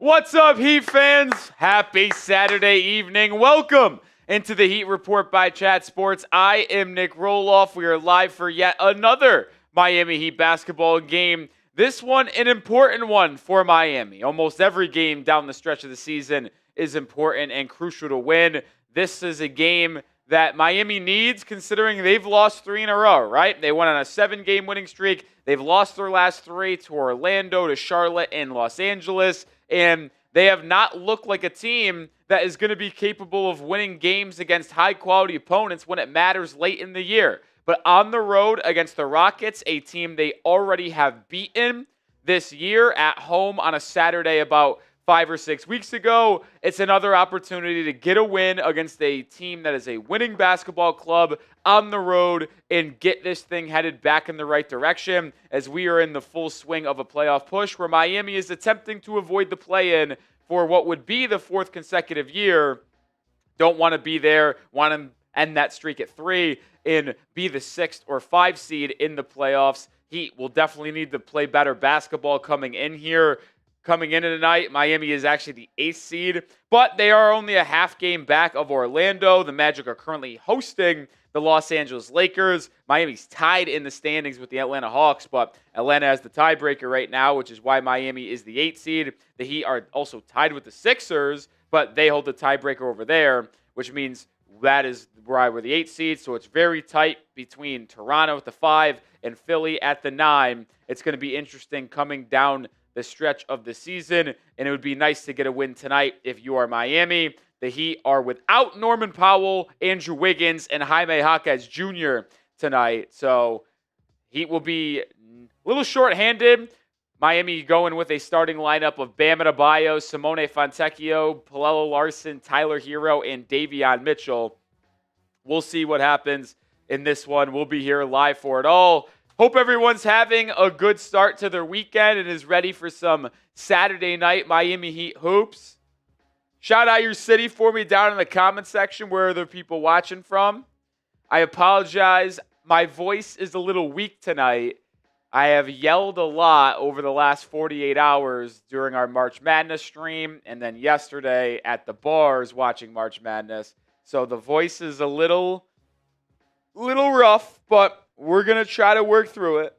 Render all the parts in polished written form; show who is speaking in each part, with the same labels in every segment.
Speaker 1: What's up, Heat fans? Happy Saturday evening. Welcome into the Heat Report by Chat Sports. I am Nick Roloff. We are live for yet another Miami Heat basketball game. This one, an important one for Miami. Almost every game down the stretch of the season is important and crucial to win. This is a game that Miami needs, considering they've lost 3 in a row, right? They went on a 7-game winning streak. They've lost their last 3 to Orlando, to Charlotte, and Los Angeles. And they have not looked like a team that is going to be capable of winning games against high-quality opponents when it matters late in the year. But on the road against the Rockets, a team they already have beaten this year at home on a Saturday about 5 or 6 weeks ago, it's another opportunity to get a win against a team that is a winning basketball club on the road and get this thing headed back in the right direction as we are in the full swing of a playoff push where Miami is attempting to avoid the play-in for what would be the 4th consecutive year. Don't want to be there, want to end that streak at 3 and be the 6th or 5th seed in the playoffs. Heat will definitely need to play better basketball coming in here. Coming into tonight, Miami is actually the 8th seed, but they are only a half game back of Orlando. The Magic are currently hosting the Los Angeles Lakers. Miami's tied in the standings with the Atlanta Hawks, but Atlanta has the tiebreaker right now, which is why Miami is the 8th seed. The Heat are also tied with the Sixers, but they hold the tiebreaker over there, which means that is why we're the 8th seed. So it's very tight between Toronto at the 5 and Philly at the 9. It's going to be interesting coming down the stretch of the season, and it would be nice to get a win tonight if you are Miami. The Heat are without Norman Powell, Andrew Wiggins, and Jaime Jaquez Jr. tonight, so Heat will be a little short-handed. Miami going with a starting lineup of Bam Adebayo, Simone Fontecchio, Pelle Larsson, Tyler Herro, and Davion Mitchell. We'll see what happens in this one. We'll be here live for it all. Hope everyone's having a good start to their weekend and is ready for some Saturday night Miami Heat hoops. Shout out your city for me down in the comment section. Where are the people watching from? I apologize. My voice is a little weak tonight. I have yelled a lot over the last 48 hours during our March Madness stream and then yesterday at the bars watching March Madness. So the voice is a little rough, but we're going to try to work through it.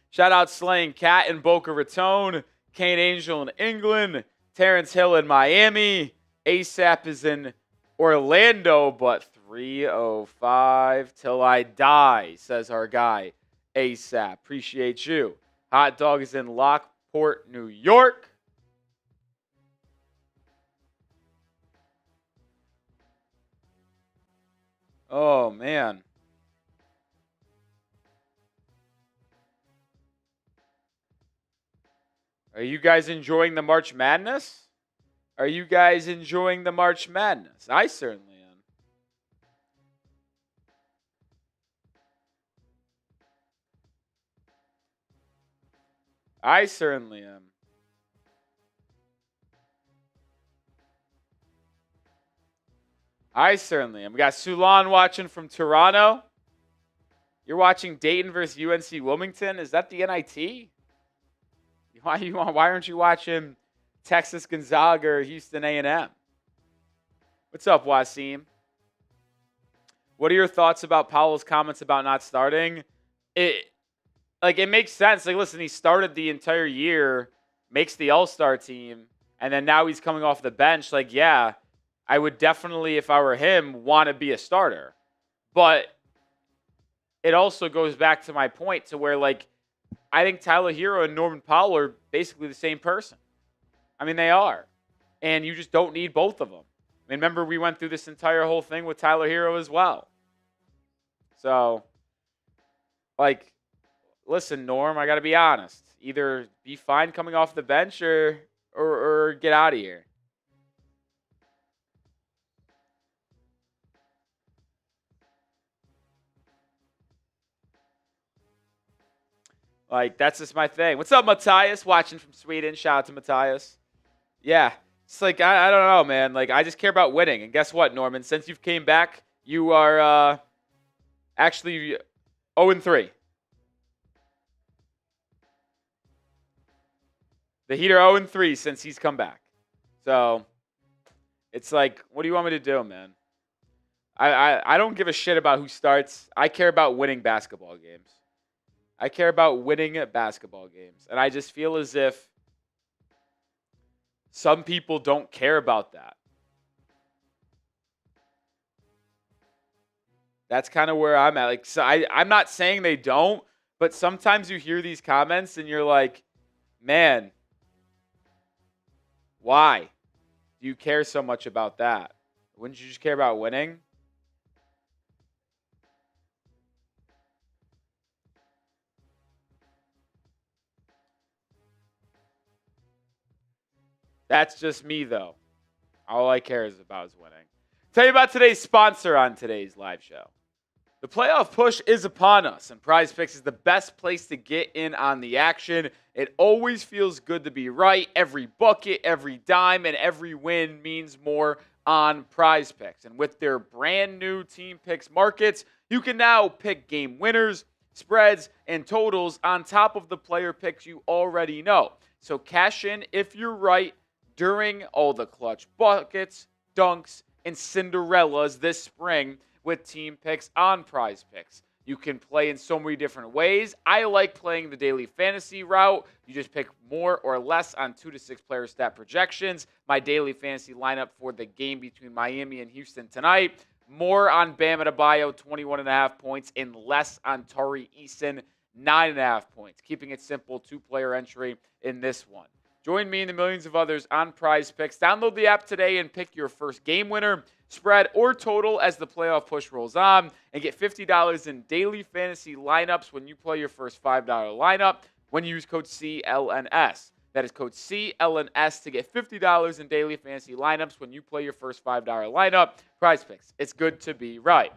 Speaker 1: Shout out Slaying Cat in Boca Raton, Kane Angel in England, Terrence Hill in Miami, ASAP is in Orlando, but 3:05 till I die, says our guy ASAP. Appreciate you. Hot Dog is in Lockport, New York. Oh, man. Are you guys enjoying the March Madness? I certainly am. I certainly am. We got Sulan watching from Toronto. You're watching Dayton versus UNC Wilmington. Is that the NIT? Why aren't you watching Texas Gonzaga or Houston A&M? What's up, Wasim? What are your thoughts about Powell's comments about not starting? It makes sense. Listen, he started the entire year, makes the All-Star team, and then now he's coming off the bench. Yeah, I would definitely, if I were him, want to be a starter. But it also goes back to my point to where, I think Tyler Herro and Norman Powell are basically the same person. I mean, they are. And you just don't need both of them. Remember, we went through this entire whole thing with Tyler Herro as well. So, listen, Norm, I got to be honest. Either be fine coming off the bench or get out of here. That's just my thing. What's up, Matthias? Watching from Sweden. Shout out to Matthias. Yeah. It's I don't know, man. I just care about winning. And guess what, Norman? Since you've came back, you are actually 0-3. The Heat are 0-3 since he's come back. So it's like, what do you want me to do, man? I don't give a shit about who starts. I care about winning basketball games. I care about winning basketball games. And I just feel as if some people don't care about that. That's kind of where I'm at. Like, so I'm not saying they don't, but sometimes you hear these comments and you're like, man, why do you care so much about that? Wouldn't you just care about winning? That's just me, though. All I care about is winning. Tell you about today's sponsor on today's live show. The playoff push is upon us, and Prize Picks is the best place to get in on the action. It always feels good to be right. Every bucket, every dime, and every win means more on Prize Picks. And with their brand new Team Picks markets, you can now pick game winners, spreads, and totals on top of the player picks you already know. So cash in if you're right during all the clutch buckets, dunks, and Cinderellas this spring with Team Picks on Prize Picks. You can play in so many different ways. I like playing the daily fantasy route. You just pick more or less on 2 to 6 player stat projections. My daily fantasy lineup for the game between Miami and Houston tonight. More on Bam Adebayo, 21.5 points, and less on Tari Eason, 9.5 points. Keeping it simple, 2-player entry in this one. Join me and the millions of others on Prize Picks. Download the app today and pick your first game winner, spread, or total as the playoff push rolls on, and get $50 in daily fantasy lineups when you play your first $5 lineup when you use code CLNS. That is code CLNS to get $50 in daily fantasy lineups when you play your first $5 lineup. Prize Picks. It's good to be right.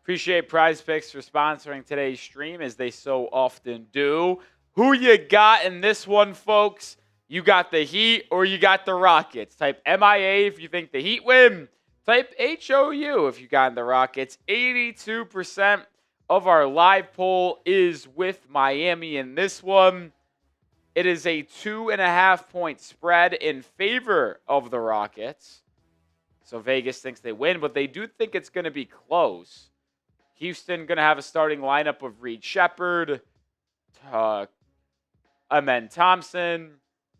Speaker 1: Appreciate Prize Picks for sponsoring today's stream, as they so often do. Who you got in this one, folks? You got the Heat or you got the Rockets. Type MIA if you think the Heat win. Type HOU if you got the Rockets. 82% of our live poll is with Miami in this one. It is a 2.5-point spread in favor of the Rockets. So Vegas thinks they win, but they do think it's going to be close. Houston going to have a starting lineup of Reed Sheppard, Amen Thompson,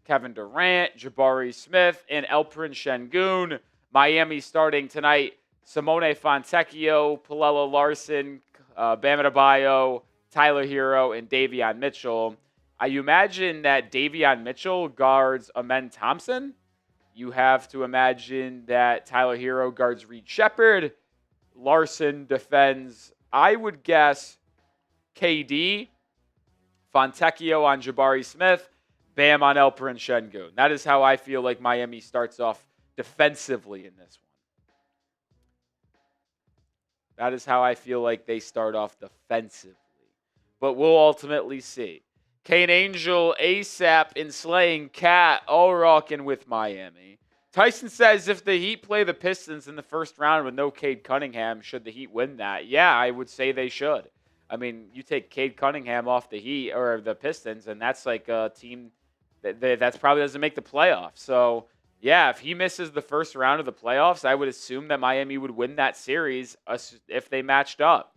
Speaker 1: Kevin Durant, Jabari Smith, and Alpeeren Sengun. Miami starting tonight, Simone Fontecchio, Pelle Larsson, Bam Adebayo, Tyler Herro, and Davion Mitchell. I imagine that Davion Mitchell guards Amen Thompson. You have to imagine that Tyler Herro guards Reed Sheppard. Larsson defends, I would guess, KD. Fontecchio on Jabari Smith. Bam on Alpeeren Sengun. That is how I feel like Miami starts off defensively in this one. That is how I feel like they start off defensively. But we'll ultimately see. Kane Angel, ASAP, and Slaying Cat all rocking with Miami. Tyson says if the Heat play the Pistons in the first round with no Cade Cunningham, should the Heat win that? Yeah, I would say they should. I mean, you take Cade Cunningham off the Heat or the Pistons, and that's like a team that's probably doesn't make the playoffs. So, yeah, if he misses the first round of the playoffs, I would assume that Miami would win that series if they matched up.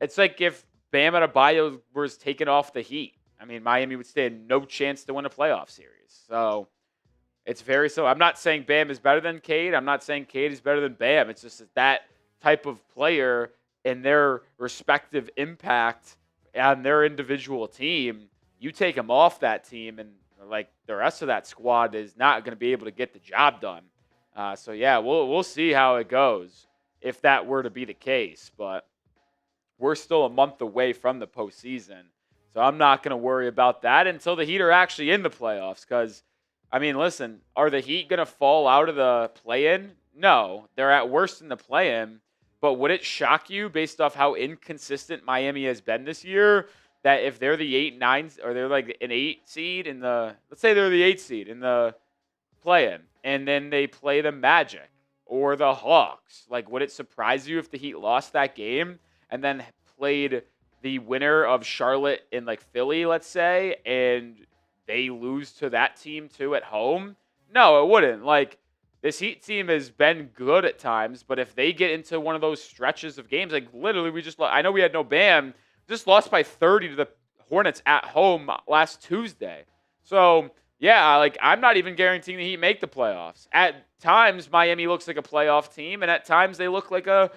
Speaker 1: It's like if Bam Adebayo was taken off the Heat. I mean, Miami would stand no chance to win a playoff series. So, it's very so. I'm not saying Bam is better than Cade. I'm not saying Cade is better than Bam. It's just that type of player and their respective impact on their individual team, you take them off that team, and like the rest of that squad is not going to be able to get the job done. So yeah, we'll see how it goes if that were to be the case. But we're still a month away from the postseason, so I'm not going to worry about that until the Heat are actually in the playoffs. Because I mean, listen, are the Heat going to fall out of the play-in? No, they're at worst in the play-in. But would it shock you, based off how inconsistent Miami has been this year, that if they're the 8-9, or they're like an 8 seed in the, let's say they're the 8 seed in the play-in, and then they play the Magic or the Hawks, like, would it surprise you if the Heat lost that game and then played the winner of Charlotte and like Philly, let's say, and they lose to that team too at home? No, it wouldn't. Like, this Heat team has been good at times, but if they get into one of those stretches of games, like literally I know we had no Bam, just lost by 30 to the Hornets at home last Tuesday. So, yeah, like I'm not even guaranteeing the Heat make the playoffs. At times, Miami looks like a playoff team, and at times they look like a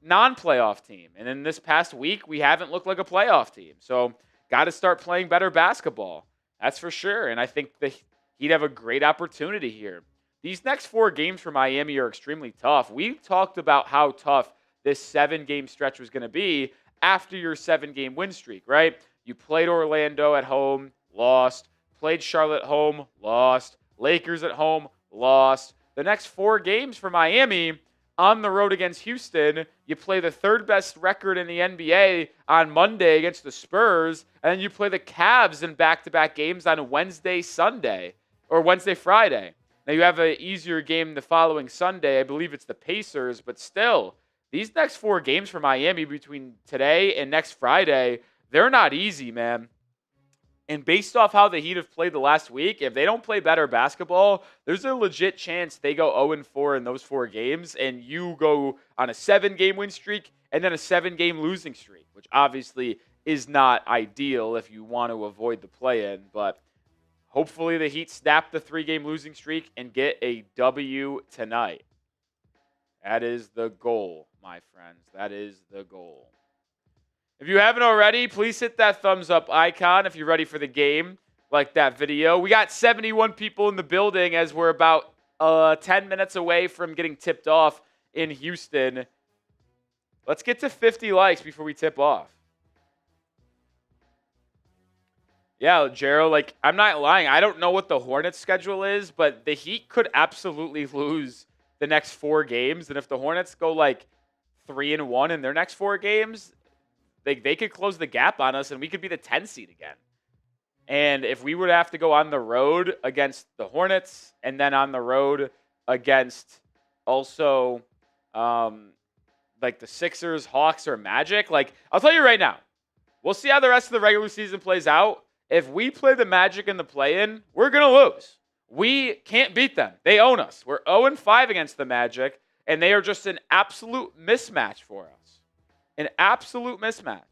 Speaker 1: non-playoff team. And in this past week, we haven't looked like a playoff team. So, got to start playing better basketball. That's for sure. And I think the Heat have a great opportunity here. These next 4 games for Miami are extremely tough. We talked about how tough this 7-game stretch was going to be after your 7-game win streak, right? You played Orlando at home, lost. Played Charlotte home, lost. Lakers at home, lost. The next 4 games for Miami on the road against Houston, you play the 3rd best record in the NBA on Monday against the Spurs, and then you play the Cavs in back-to-back games on Wednesday, Sunday, or Wednesday, Friday. Now, you have an easier game the following Sunday. I believe it's the Pacers, but still, these next 4 games for Miami between today and next Friday, they're not easy, man. And based off how the Heat have played the last week, if they don't play better basketball, there's a legit chance they go 0-4 in those 4 games, and you go on a 7-game win streak and then a 7-game losing streak, which obviously is not ideal if you want to avoid the play-in. But hopefully the Heat snap the 3-game losing streak and get a W tonight. That is the goal, my friends. That is the goal. If you haven't already, please hit that thumbs up icon if you're ready for the game, like that video. We got 71 people in the building as we're about 10 minutes away from getting tipped off in Houston. Let's get to 50 likes before we tip off. Yeah, Jero, like, I'm not lying. I don't know what the Hornets schedule is, but the Heat could absolutely lose the next 4 games. And if the Hornets go, like, 3-1 in their next 4 games, they could close the gap on us, and we could be the 10 seed again. And if we would have to go on the road against the Hornets and then on the road against also like the Sixers, Hawks, or Magic, like I'll tell you right now, we'll see how the rest of the regular season plays out. If we play the Magic in the play-in, we're going to lose. We can't beat them. They own us. We're 0-5 against the Magic, and they are just an absolute mismatch for us. An absolute mismatch.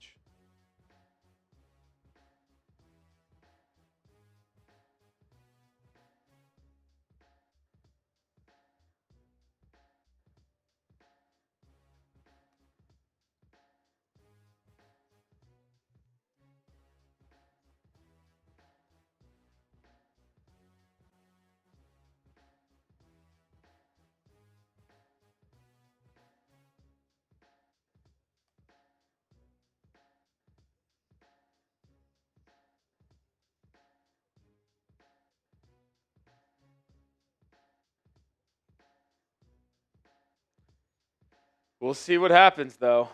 Speaker 1: We'll see what happens, though.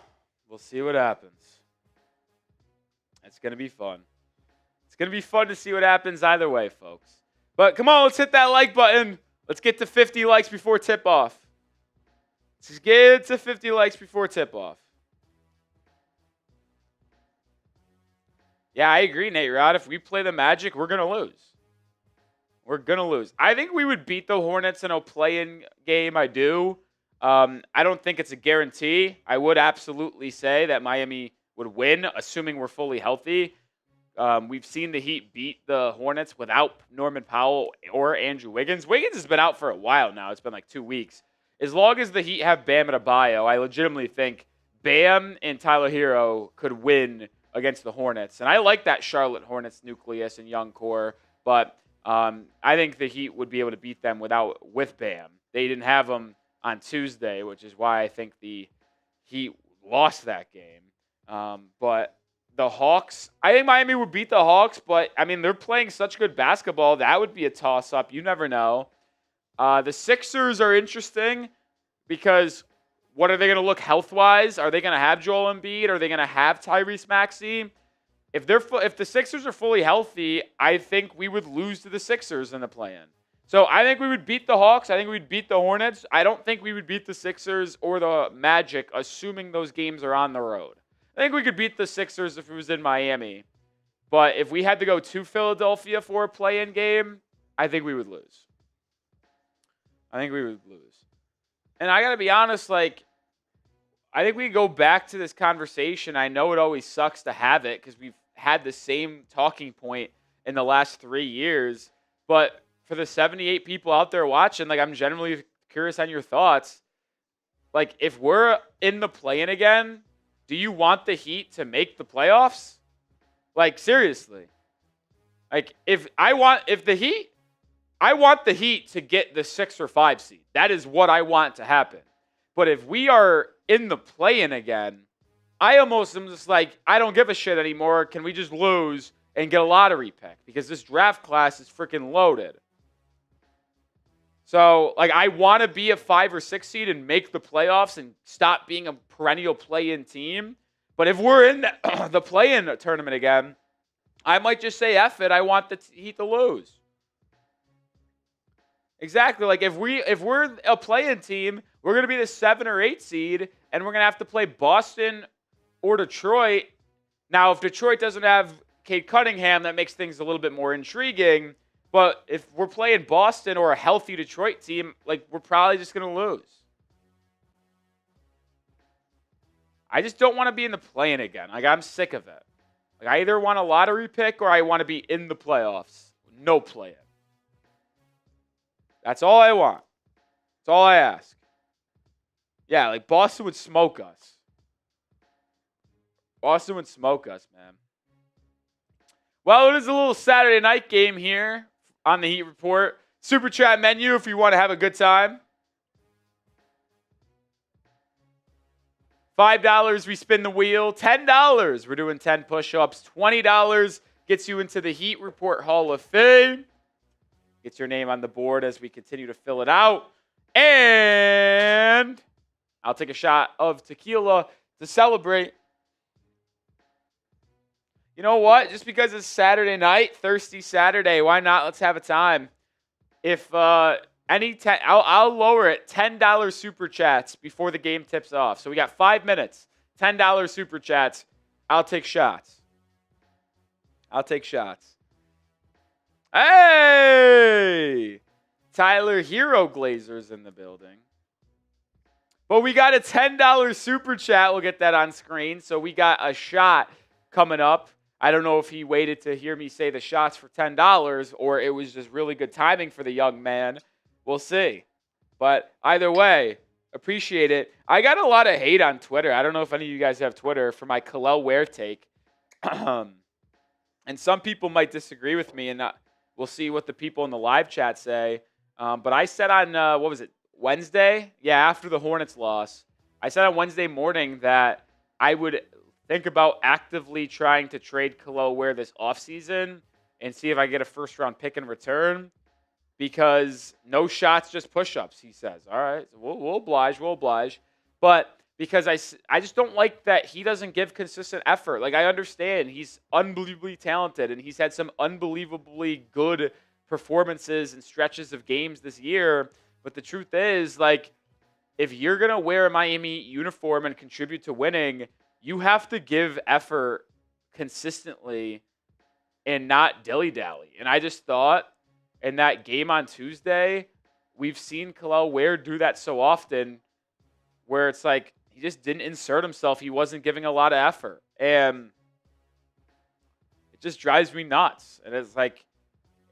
Speaker 1: We'll see what happens. It's going to be fun. It's going to be fun to see what happens either way, folks. But come on, let's hit that like button. Let's get to 50 likes before tip-off. Let's get to 50 likes before tip-off. Yeah, I agree, Nate Rod. If we play the Magic, we're going to lose. We're going to lose. I think we would beat the Hornets in a play-in game. I do. I don't think it's a guarantee. I would absolutely say that Miami would win, assuming we're fully healthy. We've seen the Heat beat the Hornets without Norman Powell or Andrew Wiggins. Wiggins has been out for a while now. It's been like 2 weeks. As long as the Heat have Bam and Adebayo, I legitimately think Bam and Tyler Herro could win against the Hornets. And I like that Charlotte Hornets nucleus and young core, but I think the Heat would be able to beat them with Bam. They didn't have him on Tuesday, which is why I think the Heat lost that game. But the Hawks, I think Miami would beat the Hawks, but, I mean, they're playing such good basketball. That would be a toss-up. You never know. The Sixers are interesting because what are they going to look health-wise? Are they going to have Joel Embiid? Are they going to have Tyrese Maxey? If the Sixers are fully healthy, I think we would lose to the Sixers in the play-in. So I think we would beat the Hawks. I think we'd beat the Hornets. I don't think we would beat the Sixers or the Magic, assuming those games are on the road. I think we could beat the Sixers if it was in Miami. But if we had to go to Philadelphia for a play-in game, I think we would lose. And I got to be honest, like, I think we go back to this conversation. I know it always sucks to have it because we've had the same talking point in the last 3 years. But for the 78 people out there watching, like, I'm generally curious on your thoughts. Like, if we're in the play-in again, do you want the Heat to make the playoffs? Like, seriously. Like, I want the Heat to get the 6 or 5 seed. That is what I want to happen. But if we are in the play-in again, I almost am just like, I don't give a shit anymore. Can we just lose and get a lottery pick? Because this draft class is freaking loaded. So, like, I want to be a 5 or 6 seed and make the playoffs and stop being a perennial play-in team. But if we're in the play-in tournament again, I might just say, F it, I want the Heat to lose. Exactly. Like, if we're a play-in team, we're going to be the 7 or 8 seed, and we're going to have to play Boston or Detroit. Now, if Detroit doesn't have Cade Cunningham, that makes things a little bit more intriguing. But if we're playing Boston or a healthy Detroit team, like, we're probably just going to lose. I just don't want to be in the play-in again. Like, I'm sick of it. Like, I either want a lottery pick or I want to be in the playoffs. No play-in. That's all I want. That's all I ask. Yeah, like, Boston would smoke us. Boston would smoke us, man. Well, it is a little Saturday night game here on the Heat Report. Super chat menu if you want to have a good time. $5, we spin the wheel. $10, we're doing 10 push-ups. $20 gets you into the Heat Report Hall of Fame. Gets your name on the board as we continue to fill it out. And I'll take a shot of tequila to celebrate. You know what? Just because it's Saturday night, thirsty Saturday, why not? Let's have a time. If I'll lower it, $10 super chats before the game tips off. So we got 5 minutes, $10 super chats. I'll take shots. Hey! Tyler Hero Glazer's in the building. But we got a $10 super chat. We'll get that on screen. So we got a shot coming up. I don't know if he waited to hear me say the shots for $10 or it was just really good timing for the young man. We'll see. But either way, appreciate it. I got a lot of hate on Twitter. I don't know if any of you guys have Twitter for my Kel'el Ware take. And some people might disagree with me, and we'll see what the people in the live chat say. But I said on, Wednesday? Yeah, after the Hornets loss. I said on Wednesday morning that I would think about actively trying to trade Kel'el Ware this offseason and see if I get a first-round pick in return. Because no shots, just push-ups, he says. All right, so we'll oblige. But because I just don't like that he doesn't give consistent effort. Like, I understand he's unbelievably talented, and he's had some unbelievably good performances and stretches of games this year. But the truth is, like, if you're going to wear a Miami uniform and contribute to winning, you have to give effort consistently and not dilly-dally. And I just thought in that game on Tuesday, we've seen Kel'el Ware do that so often where it's like he just didn't insert himself. He wasn't giving a lot of effort. And it just drives me nuts. And it's like,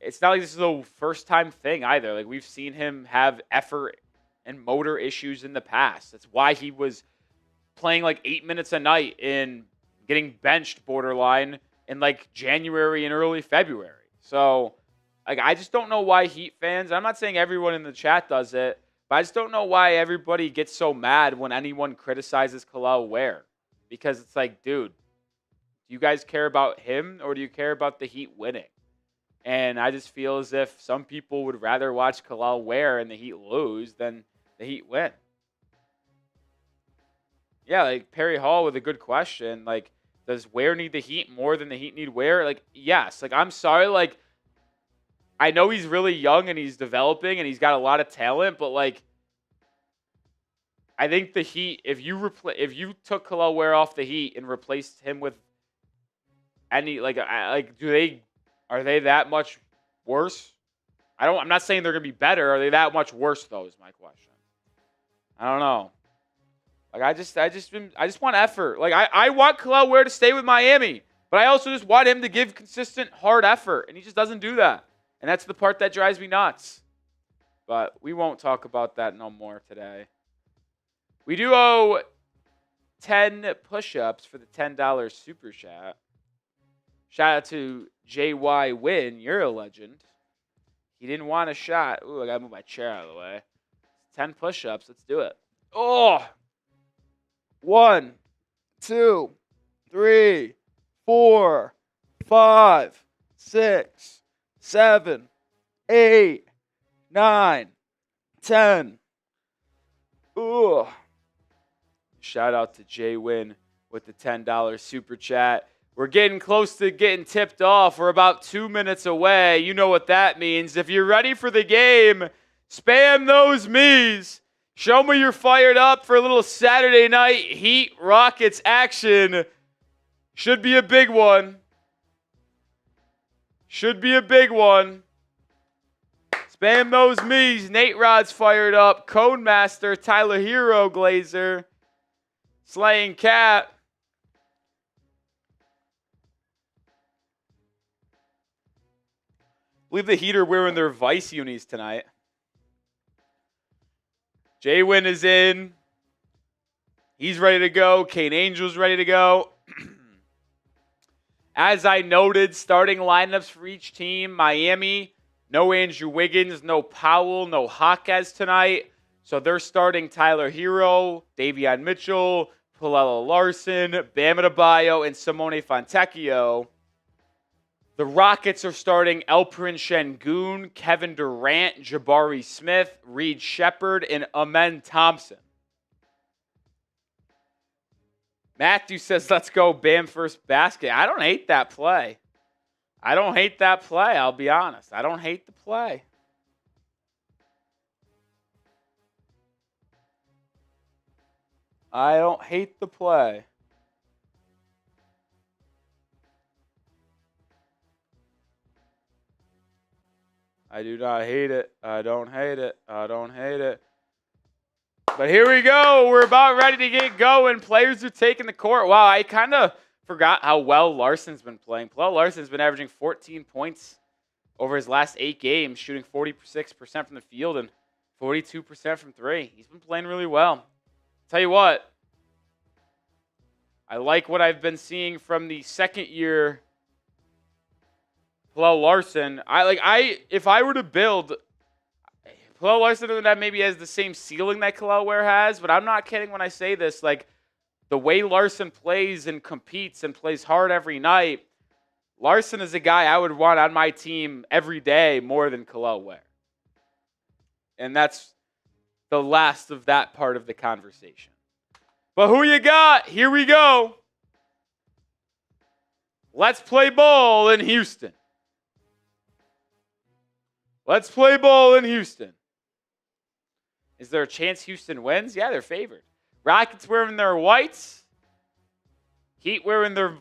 Speaker 1: it's not like this is a first-time thing either. Like, we've seen him have effort and motor issues in the past. That's why he was playing like 8 minutes a night and getting benched borderline in like January and early February. So, like, I just don't know why Heat fans, I'm not saying everyone in the chat does it, but I just don't know why everybody gets so mad when anyone criticizes Kel'el Ware. Because it's like, dude, do you guys care about him or do you care about the Heat winning? And I just feel as if some people would rather watch Kel'el Ware and the Heat lose than the Heat win. Yeah, like Perry Hall with a good question. Like, does Ware need the Heat more than the Heat need Ware? Like, yes. Like, I'm sorry. Like, I know he's really young and he's developing and he's got a lot of talent, but like, I think the Heat, if you took Kel'el Ware off the Heat and replaced him with are they that much worse? I'm not saying they're going to be better. Are they that much worse though is my question. I don't know. Like I just want effort. Like I want Kel'el Ware to stay with Miami, but I also just want him to give consistent hard effort, and he just doesn't do that. And that's the part that drives me nuts. But we won't talk about that no more today. We do owe 10 push-ups for the $10 super chat. Shout out to JY Win. You're a legend. He didn't want a shot. Ooh, I got to move my chair out of the way. 10 push-ups. Let's do it. Oh! 1, 2, 3, 4, 5, 6, 7, 8, 9, 10. Ooh. Shout out to Jay Win with the $10 super chat. We're getting close to getting tipped off. We're about 2 minutes away. You know what that means. If you're ready for the game, spam those me's. Show me you're fired up for a little Saturday night Heat Rockets action. Should be a big one. Should be a big one. Spam those me's. Nate Rod's fired up. Cone Master, Tyler Herro, Glazer. Slaying Cat. I believe the Heat are wearing their Vice unis tonight. Jay Win is in. He's ready to go. Kane Angel's ready to go. As I noted, starting lineups for each team. Miami, no Andrew Wiggins, no Powell, no Jaquez tonight. So they're starting Tyler Herro, Davion Mitchell, Pelle Larsson, Bam Adebayo, and Simone Fontecchio. The Rockets are starting Alpeeren Sengun, Kevin Durant, Jabari Smith, Reed Sheppard, and Amen Thompson. Matthew says, let's go Bam first basket. I don't hate that play. I'll be honest. I don't hate the play. I don't hate the play. I do not hate it. I don't hate it. I don't hate it. But here we go. We're about ready to get going. Players are taking the court. Wow, I kind of forgot how well Larsson's been playing. Pelle Larsson's been averaging 14 points over his last 8 games, shooting 46% from the field and 42% from three. He's been playing really well. Tell you what, I like what I've been seeing from the second year Pelle Larsson. If I were to build, Pelle Larsson that maybe has the same ceiling that Kel'el Ware has, but I'm not kidding when I say this. Like, the way Larsson plays and competes and plays hard every night, Larsson is a guy I would want on my team every day more than Kel'el Ware. And that's the last of that part of the conversation. But who you got? Here we go. Let's play ball in Houston. Let's play ball in Houston. Is there a chance Houston wins? Yeah, they're favored. Rockets wearing their whites. Heat wearing their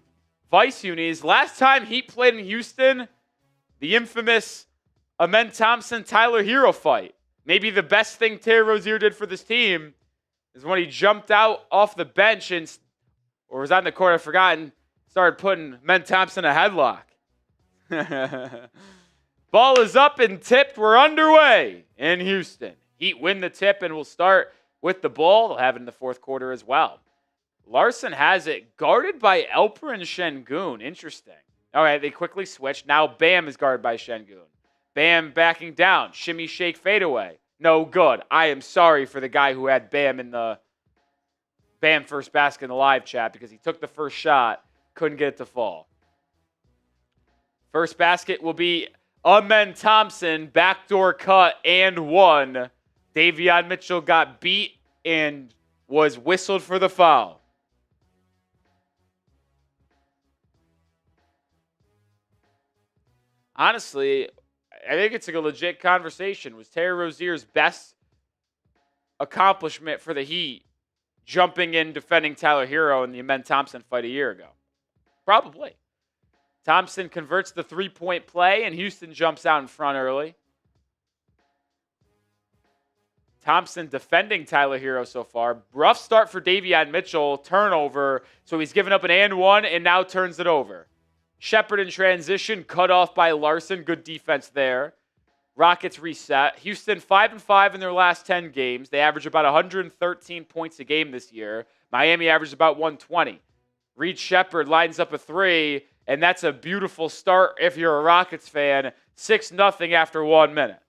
Speaker 1: Vice unis. Last time Heat played in Houston, the infamous Amen Thompson, Tyler Herro fight. Maybe the best thing Terry Rozier did for this team is when he jumped out off the bench or was on the court, I've forgotten, started putting Amen Thompson in a headlock. Ball is up and tipped. We're underway in Houston. Heat win the tip and we'll start with the ball. They'll have it in the fourth quarter as well. Larsson has it guarded by Alpeeren Sengun. Interesting. All right, they quickly switch. Now Bam is guarded by Sengun. Bam backing down. Shimmy, shake, fade away. No good. I am sorry for the guy who had Bam in the Bam first basket in the live chat because he took the first shot, couldn't get it to fall. First basket will be Amen Thompson, backdoor cut and one. Davion Mitchell got beat and was whistled for the foul. Honestly, I think it's a legit conversation. Was Terry Rozier's best accomplishment for the Heat jumping in defending Tyler Herro in the Amen Thompson fight a year ago? Probably. Thompson converts the three-point play, and Houston jumps out in front early. Thompson defending Tyler Herro so far. Rough start for Davion Mitchell. Turnover. So he's given up an and one and now turns it over. Sheppard in transition. Cut off by Larsson. Good defense there. Rockets reset. Houston 5-5 in their last 10 games. They average about 113 points a game this year. Miami averaged about 120. Reed Sheppard lines up a three, and that's a beautiful start if you're a Rockets fan. 6-0 after 1 minute.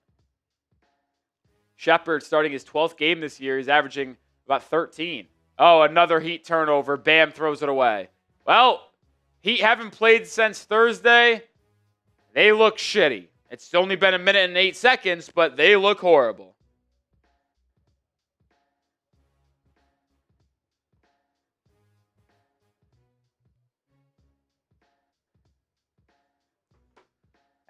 Speaker 1: Sheppard starting his 12th game this year. He's averaging about 13. Oh, another Heat turnover. Bam throws it away. Well, Heat haven't played since Thursday. They look shitty. It's only been a minute and 8 seconds, but they look horrible.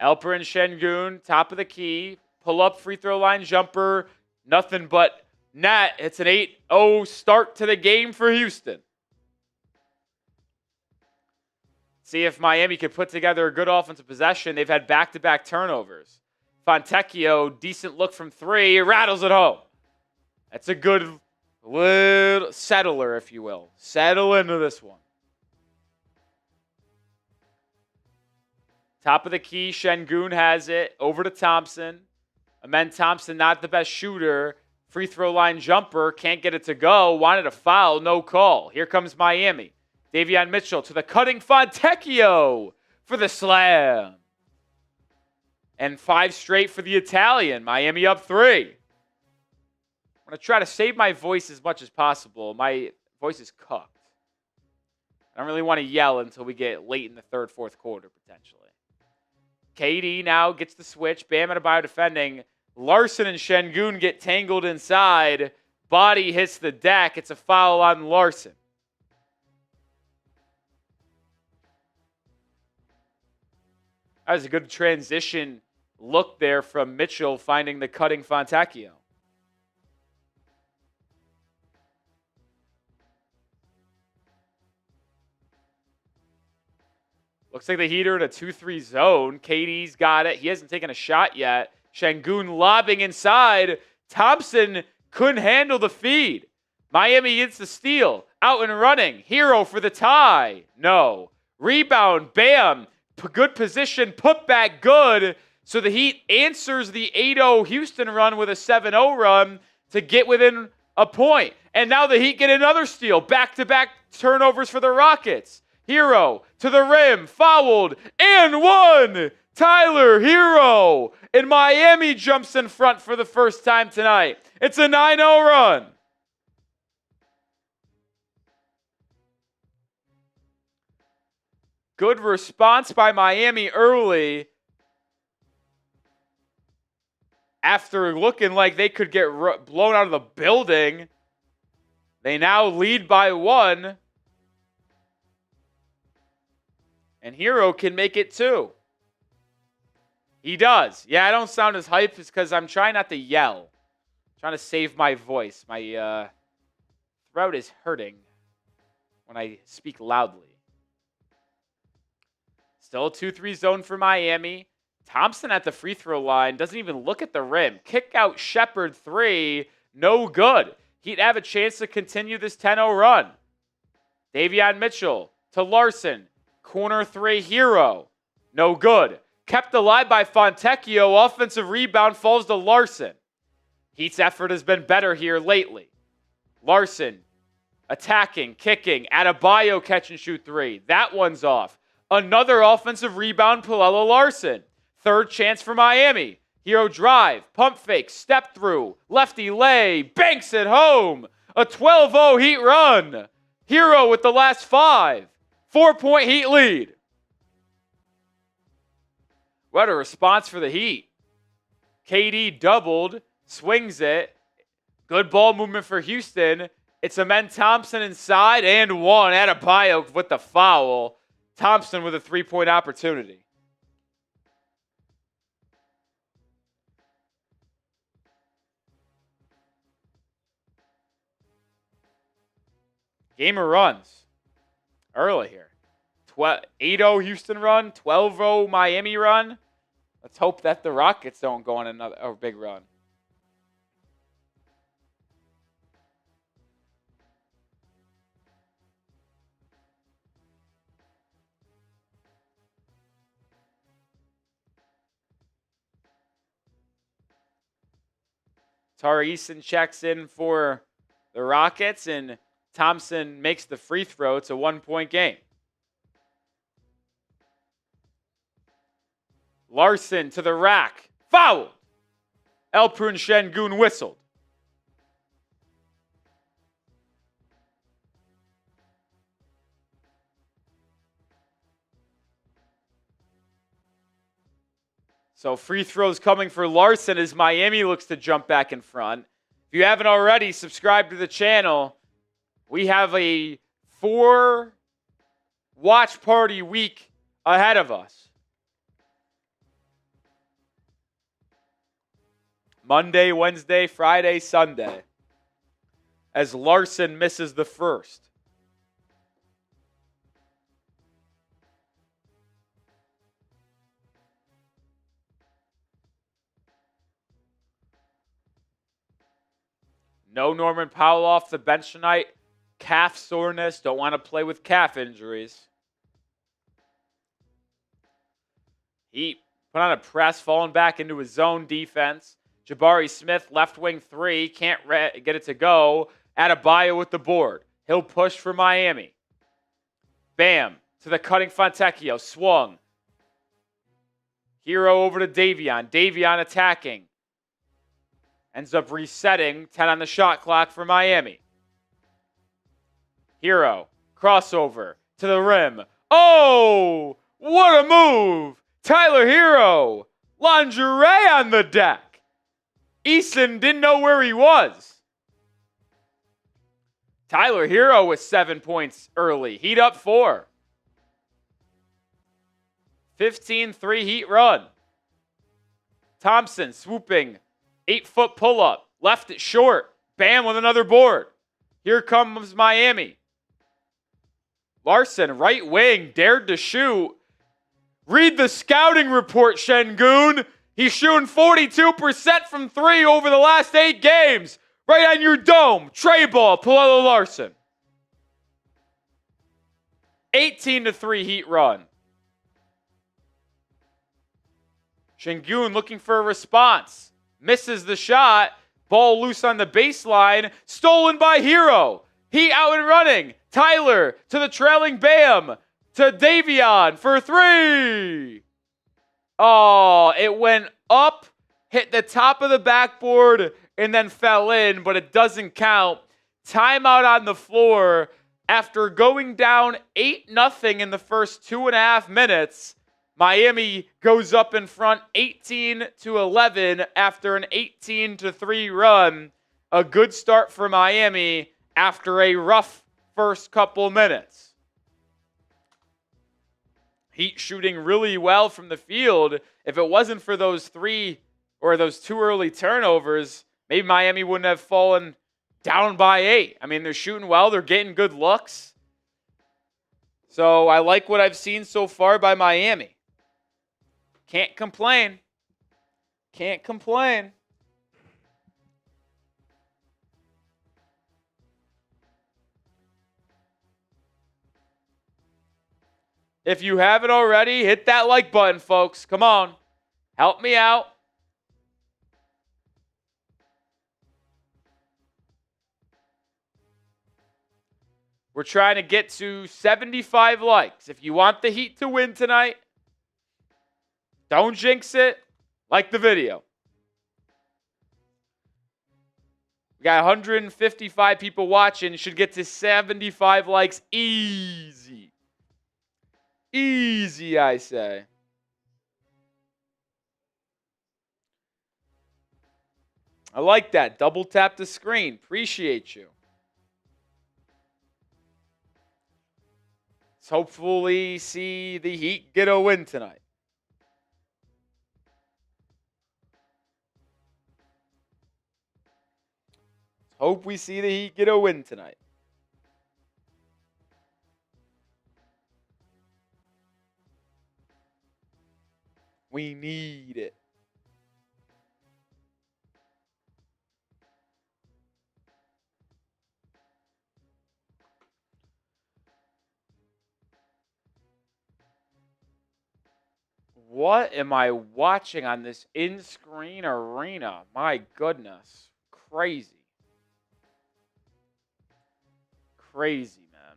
Speaker 1: Alpeeren Sengun, top of the key. Pull up free throw line jumper. Nothing but net. It's an 8-0 start to the game for Houston. See if Miami could put together a good offensive possession. They've had back-to-back turnovers. Fontecchio, decent look from three. Rattles it home. That's a good little settler, if you will. Settle into this one. Top of the key, Sengun has it. Over to Thompson. Amen Thompson, not the best shooter. Free throw line jumper, can't get it to go. Wanted a foul, no call. Here comes Miami. Davion Mitchell to the cutting Fontecchio for the slam. And 5 straight for the Italian. Miami up 3. I'm going to try to save my voice as much as possible. My voice is cooked. I don't really want to yell until we get late in the third, fourth quarter, potentially. KD now gets the switch. Bam Adebayo defending. Larsson and Sengun get tangled inside. Body hits the deck. It's a foul on Larsson. That was a good transition look there from Mitchell finding the cutting Fontecchio. Looks like the Heat are in a 2-3 zone. KD's got it. He hasn't taken a shot yet. Sengun lobbing inside. Thompson couldn't handle the feed. Miami gets the steal. Out and running. Herro for the tie. No. Rebound. Bam. Good position. Put back good. So the Heat answers the 8-0 Houston run with a 7-0 run to get within a point. And now the Heat get another steal. Back-to-back turnovers for the Rockets. Herro to the rim, fouled, and one. Tyler Herro. And Miami jumps in front for the first time tonight. It's a 9-0 run. Good response by Miami early. After looking like they could get blown out of the building, they now lead by 1. And Herro can make it 2. He does. Yeah, I don't sound as hyped because I'm trying not to yell. I'm trying to save my voice. My throat is hurting when I speak loudly. Still a 2-3 zone for Miami. Thompson at the free throw line. Doesn't even look at the rim. Kick out Sheppard 3. No good. He'd have a chance to continue this 10-0 run. Davion Mitchell to Larsson. Corner 3, Herro. No good. Kept alive by Fontecchio. Offensive rebound falls to Larsson. Heat's effort has been better here lately. Larsson attacking, kicking. Adebayo catch and shoot 3. That one's off. Another offensive rebound, Pelle Larsson. Third chance for Miami. Herro drive, pump fake, step through, lefty lay, banks it home. A 12-0 Heat run. Herro with the last 5. 4-point Heat lead. What a response for the Heat. KD doubled, swings it. Good ball movement for Houston. It's Amen Thompson inside and 1. Adebayo with the foul. Thompson with a 3-point opportunity. Gamer runs early here. 8-0 Houston run, 12-0 Miami run. Let's hope that the Rockets don't go on a big run. Tari Eason checks in for the Rockets, and Thompson makes the free throw. It's a 1-point game. Larsson to the rack. Foul! Alpeeren Sengun whistled. So free throws coming for Larsson as Miami looks to jump back in front. If you haven't already, subscribe to the channel. We have a 4-watch party week ahead of us. Monday, Wednesday, Friday, Sunday. As Larsson misses the first. No Norman Powell off the bench tonight. Calf soreness. Don't want to play with calf injuries. He put on a press, falling back into his zone defense. Jabari Smith, left wing 3. Can't get it to go. Adebayo with the board. He'll push for Miami. Bam. To the cutting Fontecchio. Swung. Herro over to Davion. Davion attacking. Ends up resetting. 10 on the shot clock for Miami. Herro. Crossover. To the rim. Oh! What a move! Tyler Herro. Lingerie on the deck. Eason didn't know where he was. Tyler Herro with 7 points early. Heat up 4. 15-3 Heat run. Thompson swooping. 8-foot pull-up. Left it short. Bam with another board. Here comes Miami. Larsson, right wing, dared to shoot. Read the scouting report, Sengun. He's shooting 42% from 3 over the last 8 games. Right on your dome. Tray ball, Pelle Larsson. 18-3 Heat run. Sengun looking for a response. Misses the shot. Ball loose on the baseline. Stolen by Herro. Heat out and running. Tyler to the trailing Bam. To Davion for 3. Oh, it went up, hit the top of the backboard, and then fell in, but it doesn't count. Timeout on the floor after going down 8-0 in the first 2.5 minutes. Miami goes up in front 18-11 after an 18-3 run. A good start for Miami after a rough first couple minutes. Heat shooting really well from the field. If it wasn't for those 2 early turnovers, maybe Miami wouldn't have fallen down by 8. I mean, they're shooting well. They're getting good looks. So I like what I've seen so far by Miami. Can't complain. Can't complain. If you haven't already, hit that like button, folks. Come on. Help me out. We're trying to get to 75 likes. If you want the Heat to win tonight, don't jinx it. Like the video. We got 155 people watching. Should get to 75 likes easy. Easy, I say. I like that. Double tap the screen. Appreciate you. Let's hopefully see the Heat get a win tonight. Hope we see the Heat get a win tonight. We need it. What am I watching on this in-screen arena? My goodness. Crazy. Crazy, man.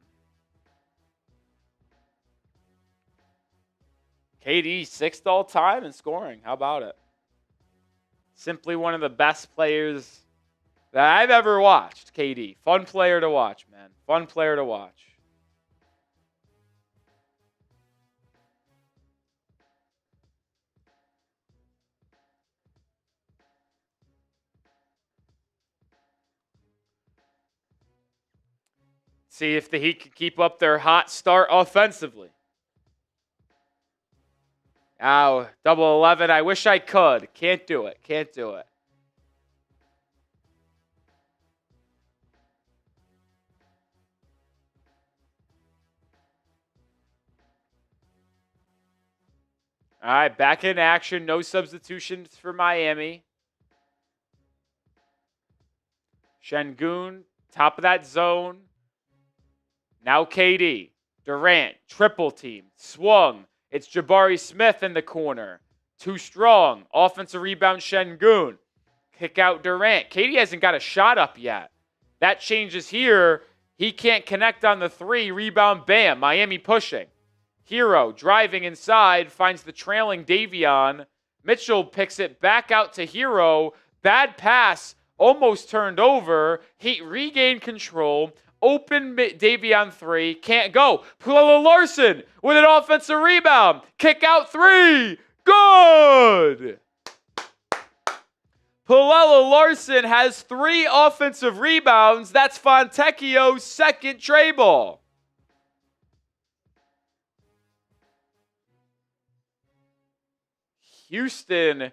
Speaker 1: KD, 6th all-time in scoring. How about it? Simply one of the best players that I've ever watched, KD. Fun player to watch, man. Fun player to watch. See if the Heat can keep up their hot start offensively. Ow, double 11. I wish I could. Can't do it. Can't do it. All right, back in action. No substitutions for Miami. Sengun, top of that zone. Now KD. Durant, triple team. Swung. It's Jabari Smith in the corner. Too strong. Offensive rebound, Sengun. Kick out Durant. KD hasn't got a shot up yet. That changes here. He can't connect on the 3. Rebound, bam. Miami pushing. Herro driving inside. Finds the trailing Davion. Mitchell picks it back out to Herro. Bad pass. Almost turned over. Heat regained control. Open Davion 3. Can't go. Pelle Larsson with an offensive rebound. Kick out 3. Good. Pelle Larsson has 3 offensive rebounds. That's Fontecchio's second tray ball. Houston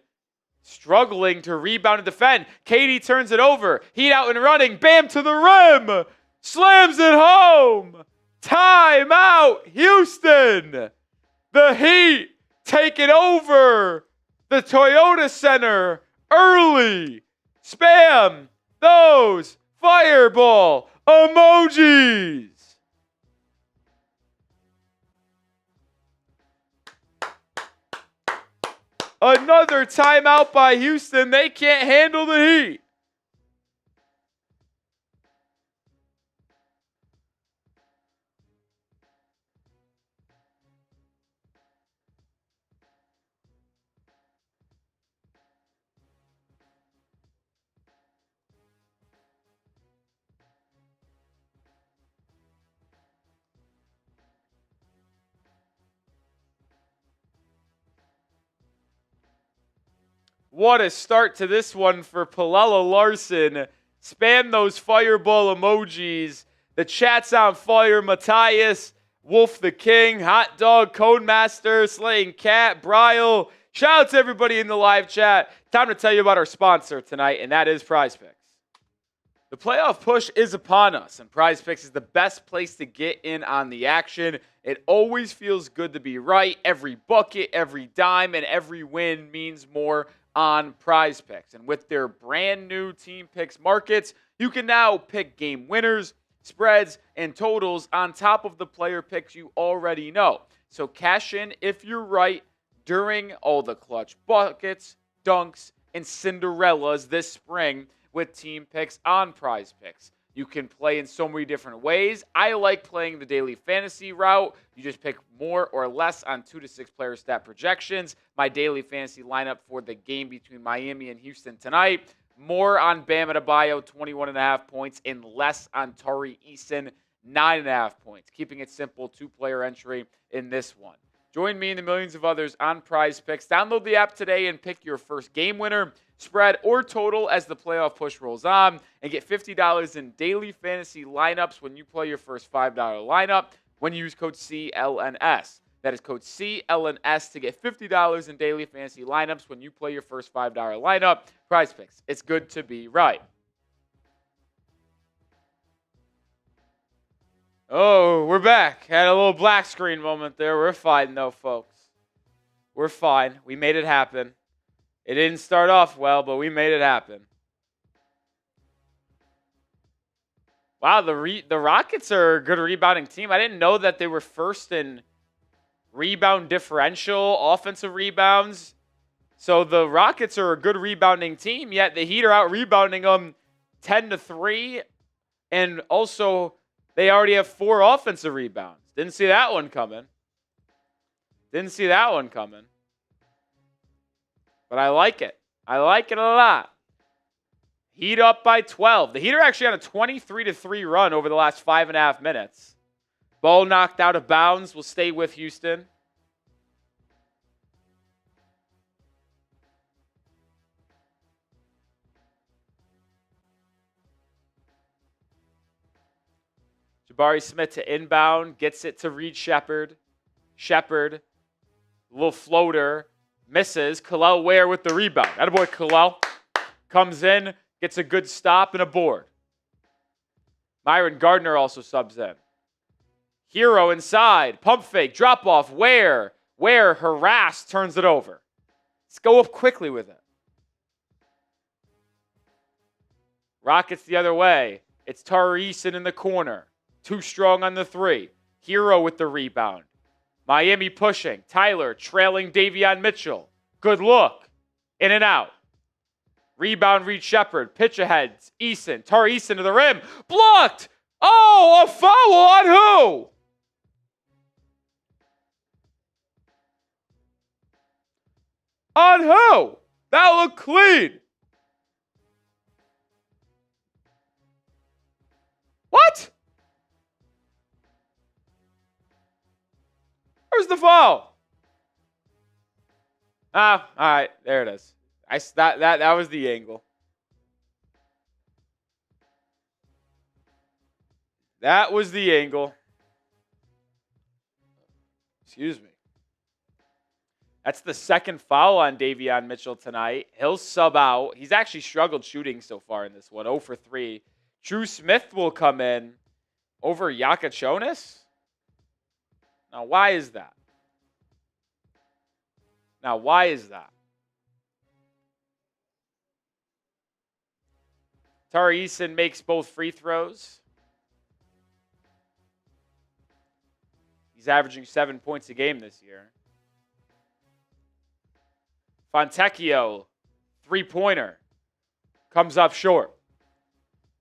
Speaker 1: struggling to rebound and defend. KD turns it over. Heat out and running. Bam to the rim. Slams it home. Timeout, Houston. The Heat taking over the Toyota Center early. Spam those fireball emojis. Another timeout by Houston. They can't handle the Heat. What a start to this one for Pelle Larsson. Spam those fireball emojis. The chat's on fire. Matthias, Wolf the King, Hot Dog, Codemaster, Slaying Cat, Bryle. Shout out to everybody in the live chat. Time to tell you about our sponsor tonight, and that is PrizePicks. The playoff push is upon us, and PrizePicks is the best place to get in on the action. It always feels good to be right. Every bucket, every dime, and every win means more on PrizePicks. And with their brand new Team Picks markets, you can now pick game winners, spreads, and totals on top of the player picks you already know. So cash in if you're right during all the clutch buckets, dunks, and Cinderellas this spring with Team Picks on PrizePicks. You can play in so many different ways. I like playing the daily fantasy route. You just pick more or less on 2 to 6 player stat projections. My daily fantasy lineup for the game between Miami and Houston tonight. More on Bam Adebayo, 21.5 points, and less on Tari Eason, 9.5 points. Keeping it simple, 2-player entry in this one. Join me and the millions of others on PrizePicks. Download the app today and pick your first game winner, spread, or total as the playoff push rolls on, and get $50 in daily fantasy lineups when you play your first $5 lineup when you use code CLNS. That is code CLNS to get $50 in daily fantasy lineups when you play your first $5 lineup. PrizePicks. It's good to be right. Oh, we're back. Had a little black screen moment there. We're fine, though, folks. We're fine. We made it happen. It didn't start off well, but we made it happen. Wow, the Rockets are a good rebounding team. I didn't know that they were first in rebound differential, offensive rebounds. So the Rockets are a good rebounding team, yet the Heat are out rebounding them 10-3. And also, they already have 4 offensive rebounds. Didn't see that one coming. Didn't see that one coming. But I like it. I like it a lot. Heat up by 12. The Heat are actually on a 23-3 run over the last 5.5 minutes. Ball knocked out of bounds. Will stay with Houston. Jabari Smith to inbound. Gets it to Reed Sheppard. Sheppard. Little floater. Misses. Kel'el Ware with the rebound. Attaboy Kel'el. Comes in. Gets a good stop and a board. Myron Gardner also subs in. Herro inside. Pump fake. Drop off. Ware harassed. Turns it over. Let's go up quickly with it. Rockets the other way. It's Tari Eason in the corner. Too strong on the 3. Herro with the rebound. Miami pushing. Tyler trailing Davion Mitchell. Good look. In and out. Rebound, Reed Sheppard. Pitch ahead. Eason. Tari Eason to the rim. Blocked! Oh, a foul on who? On who? That looked clean. What? Where's the foul? All right, there it is. That was the angle. That was the angle. Excuse me. That's the second foul on Davion Mitchell tonight. He'll sub out. He's actually struggled shooting so far in this one. 0 for 3. Dru Smith will come in over Jakucionis. Now, why is that? Tari Eason makes both free throws. He's averaging 7 points a game this year. Fontecchio, three-pointer, comes up short.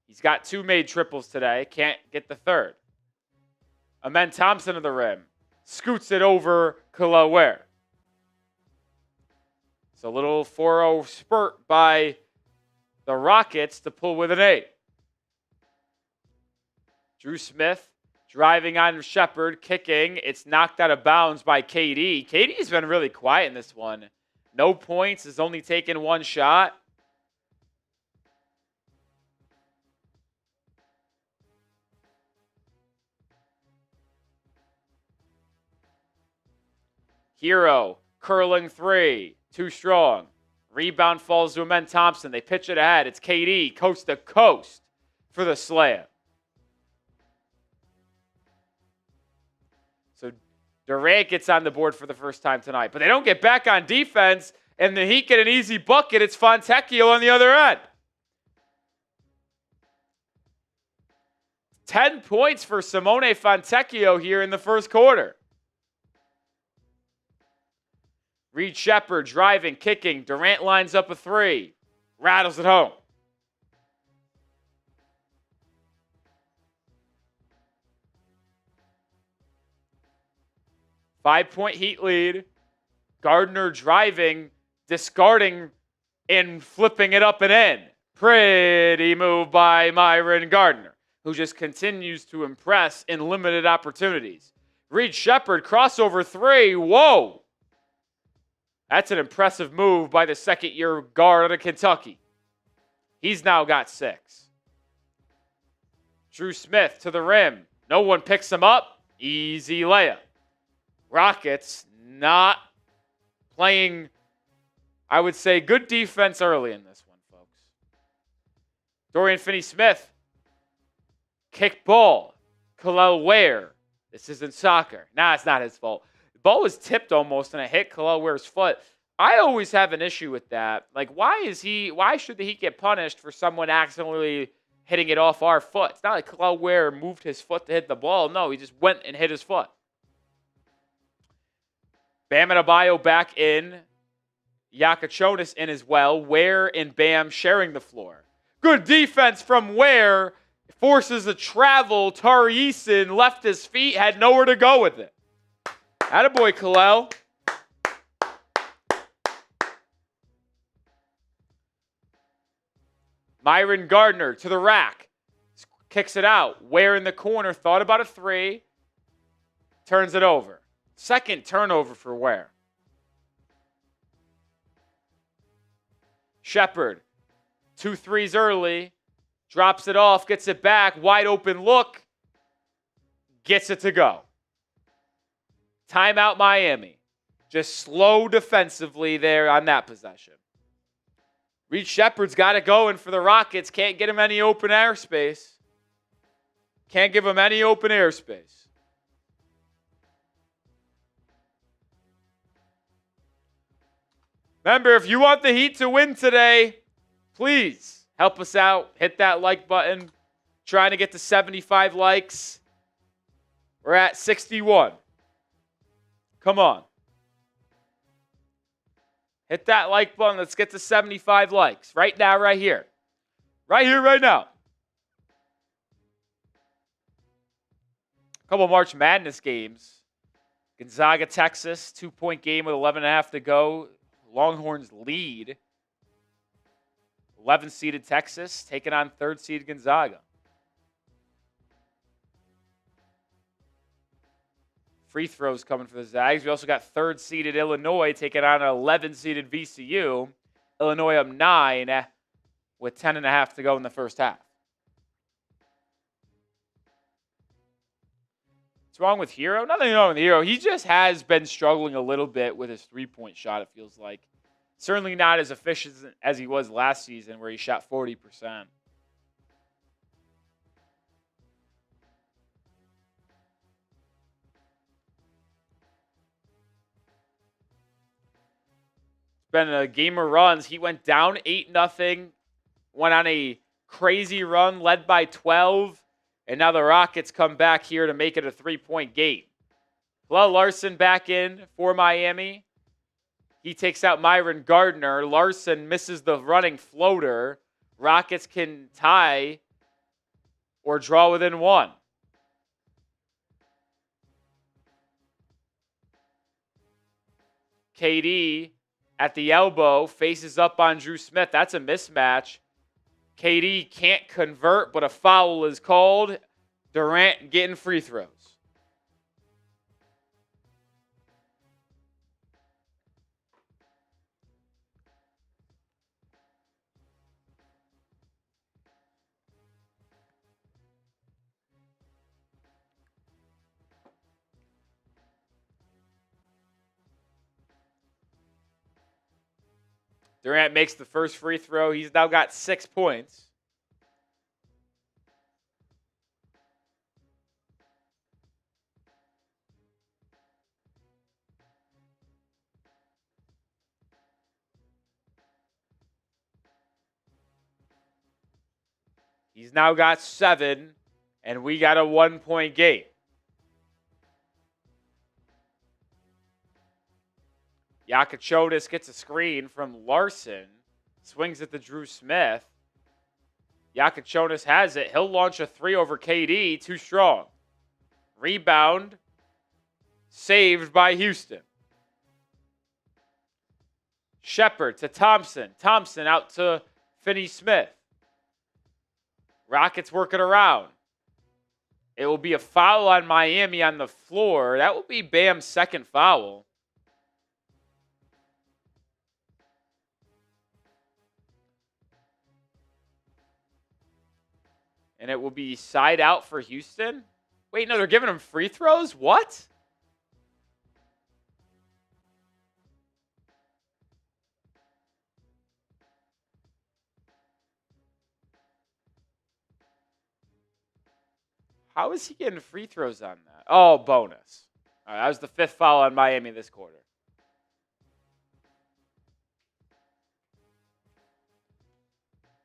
Speaker 1: He's got 2 made triples today. Can't get the third. Amen Thompson to the rim. Scoots it over Kel'el Ware. It's a little 4-0 spurt by the Rockets to pull with an 8. Dru Smith driving on Sheppard, kicking. It's knocked out of bounds by KD. KD's been really quiet in this one. No points, has only taken 1 shot. Herro, curling 3, too strong. Rebound falls to Amen Thompson. They pitch it ahead. It's KD, coast to coast for the slam. So Durant gets on the board for the first time tonight. But they don't get back on defense, and the Heat get an easy bucket. It's Fontecchio on the other end. 10 points for Simone Fontecchio here in the first quarter. Reed Sheppard driving, kicking. Durant lines up a 3. Rattles it home. Five-point Heat lead. Gardner driving, discarding, and flipping it up and in. Pretty move by Myron Gardner, who just continues to impress in limited opportunities. Reed Sheppard, crossover 3. Whoa! That's an impressive move by the second-year guard out of Kentucky. He's now got 6. Dru Smith to the rim. No one picks him up. Easy layup. Rockets not playing, I would say, good defense early in this one, folks. Dorian Finney-Smith. Kick ball. Kel'el Ware. This isn't soccer. Nah, it's not his fault. The ball was tipped almost, and it hit Kel'el Ware's foot. I always have an issue with that. Like, why should the Heat get punished for someone accidentally hitting it off our foot? It's not like Kel'el Ware moved his foot to hit the ball. No, he just went and hit his foot. Bam and Adebayo back in. Jakucionis in as well. Ware and Bam sharing the floor. Good defense from Ware. Forces a travel. Tari Eason left his feet, had nowhere to go with it. Attaboy, Kel'el. Myron Gardner to the rack. Kicks it out. Ware in the corner. Thought about a three. Turns it over. Second turnover for Ware. Sheppard. 2 threes early. Drops it off. Gets it back. Wide open look. Gets it to go. Timeout Miami. Just slow defensively there on that possession. Reed Sheppard's got it going for the Rockets. Can't get him any open airspace. Can't give him any open airspace. Remember, if you want the Heat to win today, please help us out. Hit that like button. Trying to get to 75 likes. We're at 61. Come on. Hit that like button. Let's get to 75 likes. Right now, right here. Right here, right now. A couple March Madness games. Gonzaga, Texas. 2-point game with 11.5 to go. Longhorns lead. 11th-seeded Texas taking on 3rd-seeded Gonzaga. Free throws coming for the Zags. We also got 3rd-seeded Illinois taking on 11th-seeded VCU. Illinois up 9 with 10.5 to go in the first half. What's wrong with Herro? Nothing wrong with Herro. He just has been struggling a little bit with his three-point shot, it feels like. Certainly not as efficient as he was last season where he shot 40%. Been a game of runs. He went down 8-0, went on a crazy run, led by 12, and now the Rockets come back here to make it a 3-point game. Pelle Larsson back in for Miami. He takes out Myron Gardner. Larsson misses the running floater. Rockets can tie or draw within 1. KD at the elbow, faces up on Dru Smith. That's a mismatch. KD can't convert, but a foul is called. Durant getting free throws. Durant makes the first free throw. He's now got 6 points. He's now got 7, and we got a 1-point game. Jakucionis gets a screen from Larsson. Swings it to Dru Smith. Jakucionis has it. He'll launch a 3 over KD. Too strong. Rebound. Saved by Houston. Sheppard to Thompson. Thompson out to Finney-Smith. Rockets working around. It will be a foul on Miami on the floor. That will be Bam's second foul. And it will be side out for Houston. Wait, no, they're giving him free throws? What? How is he getting free throws on that? Oh, bonus. All right, that was the 5th foul on Miami this quarter.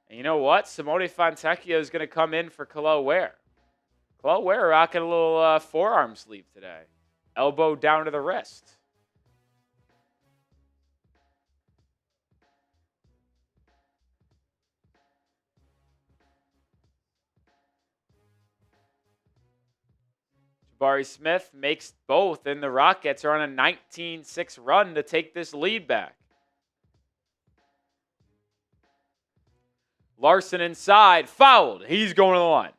Speaker 1: And you know what? Simone Fontecchio is going to come in for Kel'el Ware. Kel'el Ware rocking a little forearm sleeve today. Elbow down to the wrist. Jabari Smith makes both, and the Rockets are on a 19-6 run to take this lead back. Larsson inside, fouled. He's going to the line.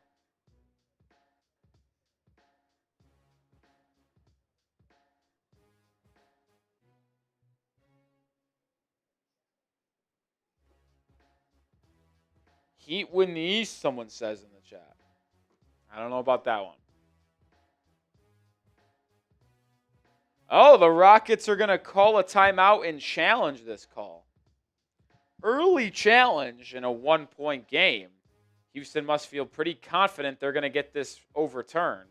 Speaker 1: Heat win the East, someone says in the chat. I don't know about that one. Oh, the Rockets are going to call a timeout and challenge this call. Early challenge in a 1-point game. Houston must feel pretty confident they're going to get this overturned.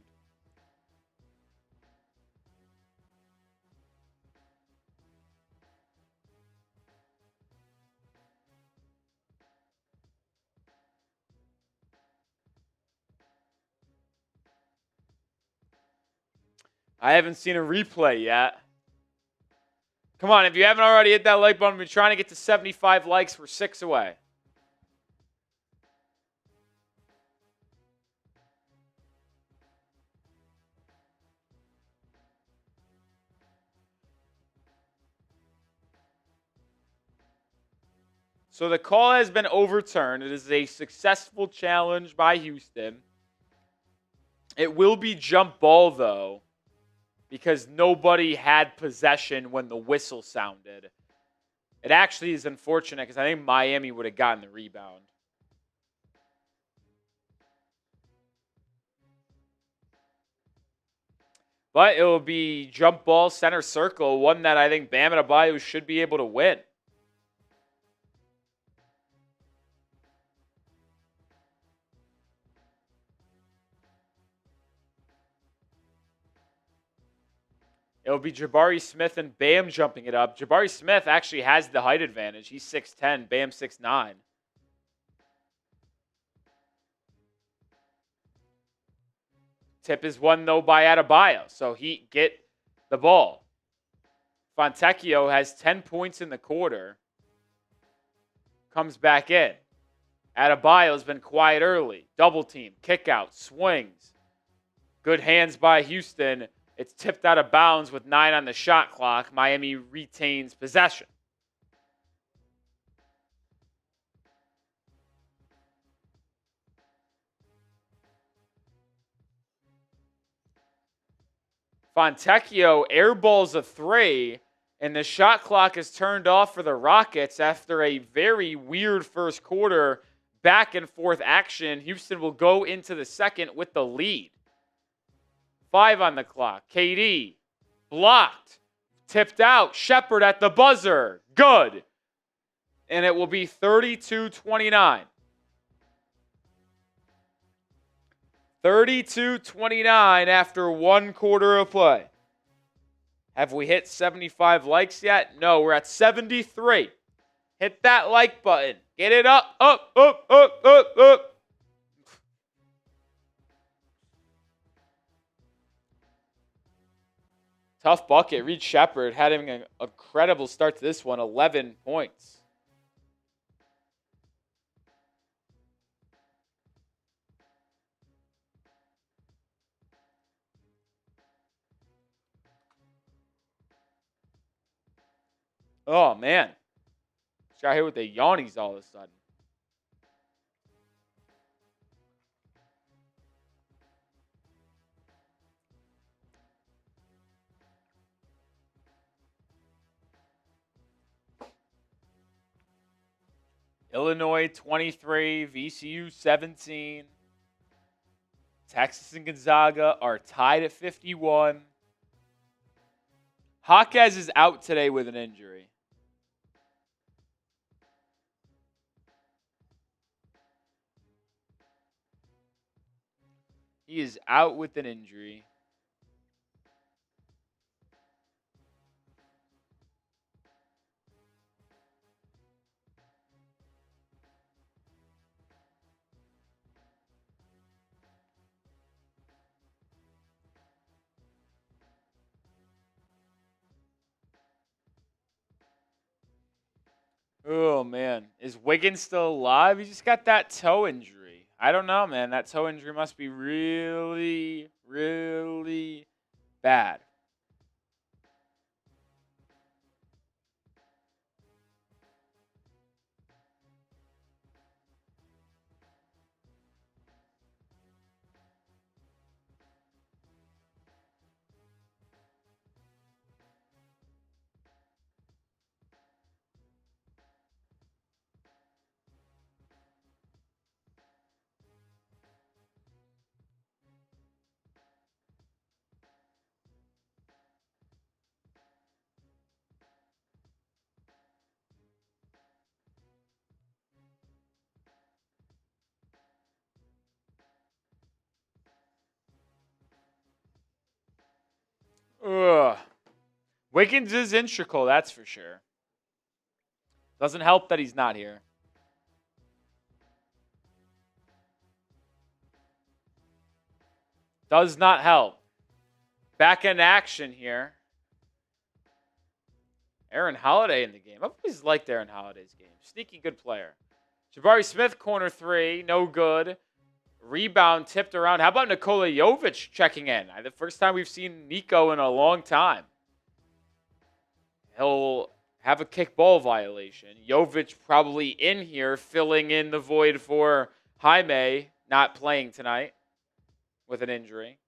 Speaker 1: I haven't seen a replay yet. Come on, if you haven't already hit that like button, we're trying to get to 75 likes. We're 6 away. So the call has been overturned. It is a successful challenge by Houston. It will be jump ball, though, because nobody had possession when the whistle sounded. It actually is unfortunate because I think Miami would have gotten the rebound. But it will be jump ball, center circle, one that I think Bam Adebayo should be able to win. It'll be Jabari Smith and Bam jumping it up. Jabari Smith actually has the height advantage. He's 6'10", Bam 6'9". Tip is won, though, by Adebayo. So Heat get the ball. Fontecchio has 10 points in the quarter. Comes back in. Adebayo's been quiet early. Double team, kick out, swings. Good hands by Houston. It's tipped out of bounds with 9 on the shot clock. Miami retains possession. Fontecchio airballs a 3, and the shot clock is turned off for the Rockets after a very weird first quarter back and forth action. Houston will go into the second with the lead. 5 on the clock. KD blocked. Tipped out. Sheppard at the buzzer. Good. And it will be 32-29. 32-29 after 1 quarter of play. Have we hit 75 likes yet? No, we're at 73. Hit that like button. Get it up, up, up, up, up, up. Tough bucket. Reed Sheppard had him an incredible start to this one, 11 points. Oh, man. Just got hit with the yawnies all of a sudden. Illinois 23, VCU 17. Texas and Gonzaga are tied at 51. Jaquez is out today with an injury. He is out with an injury. Oh, man. Is Wiggins still alive? He just got that toe injury. I don't know, man. That toe injury must be really, really bad. Ugh. Wiggins is integral, that's for sure. Doesn't help that he's not here. Does not help. Back in action here. Aaron Holiday in the game. I've always liked Aaron Holiday's game. Sneaky good player. Jabari Smith, corner three. No good. Rebound tipped around. How about Nikola Jovic checking in? The first time we've seen Nico in a long time. He'll have a kickball violation. Jovic probably in here filling in the void for Jaime not playing tonight with an injury.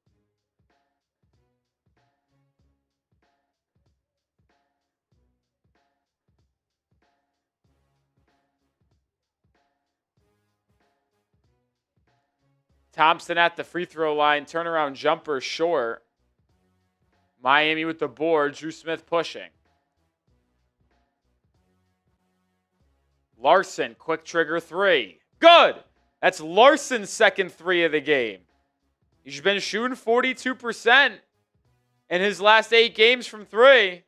Speaker 1: Thompson at the free throw line. Turnaround jumper short. Miami with the board. Dru Smith pushing. Larsson, quick trigger three. Good! That's Larsson's second three of the game. He's been shooting 42% in his last 8 games from three.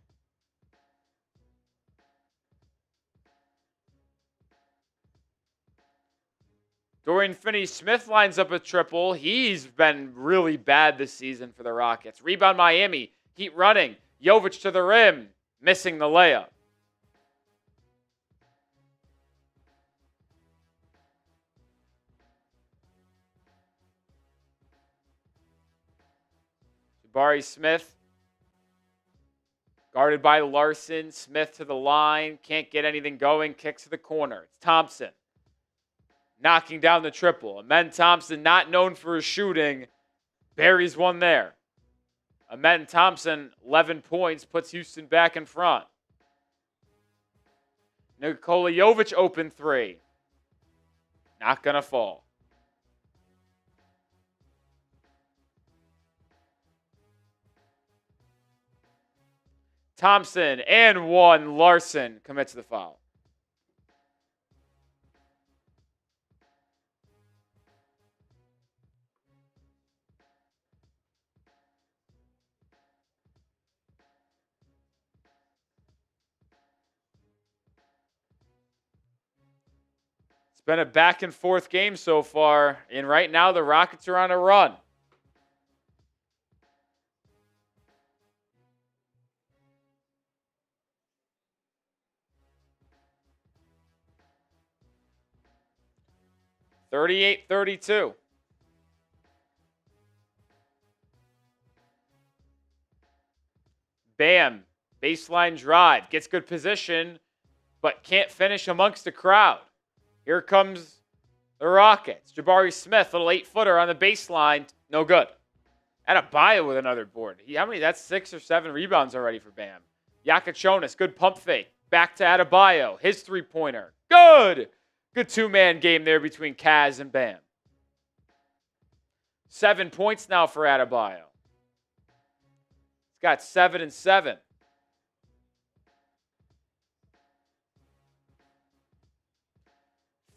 Speaker 1: Dorian Finney-Smith lines up a triple. He's been really bad this season for the Rockets. Rebound Miami. Heat running. Jovic to the rim. Missing the layup. Jabari Smith. Guarded by Larsson. Smith to the line. Can't get anything going. Kicks to the corner. It's Thompson. Knocking down the triple. Amen Thompson, not known for his shooting, buries one there. Amen Thompson, 11 points, puts Houston back in front. Nikola Jovic, open three. Not going to fall. Thompson and one. Larsson commits the foul. It's been a back and forth game so far, and right now the Rockets are on a run. (38-32). Bam. Baseline drive. Gets good position, but can't finish amongst the crowd. Here comes the Rockets. Jabari Smith, little 8-footer on the baseline. No good. Adebayo with another board. How many? That's 6 or 7 rebounds already for Bam. Jakucionis, good pump fake. Back to Adebayo. His three-pointer. Good! Good two-man game there between Kaz and Bam. 7 points now for Adebayo. He's got 7 and 7.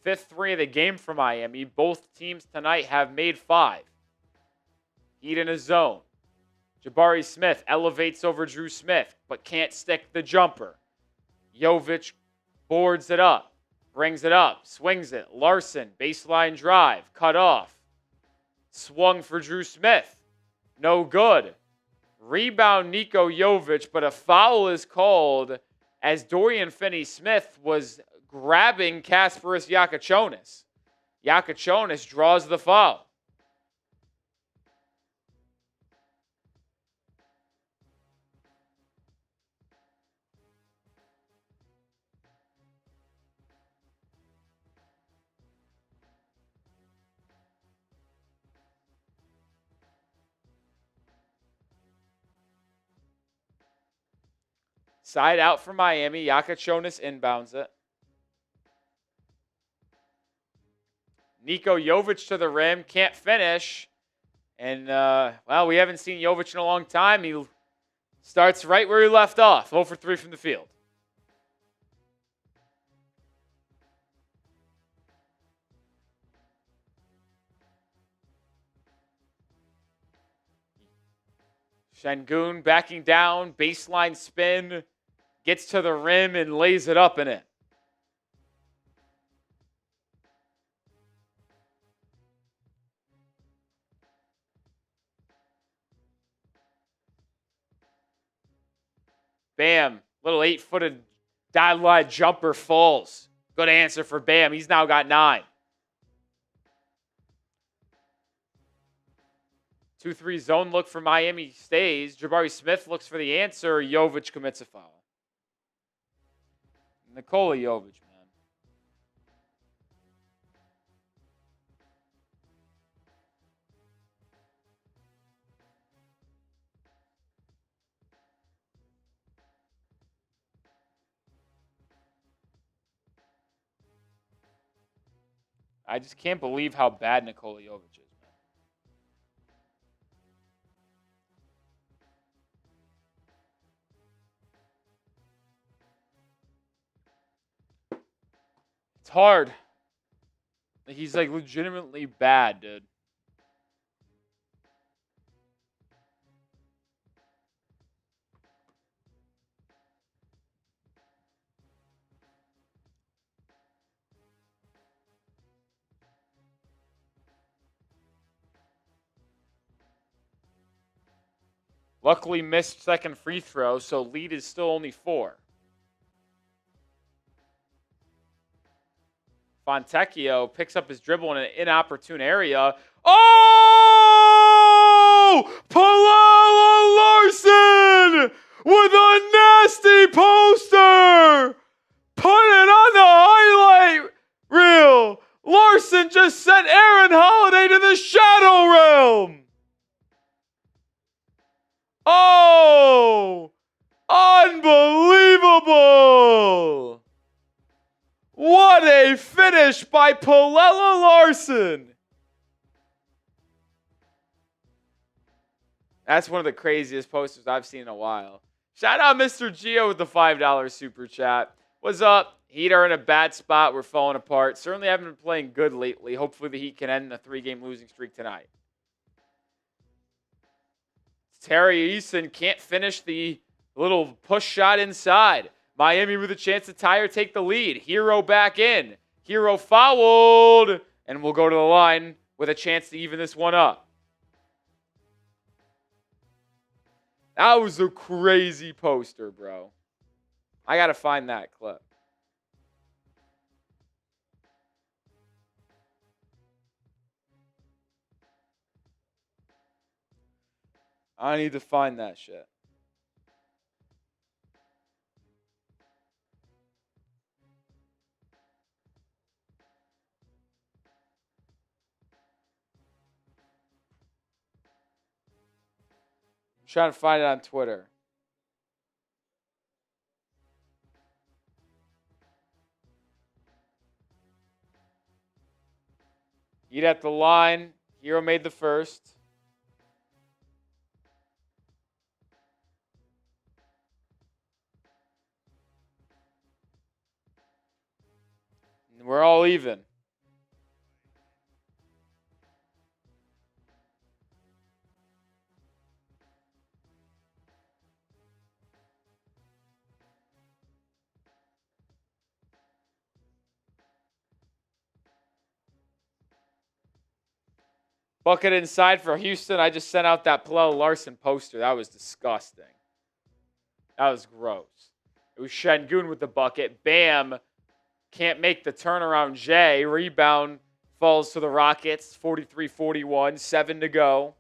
Speaker 1: Fifth three of the game for Miami. Both teams tonight have made 5. Heat in a zone. Jabari Smith elevates over Dru Smith, but can't stick the jumper. Jovic boards it up, brings it up, swings it. Larsson, baseline drive, cut off. Swung for Dru Smith. No good. Rebound Nikola Jovic, but a foul is called as Dorian Finney-Smith was grabbing Kasparas Jakucionis. Jakucionis draws the foul. Side out for Miami. Jakucionis inbounds it. Nikola Jovic to the rim. Can't finish. And, well, we haven't seen Jovic in a long time. He starts right where he left off. 0 for 3 from the field. Sengun backing down. Baseline spin. Gets to the rim and lays it up in it. Bam. Little 8-footed dive jumper falls. Good answer for Bam. He's now got 9. 2-3 zone look for Miami stays. Jabari Smith looks for the answer. Jovic commits a foul. Nikola Jovic, man. I just can't believe how bad Nikola Jovic is, man. It's hard. He's like legitimately bad, dude. Luckily missed second free throw, so lead is still only 4. Fontecchio picks up his dribble in an inopportune area. Oh! Pelle Larsson with a nasty poster! Put it on the highlight reel! Larsson just sent Aaron Holiday to the Shadow Realm! Oh! Unbelievable! What a finish by Pelle Larsson! That's one of the craziest posters I've seen in a while. Shout out Mr. Gio with the $5 super chat. What's up? Heat are in a bad spot. We're falling apart. Certainly haven't been playing good lately. Hopefully the Heat can end a 3-game losing streak tonight. Terry Eason can't finish the little push shot inside. Miami with a chance to tie or take the lead. Herro back in. Herro fouled. And we'll go to the line with a chance to even this one up. That was a crazy poster, bro. I got to find that clip. I need to find that shit. I'm trying to find it on Twitter. Heat at the line. Herro made the first. We're all even. Bucket inside for Houston. I just sent out that Pelle Larsson poster. That was disgusting. That was gross. It was Sengun with the bucket. Bam. Can't make the turnaround. Jay. Rebound. Falls to the Rockets. 43-41. 7 to go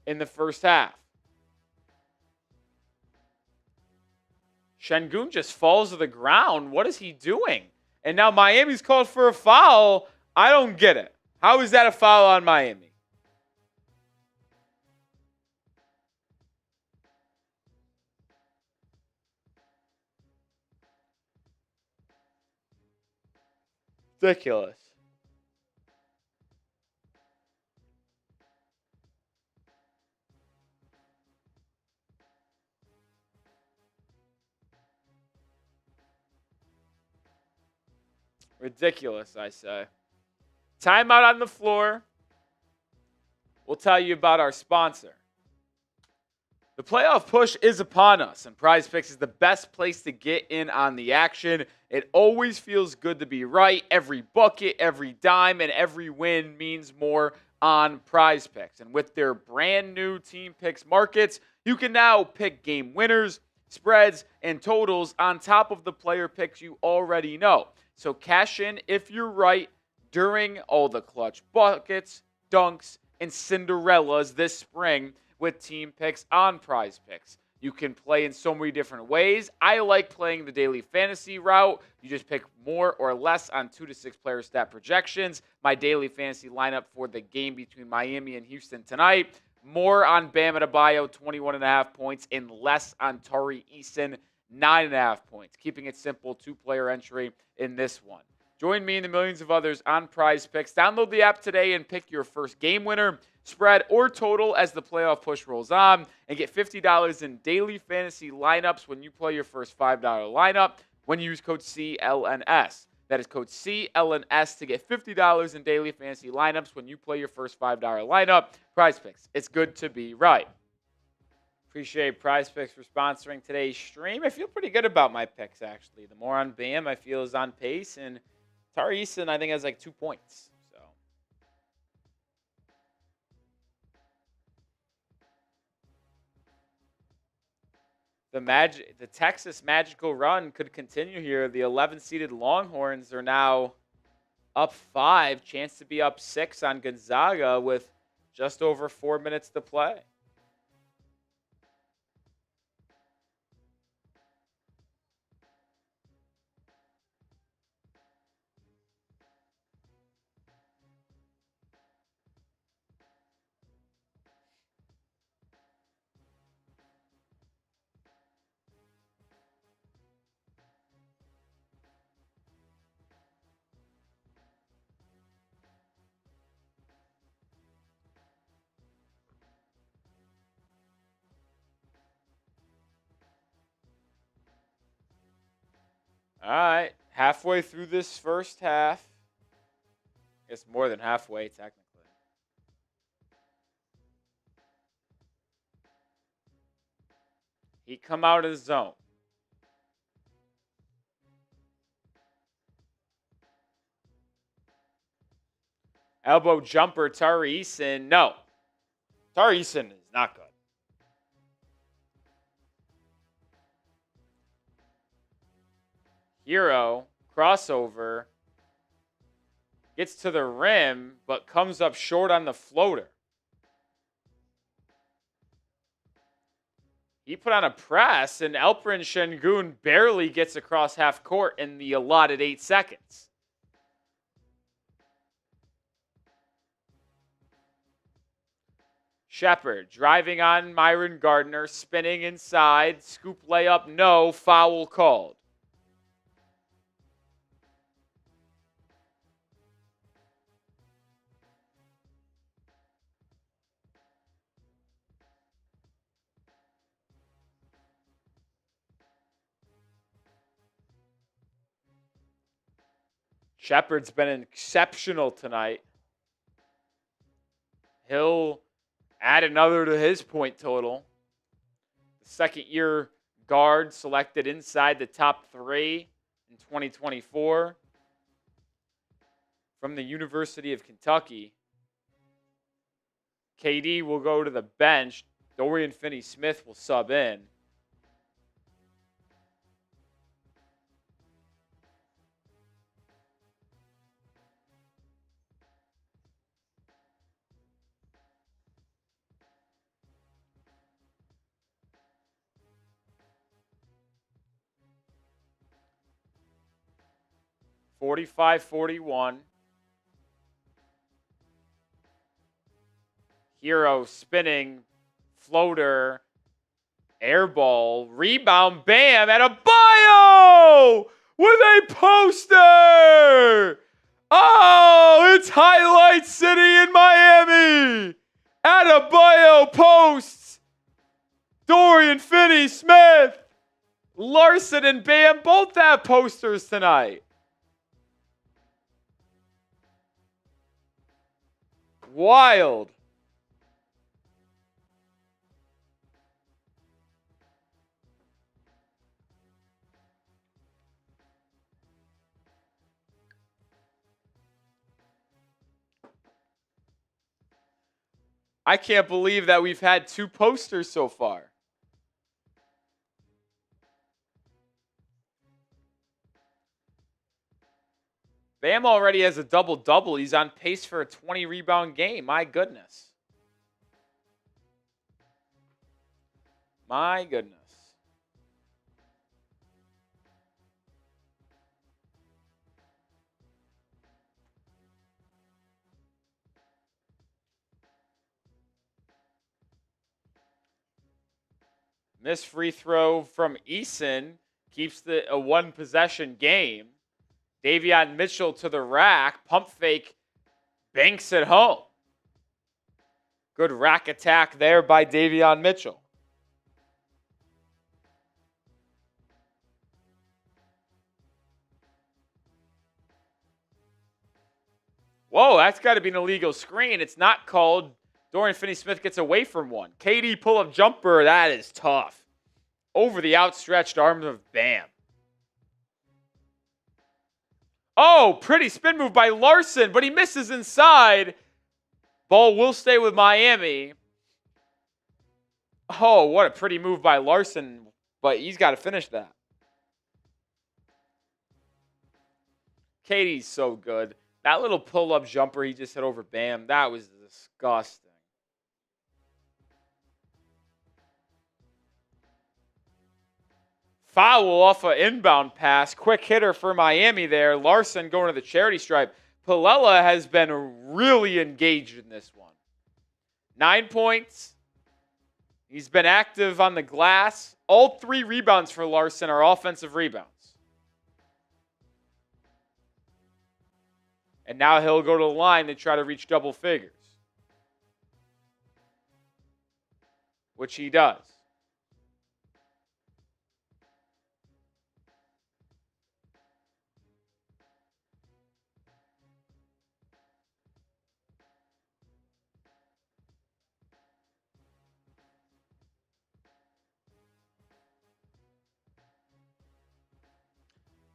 Speaker 1: in the first half. Sengun just falls to the ground. What is he doing? And now Miami's called for a foul. I don't get it. How is that a foul on Miami? Ridiculous. Ridiculous, I say. Timeout on the floor. We'll tell you about our sponsor. The playoff push is upon us, and Prize Picks is the best place to get in on the action. It always feels good to be right. Every bucket, every dime, and every win means more on Prize Picks. And with their brand new Team Picks markets, you can now pick game winners, spreads, and totals on top of the player picks you already know. So cash in if you're right during all the clutch buckets, dunks, and Cinderellas this spring with Team Picks on Prize Picks. You can play in so many different ways. I like playing the daily fantasy route. You just pick more or less on 2 to 6 player stat projections. My daily fantasy lineup for the game between Miami and Houston tonight. More on Bam Adebayo, 21.5 points, and less on Tari Eason, 9.5 points. Keeping it simple, 2-player entry in this one. Join me and the millions of others on Prize Picks. Download the app today and pick your first game winner, spread, or total as the playoff push rolls on, and get $50 in daily fantasy lineups when you play your first $5 lineup when you use code CLNS. That is code CLNS to get $50 in daily fantasy lineups when you play your first $5 lineup. Prize Picks. It's good to be right. Appreciate Prize Picks for sponsoring today's stream. I feel pretty good about my picks, actually. The more on Bam I feel is on pace, and Tari Eason, I think, has like 2 points. So the Texas magical run could continue here. The 11-seeded Longhorns are now up 5, chance to be up 6 on Gonzaga with just over 4 minutes to play. All right, halfway through this first half. I guess more than halfway, technically. He come out of the zone. Elbow jumper, Tari Eason. No. Tari Eason is not good. Herro, crossover, gets to the rim, but comes up short on the floater. He put on a press, and Alpeeren Sengun barely gets across half court in the allotted 8 seconds. Sheppard driving on Myron Gardner, spinning inside, scoop layup, no, foul called. Sheppard's been exceptional tonight. He'll add another to his point total. The second-year guard selected inside the top 3 in 2024 from the University of Kentucky. KD will go to the bench. Dorian Finney-Smith will sub in. 45-41. Herro spinning, floater, air ball, rebound, bam, Adebayo with a poster! Oh, it's Highlight City in Miami! Adebayo posts! Dorian Finney-Smith! Larsson and Bam both have posters tonight. Wild. I can't believe that we've had 2 posters so far. Bam already has a double-double. He's on pace for a 20-rebound game. My goodness. My goodness. Missed free throw from Eason keeps a 1-possession game. Davion Mitchell to the rack. Pump fake. Banks it home. Good rack attack there by Davion Mitchell. Whoa, that's got to be an illegal screen. It's not called. Dorian Finney-Smith gets away from one. KD pull-up jumper. That is tough. Over the outstretched arms of Bam. Oh, pretty spin move by Larsson, but he misses inside. Ball will stay with Miami. Oh, what a pretty move by Larsson, but he's got to finish that. KD's so good. That little pull-up jumper he just hit over Bam, that was disgusting. Foul off an inbound pass. Quick hitter for Miami there. Larsson going to the charity stripe. Pelle has been really engaged in this one. 9 points. He's been active on the glass. All 3 rebounds for Larsson are offensive rebounds. And now he'll go to the line to try to reach double figures. Which he does.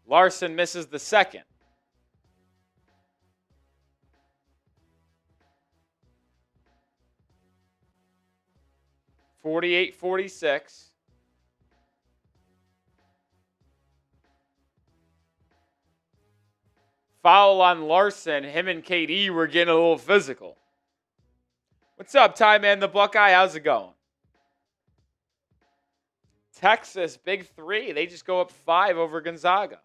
Speaker 1: Larsson misses the second. (48-46). Foul on Larsson. Him and KD were getting a little physical. What's up, Ty Man the Buckeye? How's it going? Texas, big 3. They just go up 5 over Gonzaga.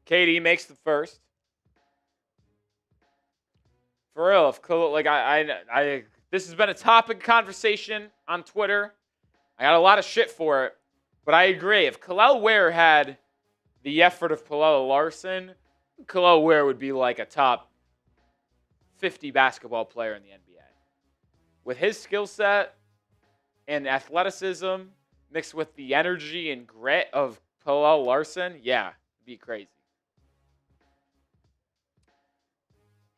Speaker 1: KD makes the first. For real, if this has been a topic of conversation on Twitter. I got a lot of shit for it, but I agree. If Kel'el Ware had the effort of Pelle Larsson, Kel'el Ware would be like a top 50 basketball player in the NBA. With his skill set and athleticism mixed with the energy and grit of Pelle Larsson, yeah, it'd be crazy.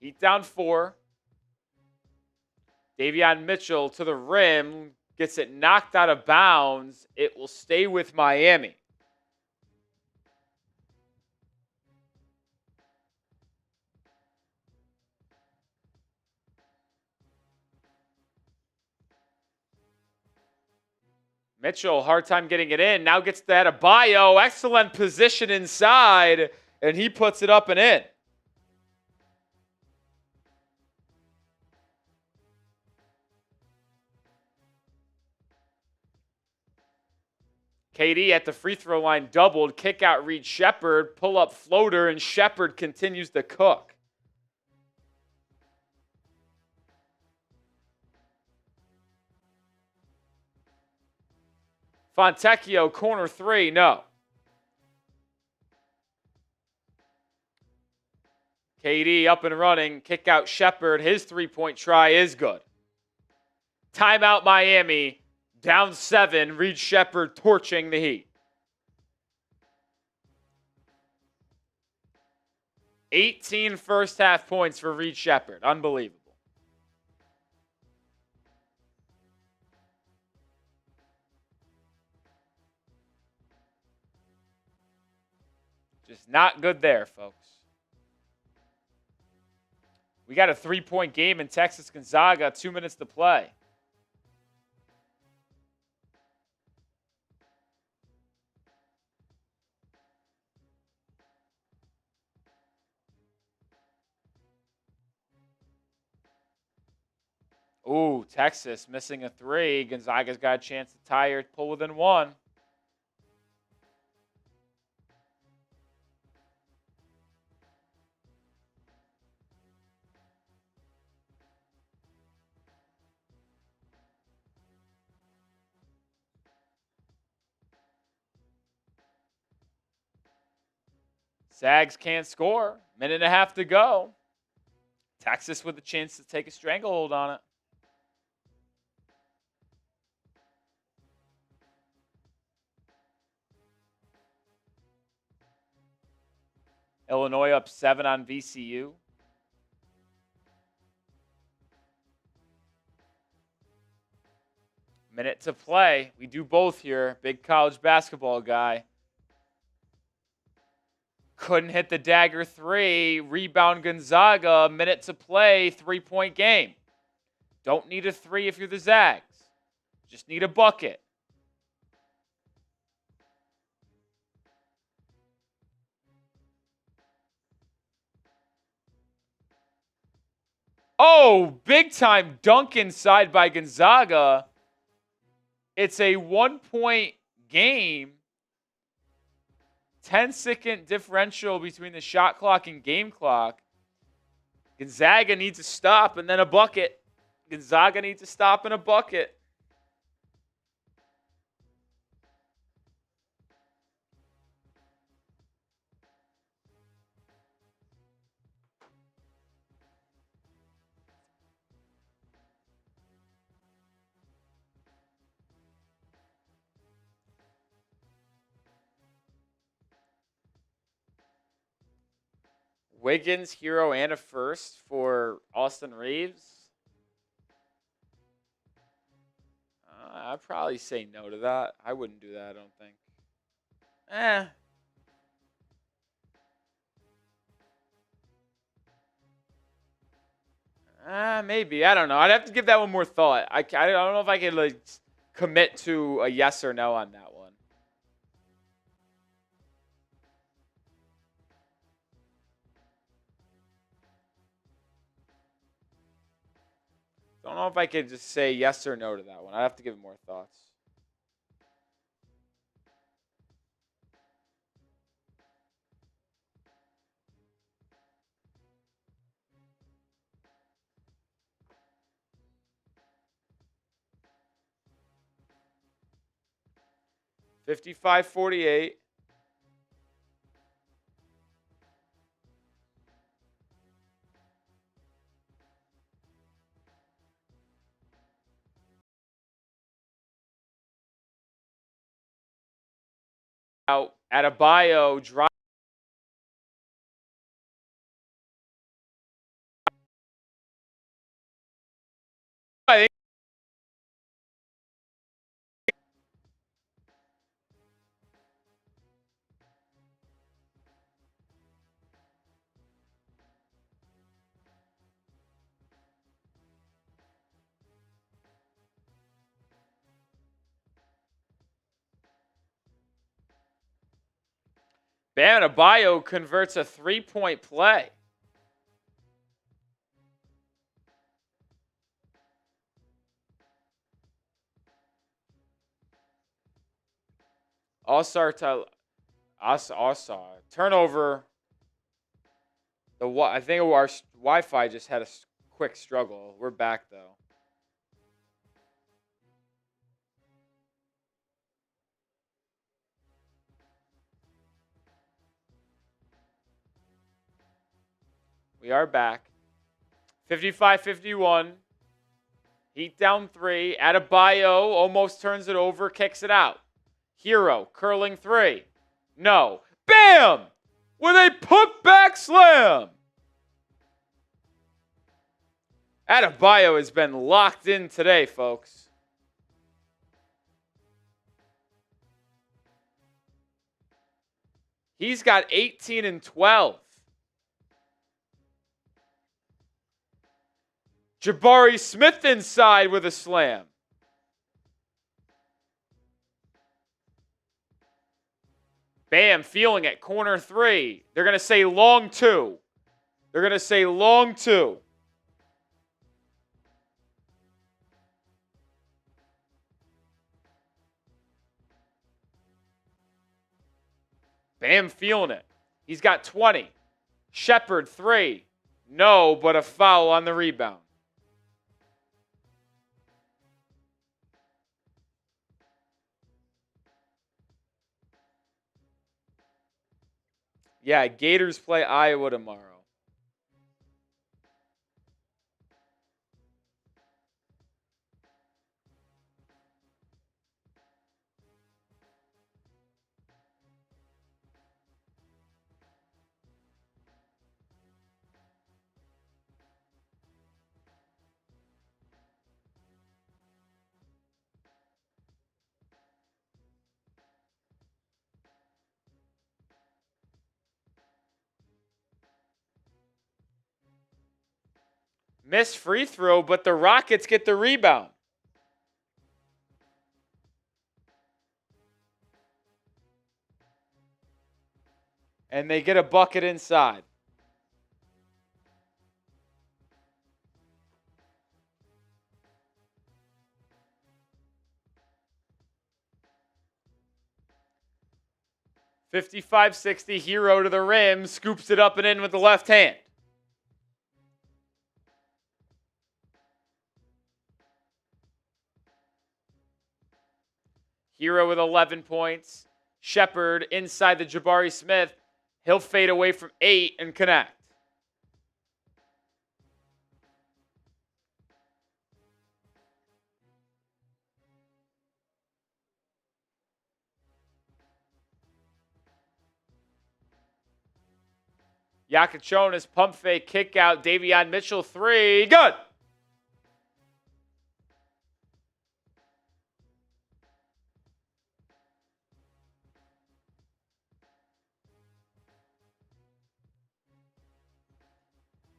Speaker 1: Heat down 4. Davion Mitchell to the rim. Gets it knocked out of bounds. It will stay with Miami. Mitchell, hard time getting it in. Now gets that Adebayo. Excellent position inside, and he puts it up and in. KD at the free throw line doubled. Kick out read Sheppard. Pull up floater, and Sheppard continues to cook. Fontecchio, corner three, no. KD up and running. Kick out Sheppard. His three-point try is good. Timeout Miami. Down 7. Reed Sheppard torching the Heat. 18 first half points for Reed Sheppard. Unbelievable. Just not good there, folks. We got a 3-point game in Texas Gonzaga. 2 minutes to play. Ooh, Texas missing a 3. Gonzaga's got a chance to tie or pull within 1. Zags can't score. Minute and a half to go. Texas with a chance to take a stranglehold on it. Illinois up 7 on VCU. Minute to play. We do both here. Big college basketball guy. Couldn't hit the dagger 3. Rebound Gonzaga. Minute to play. 3-point game. Don't need a 3 if you're the Zags. Just need a bucket. Oh, big time dunk inside by Gonzaga. It's a 1-point game. 10-second differential between the shot clock and game clock. Gonzaga needs a stop and then a bucket. Gonzaga needs a stop and a bucket. Wiggins, Herro, and a first for Austin Reeves. I'd probably say no to that. I wouldn't do that, I don't think. Maybe. I don't know. I'd have to give that one more thought. I don't know if I could like commit to a yes or no on that one. Don't know if I could just say yes or no to that one. I'd have to give it more thoughts. $55-48. Out Adebayo drive. I think Bam Adebayo converts a three-point play. All-star turnover. I think our Wi-Fi just had a quick struggle. We're back though. We are back. 55-51. Heat down 3. Adebayo almost turns it over, kicks it out. Herro curling 3. No. Bam! With a putback slam. Adebayo has been locked in today, folks. He's got 18 and 12. Jabari Smith inside with a slam. Bam, feeling it. Corner 3. They're going to say long 2. They're going to say long 2. Bam, feeling it. He's got 20. Sheppard 3. No, but a foul on the rebound. Yeah, Gators play Iowa tomorrow. Missed free throw, but the Rockets get the rebound. And they get a bucket inside. .55-60, Herro to the rim, scoops it up and in with the left hand. Herro with 11 points. Sheppard inside the Jabari Smith. He'll fade away from 8 and connect. Jakucionis pump fake, kick out. Davion Mitchell 3. Good.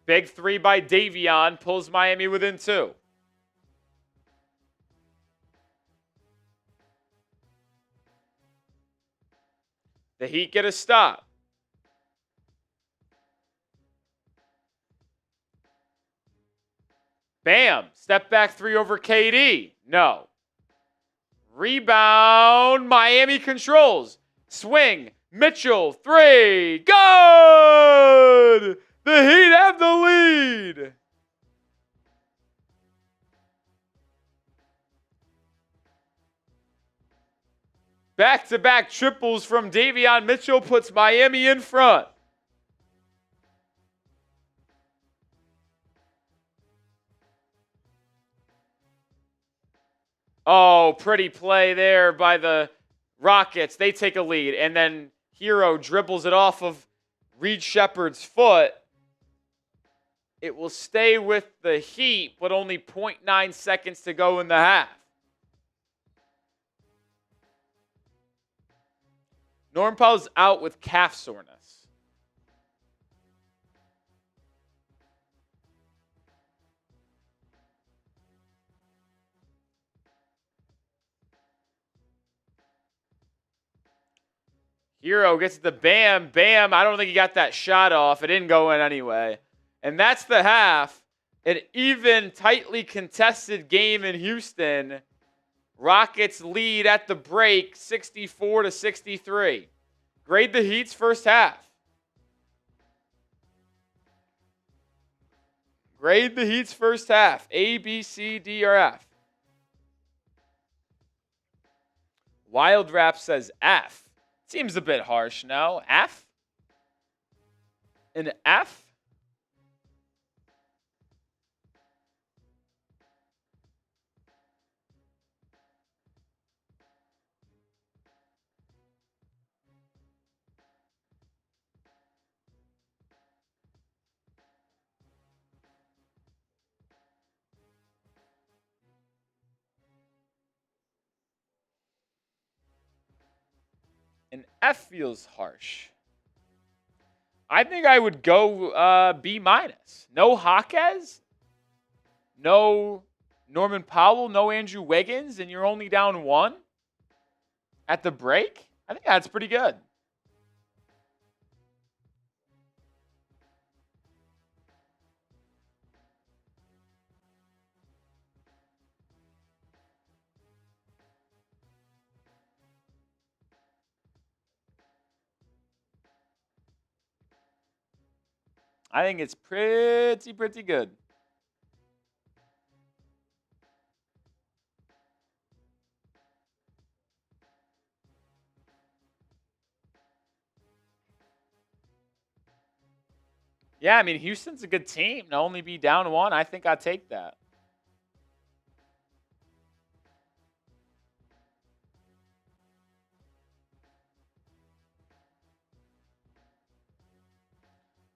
Speaker 1: Big 3 by Davion pulls Miami within 2. The Heat get a stop. Bam. Step back 3 over KD. No. Rebound. Miami controls. Swing. Mitchell 3. Good. The Heat have the lead. Back-to-back triples from Davion Mitchell puts Miami in front. Oh, pretty play there by the Rockets. They take a lead, and then Herro dribbles it off of Reed Sheppard's foot. It will stay with the Heat, but only 0.9 seconds to go in the half. Norm Powell's out with calf soreness. Herro gets the Bam. Bam, I don't think he got that shot off. It didn't go in anyway. And that's the half. An even, tightly contested game in Houston. Rockets lead at the break, 64-63. Grade the Heat's first half. Grade the Heat's first half. A, B, C, D, or F. Wild Rap says F. Seems a bit harsh, no? F? An F? An F feels harsh. I think I would go B-. No Jaquez, no Norman Powell, no Andrew Wiggins, and you're only down 1 at the break? I think that's pretty good. I think it's pretty good. Yeah, I mean, Houston's a good team. To only be down 1, I think I'd take that.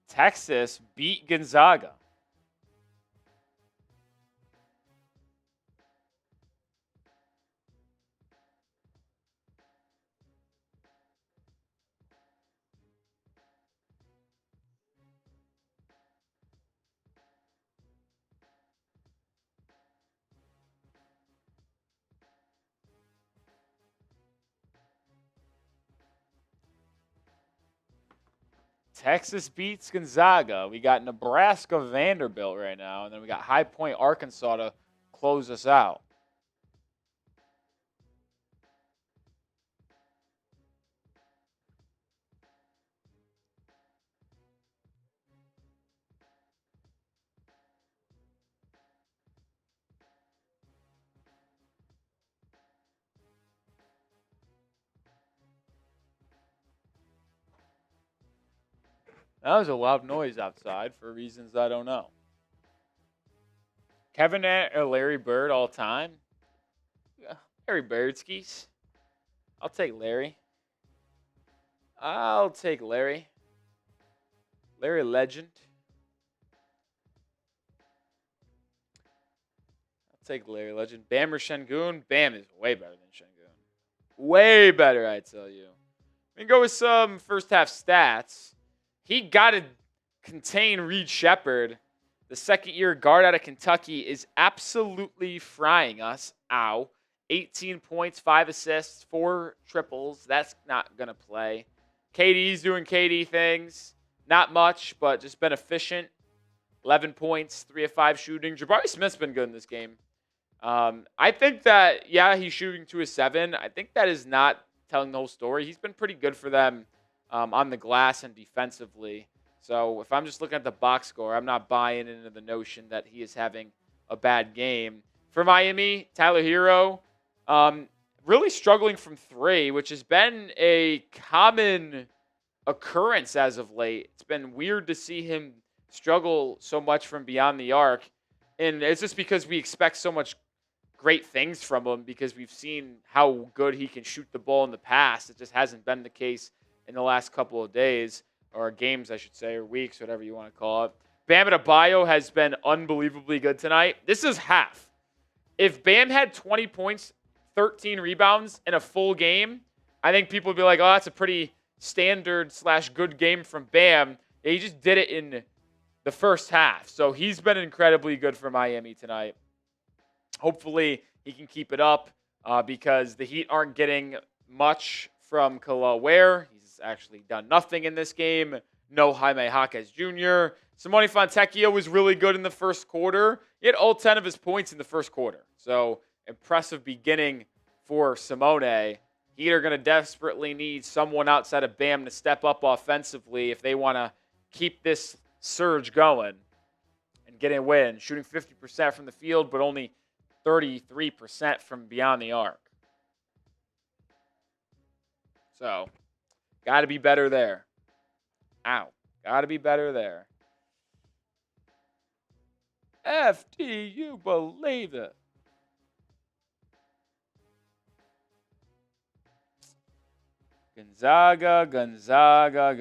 Speaker 1: Texas beat Gonzaga. Texas beats Gonzaga. We got Nebraska Vanderbilt right now, and then we got High Point Arkansas to close us out. That was a loud noise outside for reasons I don't know. Kevin or Larry Bird all time? Yeah, Larry Birdskis. I'll take Larry. I'll take Larry. Larry Legend. I'll take Larry Legend. Bam or Sengun? Bam is way better than Sengun. Way better, I tell you. We can go with some first half stats. He got to contain Reed Sheppard. The second-year guard out of Kentucky is absolutely frying us. Ow. 18 points, 5 assists, 4 triples. That's not going to play. KD's doing KD things. Not much, but just been efficient. 11 points, 3 of 5 shooting. Jabari Smith's been good in this game. I think that, yeah, he's shooting to a 7. I think that is not telling the whole story. He's been pretty good for them on the glass and defensively. So if I'm just looking at the box score, I'm not buying into the notion that he is having a bad game. For Miami, Tyler Herro, really struggling from 3, which has been a common occurrence as of late. It's been weird to see him struggle so much from beyond the arc. And it's just because we expect so much great things from him because we've seen how good he can shoot the ball in the past. It just hasn't been the case in the last couple of days, or games, I should say, or weeks, whatever you want to call it. Bam Adebayo has been unbelievably good tonight. This is half. If Bam had 20 points, 13 rebounds in a full game, I think people would be like, oh, that's a pretty standard/good game from Bam. Yeah, he just did it in the first half. So he's been incredibly good for Miami tonight. Hopefully he can keep it up because the Heat aren't getting much from Kel'el Ware. He's has actually done nothing in this game. No Jaime Jaquez Jr. Simone Fontecchio was really good in the first quarter. He had all 10 of his points in the first quarter. So impressive beginning for Simone. Heat are going to desperately need someone outside of Bam to step up offensively if they want to keep this surge going and get a win. Shooting 50% from the field, but only 33% from beyond the arc. So, got to be better there. Ow. Got to be better there. FD, you believe it. Gonzaga. Gonzaga.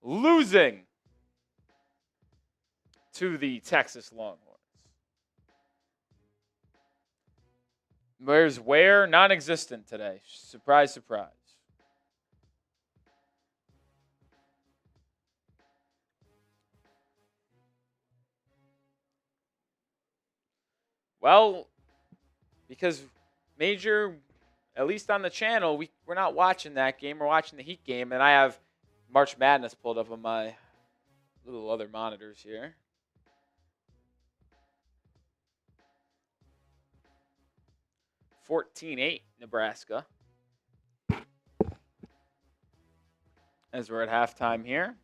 Speaker 1: Losing to the Texas Longhorns. Where's Ware? Non-existent today. Surprise, surprise. Well, because Major, at least on the channel, we're not watching that game. We're watching the Heat game, and I have March Madness pulled up on my little other monitors here. (14-8) Nebraska. As we're at halftime here.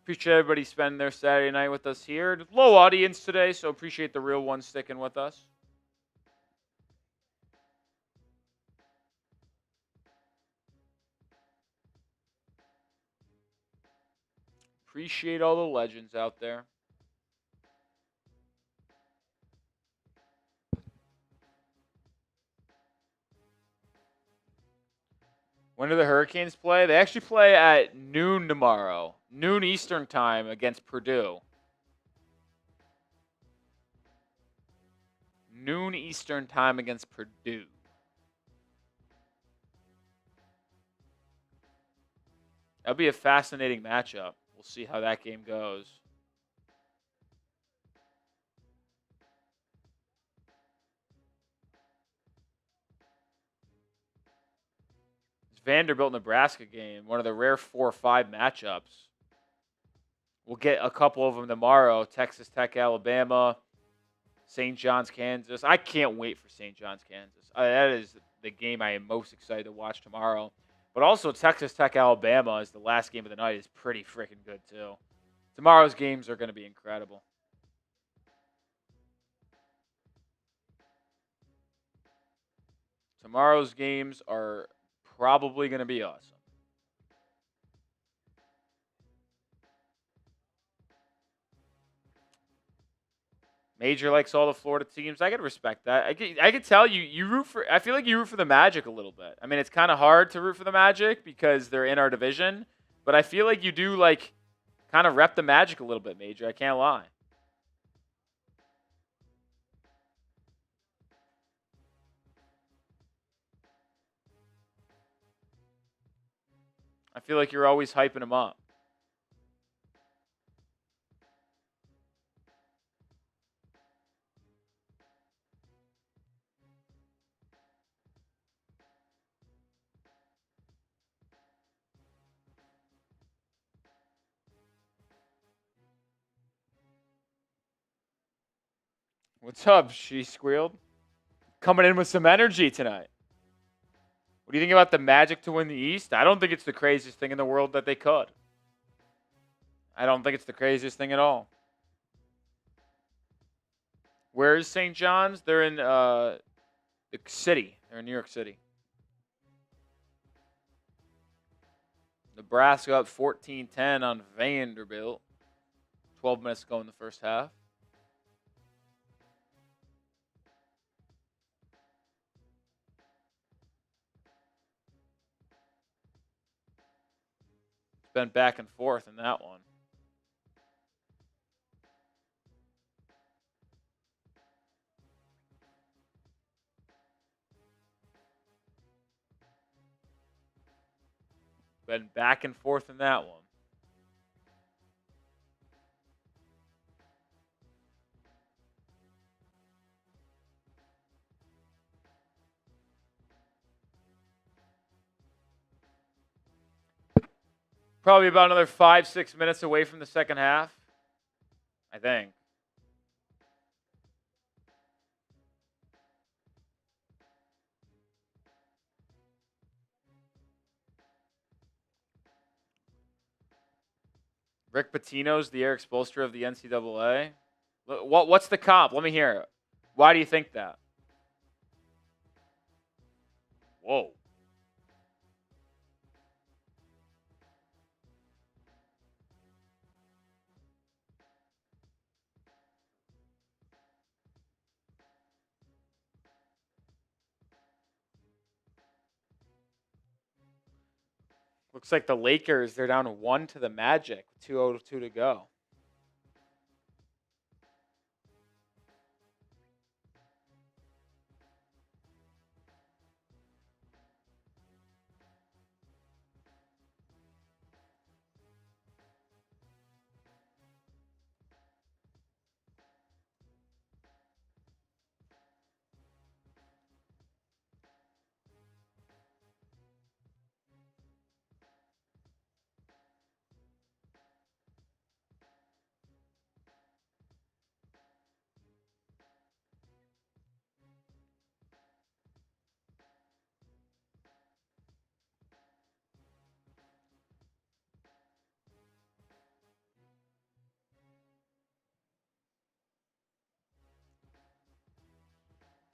Speaker 1: Appreciate everybody spending their Saturday night with us here. Low audience today, so appreciate the real ones sticking with us. Appreciate all the legends out there. When do the Hurricanes play? They actually play at noon tomorrow. Noon Eastern time against Purdue. Noon Eastern time against Purdue. That'll be a fascinating matchup. We'll see how that game goes. Vanderbilt-Nebraska game, one of the rare 4 or 5 matchups. We'll get a couple of them tomorrow. Texas Tech, Alabama, St. John's, Kansas. I can't wait for St. John's, Kansas. That is the game I am most excited to watch tomorrow. But also Texas Tech, Alabama is the last game of the night. Is pretty freaking good, too. Tomorrow's games are going to be incredible. Tomorrow's games are probably going to be awesome. Major likes all the Florida teams. I can respect that. I can tell you root for. I feel like you root for the Magic a little bit. I mean, it's kind of hard to root for the Magic because they're in our division, but I feel like you do like kind of rep the Magic a little bit, Major. I can't lie. I feel like you're always hyping them up. What's up? She squealed. Coming in with some energy tonight. What do you think about the Magic to win the East? I don't think it's the craziest thing in the world that they could. I don't think it's the craziest thing at all. Where is St. John's? They're in the city. They're in New York City. Nebraska up 14-10 on Vanderbilt. 12 minutes to go in the first half. It's been back and forth in that one. Been back and forth in that one. Probably about another 5-6 minutes away from the second half, I think. Rick Pitino's the Eric Spoelstra of the NCAA. What's the comp? Let me hear it. Why do you think that? Whoa. Looks like the Lakers, they're down 1 to the Magic, 2:02 to go.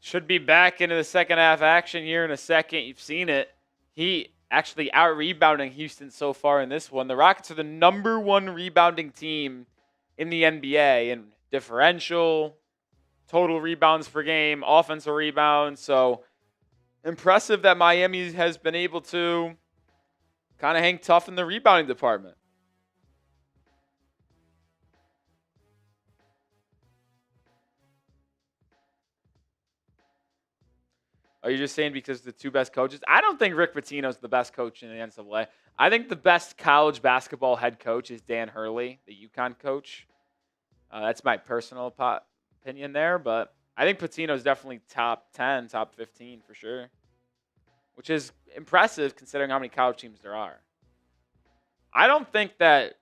Speaker 1: Should be back into the second half action here in a second. You've seen it. He actually out-rebounding Houston so far in this one. The Rockets are the #1 rebounding team in the NBA in differential, total rebounds per game, offensive rebounds. So impressive that Miami has been able to kind of hang tough in the rebounding department. Are you just saying because the two best coaches? I don't think Rick Pitino's the best coach in the NCAA. I think the best college basketball head coach is Dan Hurley, the UConn coach. That's my personal opinion there, but I think Pitino's definitely top 10, top 15 for sure, which is impressive considering how many college teams there are. I don't think that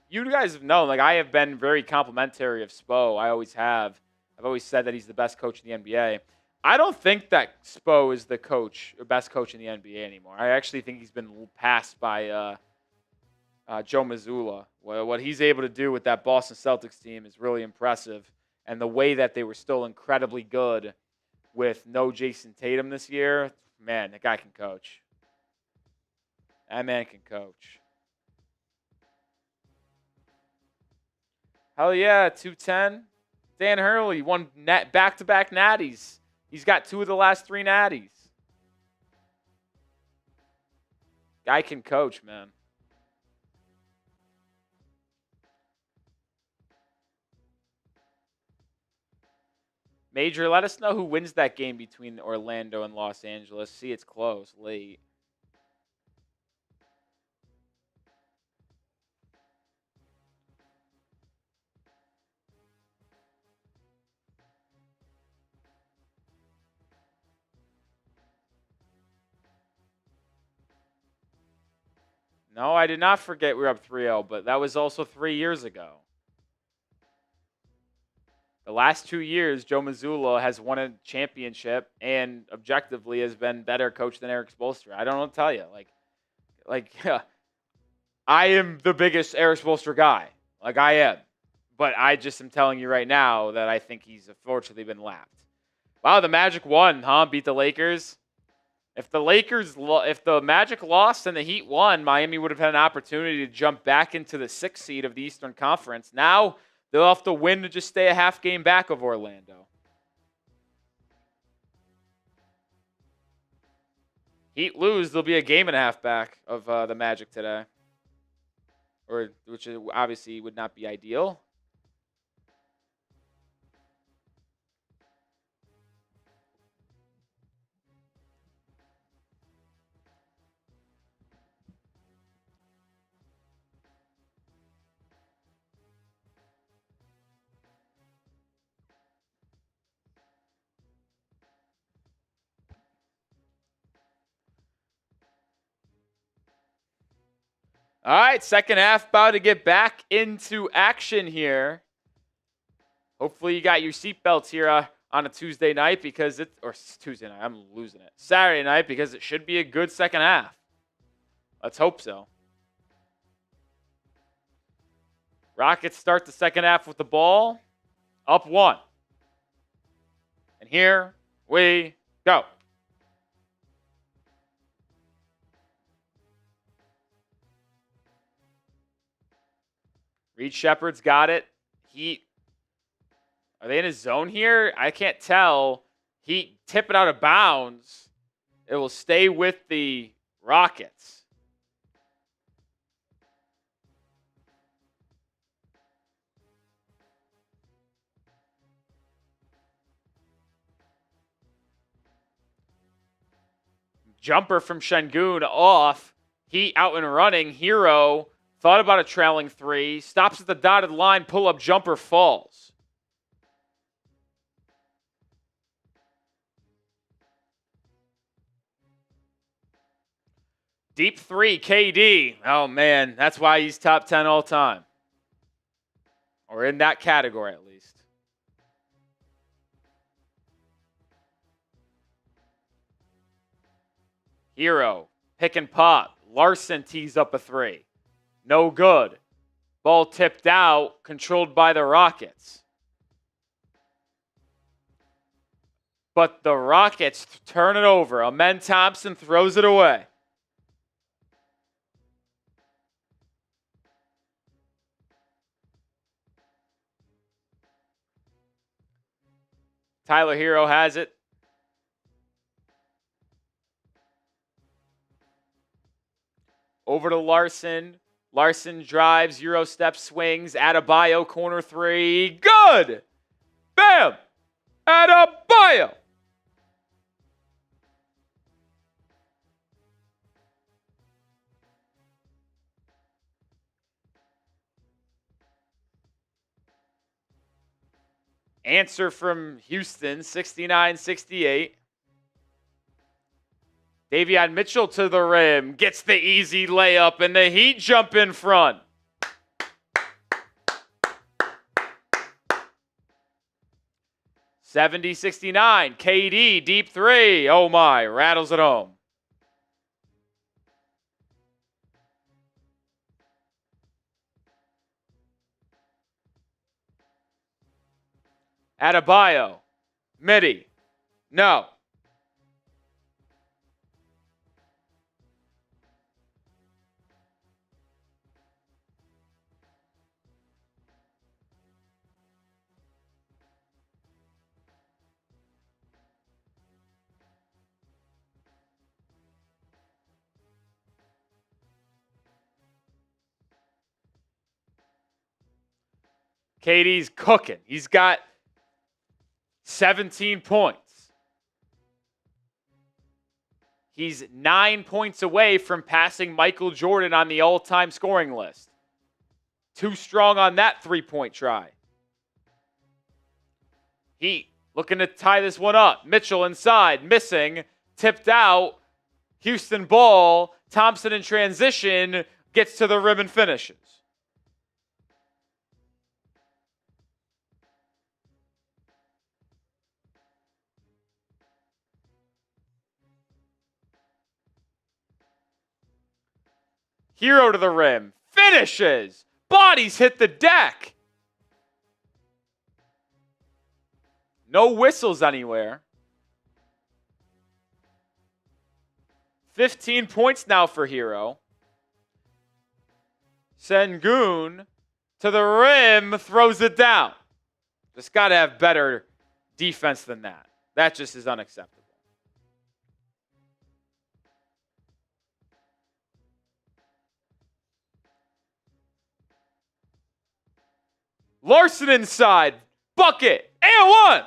Speaker 1: you guys have known, like I have been very complimentary of Spo. I always have. I've always said that he's the best coach in the NBA. I don't think that Spo is the coach, or best coach in the NBA anymore. I actually think he's been passed by Joe Mazzulla. What he's able to do with that Boston Celtics team is really impressive. And the way that they were still incredibly good with no Jason Tatum this year, man, that guy can coach. That man can coach. Hell yeah, 210. Dan Hurley won back-to-back natties. He's got 2 of the last 3 natties. Guy can coach, man. Major, let us know who wins that game between Orlando and Los Angeles. See, it's close, late. No, I did not forget we were up 3-0, but that was also 3 years ago. The last 2 years, Joe Mazzulla has won a championship and objectively has been better coach than Eric Spoelstra. I don't know what to tell you. I am the biggest Eric Spoelstra guy. Like, I am. But I just am telling you right now that I think he's unfortunately been lapped. Wow, the Magic won, huh? Beat the Lakers. If the Magic lost and the Heat won, Miami would have had an opportunity to jump back into the 6th seed of the Eastern Conference. Now they'll have to win to just stay a half game back of Orlando. Heat lose, they'll be a game and a half back of the Magic today, which obviously would not be ideal. All right, second half about to get back into action here. Hopefully you got your seatbelts here on a Tuesday night or Tuesday night, I'm losing it. Saturday night because it should be a good second half. Let's hope so. Rockets start the second half with the ball. Up 1. And here we go. Reed Sheppard's got it. Are they in his zone here? I can't tell. He tip it out of bounds. It will stay with the Rockets. Jumper from Sengun off. Heat out and running. Herro thought about a trailing 3. Stops at the dotted line. Pull-up jumper falls. Deep 3, KD. Oh, man. That's why he's top 10 all time. Or in that category, at least. Herro, pick and pop. Larsson tees up a 3. No good. Ball tipped out, controlled by the Rockets. But the Rockets turn it over. Amen Thompson throws it away. Tyler Herro has it. Over to Larsson. Larsson drives, Euro step swings. Adebayo, corner 3. Good! Bam! Adebayo! Answer from Houston, 69-68. Davion Mitchell to the rim. Gets the easy layup, and the Heat jump in front. (70-69). KD, deep 3. Oh my, rattles it home. Adebayo. Midi. No. KD's cooking. He's got 17 points. He's 9 points away from passing Michael Jordan on the all-time scoring list. Too strong on that three-point try. Heat looking to tie this one up. Mitchell inside, missing, tipped out. Houston ball. Thompson in transition, gets to the rim and finishes. Herro to the rim. Finishes. Bodies hit the deck. No whistles anywhere. 15 points now for Herro. Sengun to the rim, throws it down. Just got to have better defense than that. That just is unacceptable. Larsson inside. Bucket. And one.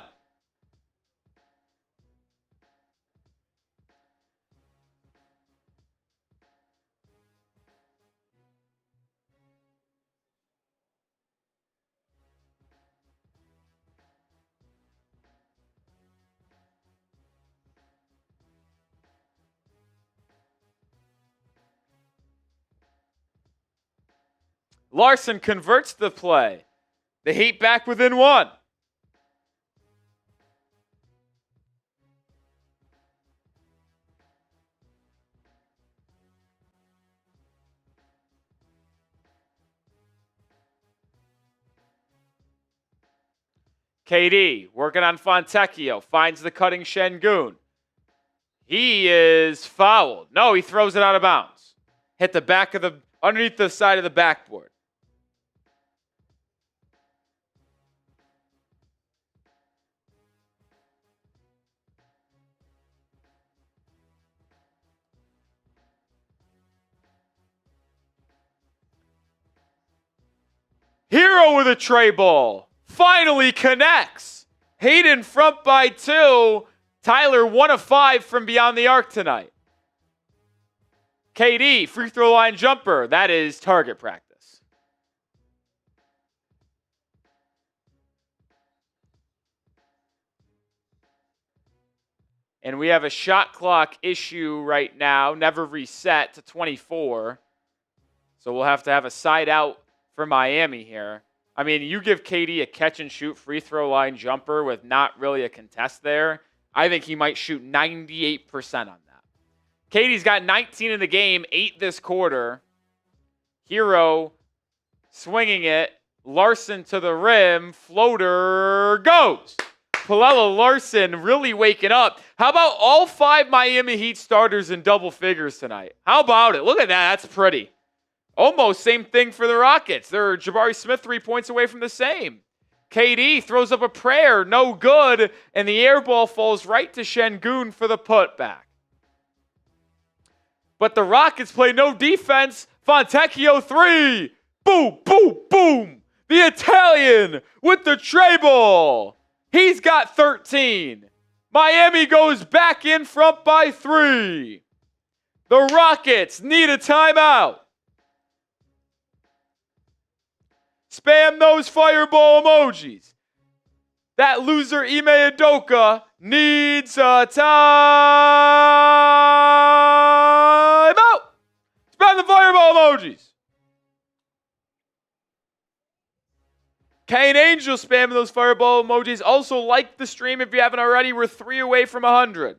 Speaker 1: Larsson converts the play. The Heat back within one. KD working on Fontecchio. Finds the cutting Sengun. He is fouled. No, he throws it out of bounds. Hit the back of the, underneath the side of the backboard. Herro with a tray ball. Finally connects. Heat in front by 2. Tyler 1 of 5 from beyond the arc tonight. KD, free throw line jumper. That is target practice. And we have a shot clock issue right now. Never reset to 24. So we'll have to have a side out for Miami here. I mean, you give KD a catch and shoot free throw line jumper with not really a contest there. I think he might shoot 98% on that. KD's got 19 in the game, 8 this quarter. Herro swinging it. Larsson to the rim. Floater goes. Pelle Larsson really waking up. How about all 5 Miami Heat starters in double figures tonight? How about it? Look at that. That's pretty. Almost same thing for the Rockets. They're Jabari Smith 3 points away from the same. KD throws up a prayer, no good, and the air ball falls right to Sengun for the putback. But the Rockets play no defense. Fontecchio 3. Boom, boom, boom. The Italian with the tray ball. He's got 13. Miami goes back in front by 3. The Rockets need a timeout. Spam those fireball emojis. That loser Ime Udoka needs a timeout. Spam the fireball emojis. Kane Angel spamming those fireball emojis. Also like the stream if you haven't already. We're 3 away from 100.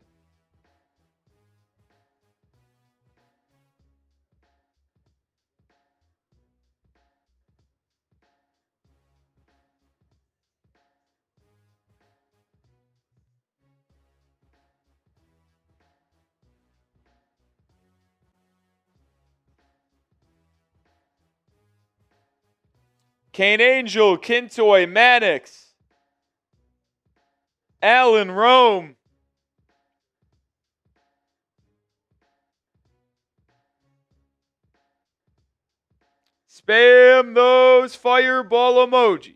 Speaker 1: Kane Angel, Kintoy, Mannix, Allen, Rome. Spam those fireball emojis.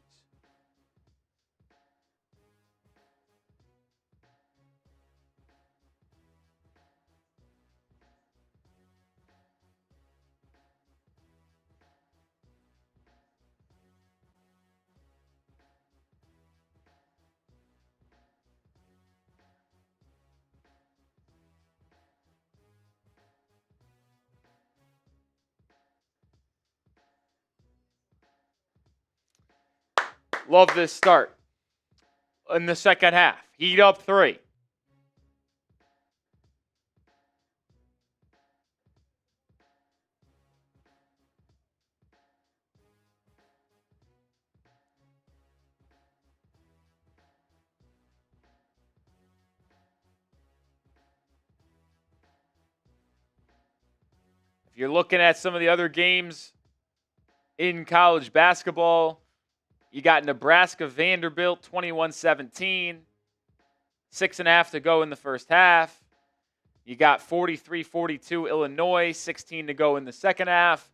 Speaker 1: Love this start in the second half. Heat up 3. If you're looking at some of the other games in college basketball, you got Nebraska Vanderbilt 21-17. 6.5 to go in the first half. You got 43-42 Illinois, 16 to go in the second half.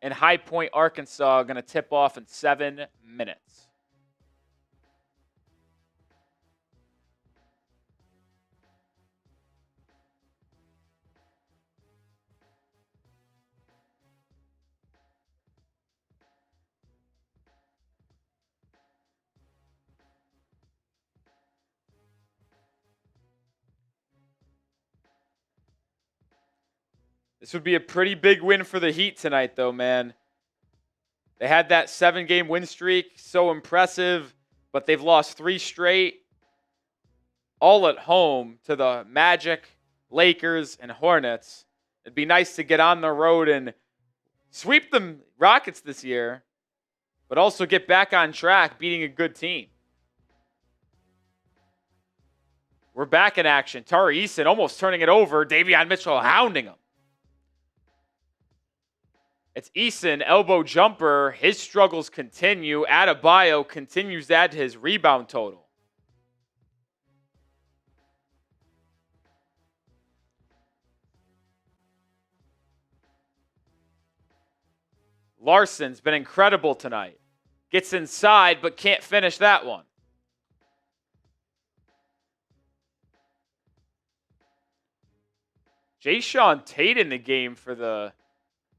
Speaker 1: And High Point, Arkansas going to tip off in 7 minutes. This would be a pretty big win for the Heat tonight, though, man. They had that 7-game win streak, so impressive, but they've lost 3 straight, all at home to the Magic, Lakers, and Hornets. It'd be nice to get on the road and sweep the Rockets this year, but also get back on track, beating a good team. We're back in action. Tari Eason almost turning it over. Davion Mitchell hounding him. It's Eason, elbow jumper. His struggles continue. Adebayo continues to add to his rebound total. Larsson's been incredible tonight. Gets inside, but can't finish that one. Jae'Sean Tate in the game for the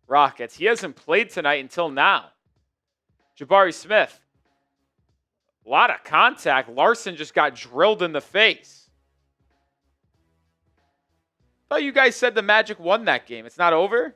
Speaker 1: Rockets. He hasn't played tonight until now. Jabari Smith. A lot of contact. Larsson just got drilled in the face. I thought you guys said the Magic won that game. It's not over?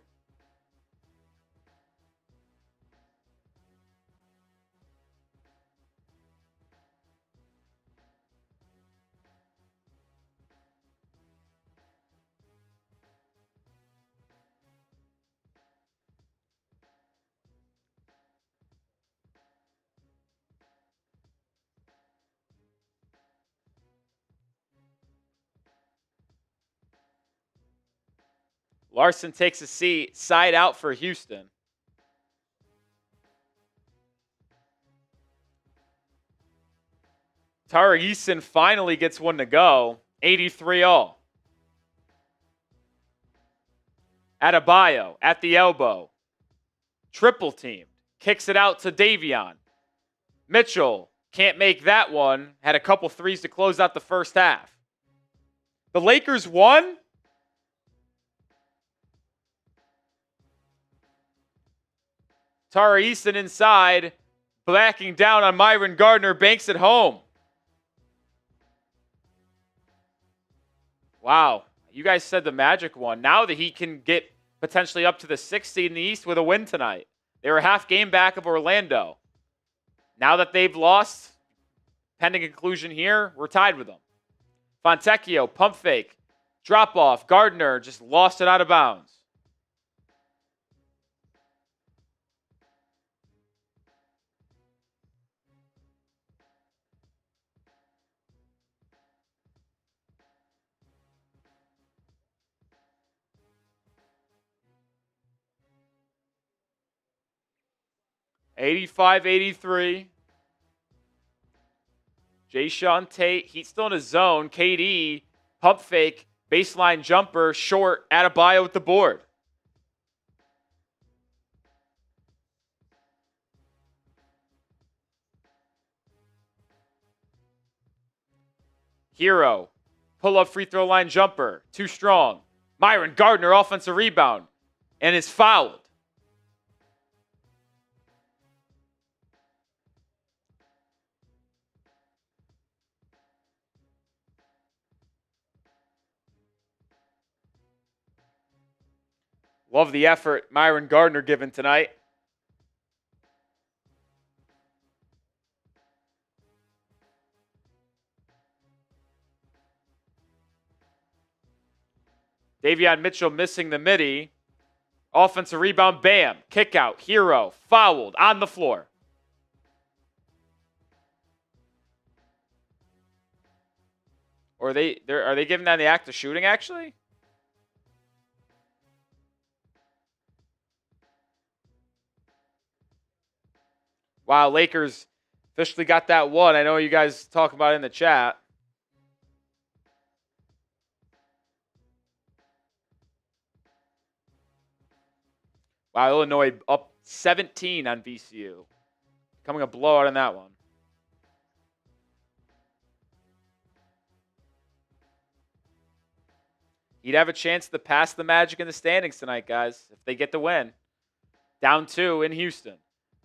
Speaker 1: Larsson takes a seat, side out for Houston. Tari Eason finally gets one to go. 83-all. Adebayo at the elbow. Triple teamed. Kicks it out to Davion. Mitchell can't make that one. Had a couple threes to close out the first half. The Lakers won? Tari Eason inside, backing down on Myron Gardner, banks it home. Wow, you guys said the Magic won. Now the Heat can get potentially up to the 6th seed in the East with a win tonight. They were a half game back of Orlando. Now that they've lost, pending conclusion here, we're tied with them. Fontecchio, pump fake, drop off. Gardner just lost it out of bounds. (85-83). Jae'Sean Tate, Heat still in his zone. KD, pump fake, baseline jumper, short, Adebayo with the board. Herro, pull-up free throw line jumper, too strong. Myron Gardner, offensive rebound, and is fouled. Love the effort Myron Gardner given tonight. Davion Mitchell missing the midi. Offensive rebound, bam. Kick out, Herro, fouled, on the floor. Or are they giving that in the act of shooting, actually? Wow, Lakers officially got that one. I know you guys talk about it in the chat. Wow, Illinois up 17 on VCU. Coming a blowout on that one. He'd have a chance to pass the Magic in the standings tonight, guys, if they get the win. Down 2 in Houston.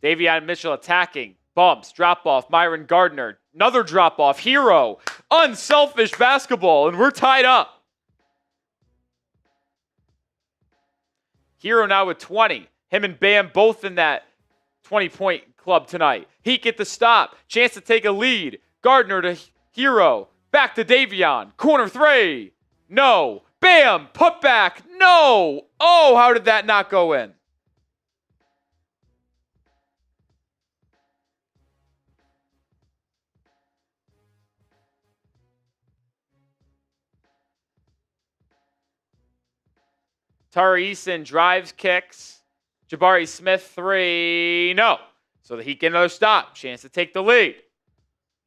Speaker 1: Davion Mitchell attacking. Bumps, drop off. Myron Gardner. Another drop off. Herro. Unselfish basketball, and we're tied up. Herro now with 20. Him and Bam both in that 20-point club tonight. Heat get the stop. Chance to take a lead. Gardner to Herro. Back to Davion. Corner three. No. Bam. Put back. No. Oh, how did that not go in? Tari Eason drives, kicks. Jabari Smith, three. No. So the Heat get another stop. Chance to take the lead.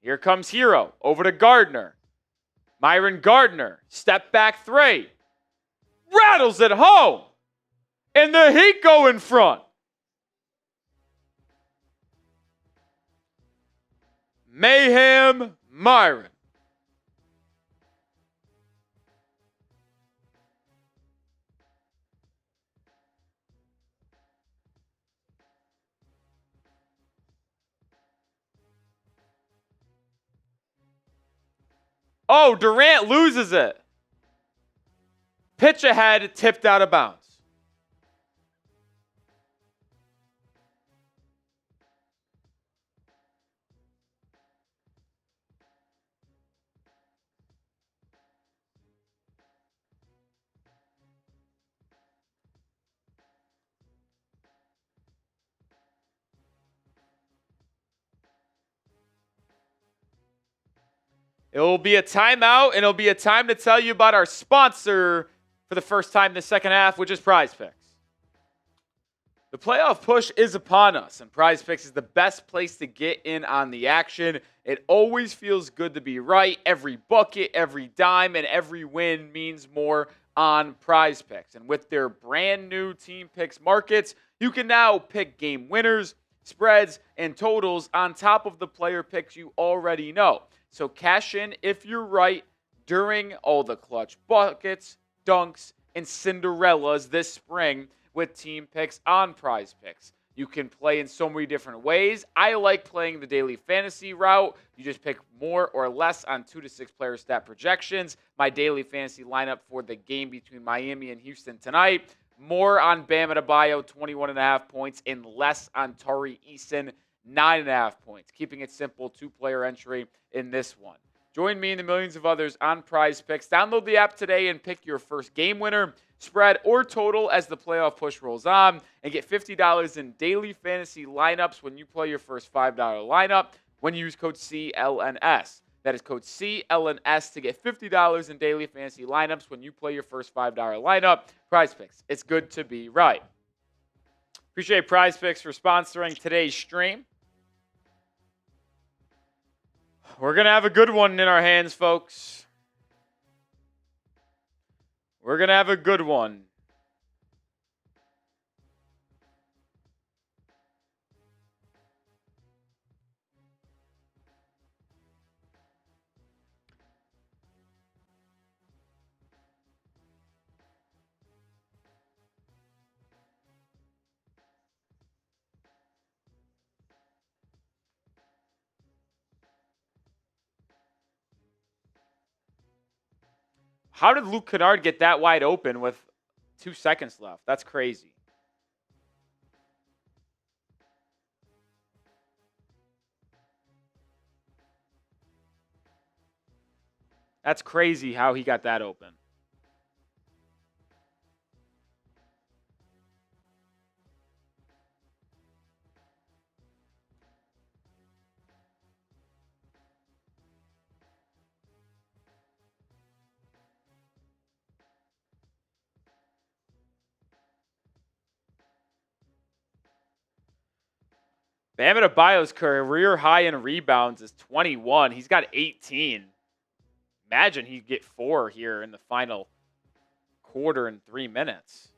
Speaker 1: Here comes Herro. Over to Gardner. Myron Gardner. Step back three. Rattles it home. And the Heat go in front. Mayhem Myron. Oh, Durant loses it. Pitch ahead, tipped out of bounds. It will be a timeout, and it'll be a time to tell you about our sponsor for the first time this second half, which is Prize Picks. The playoff push is upon us, and Prize Picks is the best place to get in on the action. It always feels good to be right. Every bucket, every dime, and every win means more on Prize Picks. And with their brand new Team Picks markets, you can now pick game winners, spreads, and totals on top of the player picks you already know. So cash in if you're right during all the clutch buckets, dunks, and Cinderellas this spring with Team Picks on Prize Picks. You can play in so many different ways. I like playing the daily fantasy route. You just pick more or less on 2 to 6 player stat projections. My daily fantasy lineup for the game between Miami and Houston tonight. More on Bam Adebayo, 21.5 points, and less on Tari Eason, 9.5 points. Keeping it simple, 2-player entry in this one. Join me and the millions of others on Prize Picks. Download the app today and pick your first game winner, spread, or total as the playoff push rolls on, and get $50 in daily fantasy lineups when you play your first $5 lineup when you use code CLNS. That is code CLNS to get $50 in daily fantasy lineups when you play your first $5 lineup. Prize Picks. It's good to be right. Appreciate Prize Picks for sponsoring today's stream. We're going to have a good one in our hands, folks. We're going to have a good one. How did Luke Kennard get that wide open with 2 seconds left? That's crazy. That's crazy how he got that open. Bam Adebayo's career high in rebounds is 21. He's got 18. Imagine he'd get 4 here in the final quarter in 3 minutes.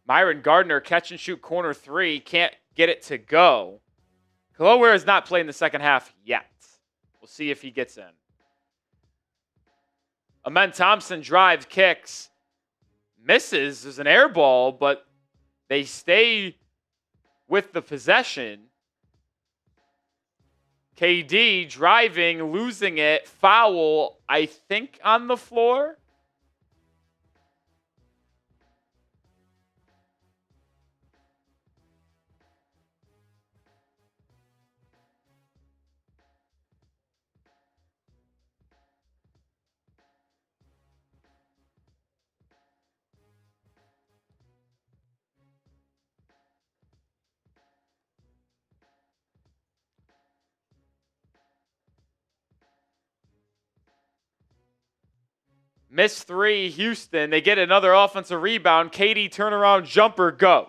Speaker 1: Myron Gardner, catch and shoot corner 3. Can't get it to go. Kel'el Ware is not playing the second half yet. We'll see if he gets in. Amen Thompson drives, kicks. Misses. There's an air ball, but they stay with the possession. KD driving, losing it. Foul, I think, on the floor. Miss three, Houston. They get another offensive rebound. KD turnaround jumper goes.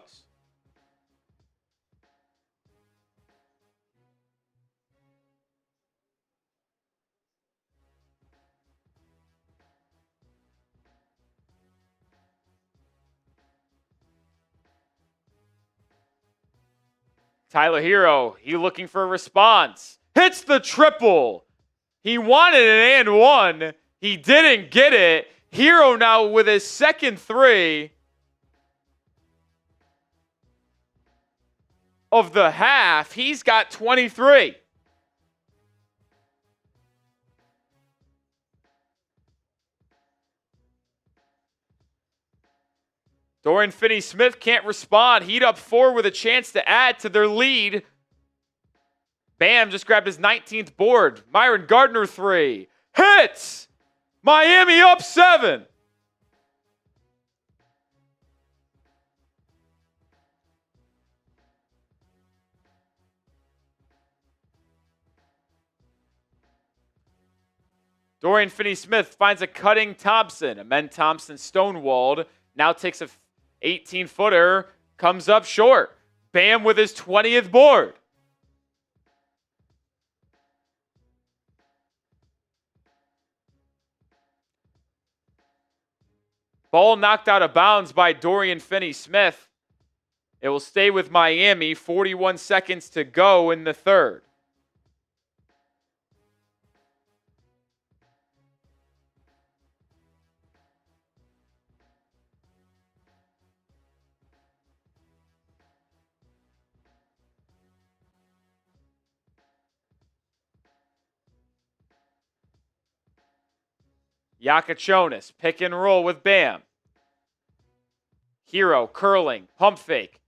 Speaker 1: Tyler Herro, he looking for a response. Hits the triple. He wanted an and one. He didn't get it. Herro now with his second three of the half. He's got 23. Dorian Finney-Smith can't respond. Heat up 4 with a chance to add to their lead. Bam just grabbed his 19th board. Myron Gardner 3. Hits! Miami up 7. Dorian Finney-Smith finds a cutting Thompson. Amen Thompson stonewalled. Now takes a 18-footer. Comes up short. Bam with his 20th board. Ball knocked out of bounds by Dorian Finney-Smith. It will stay with Miami. 41 seconds to go in the third. Jakucionis, pick and roll with Bam. Herro, curling, pump fake.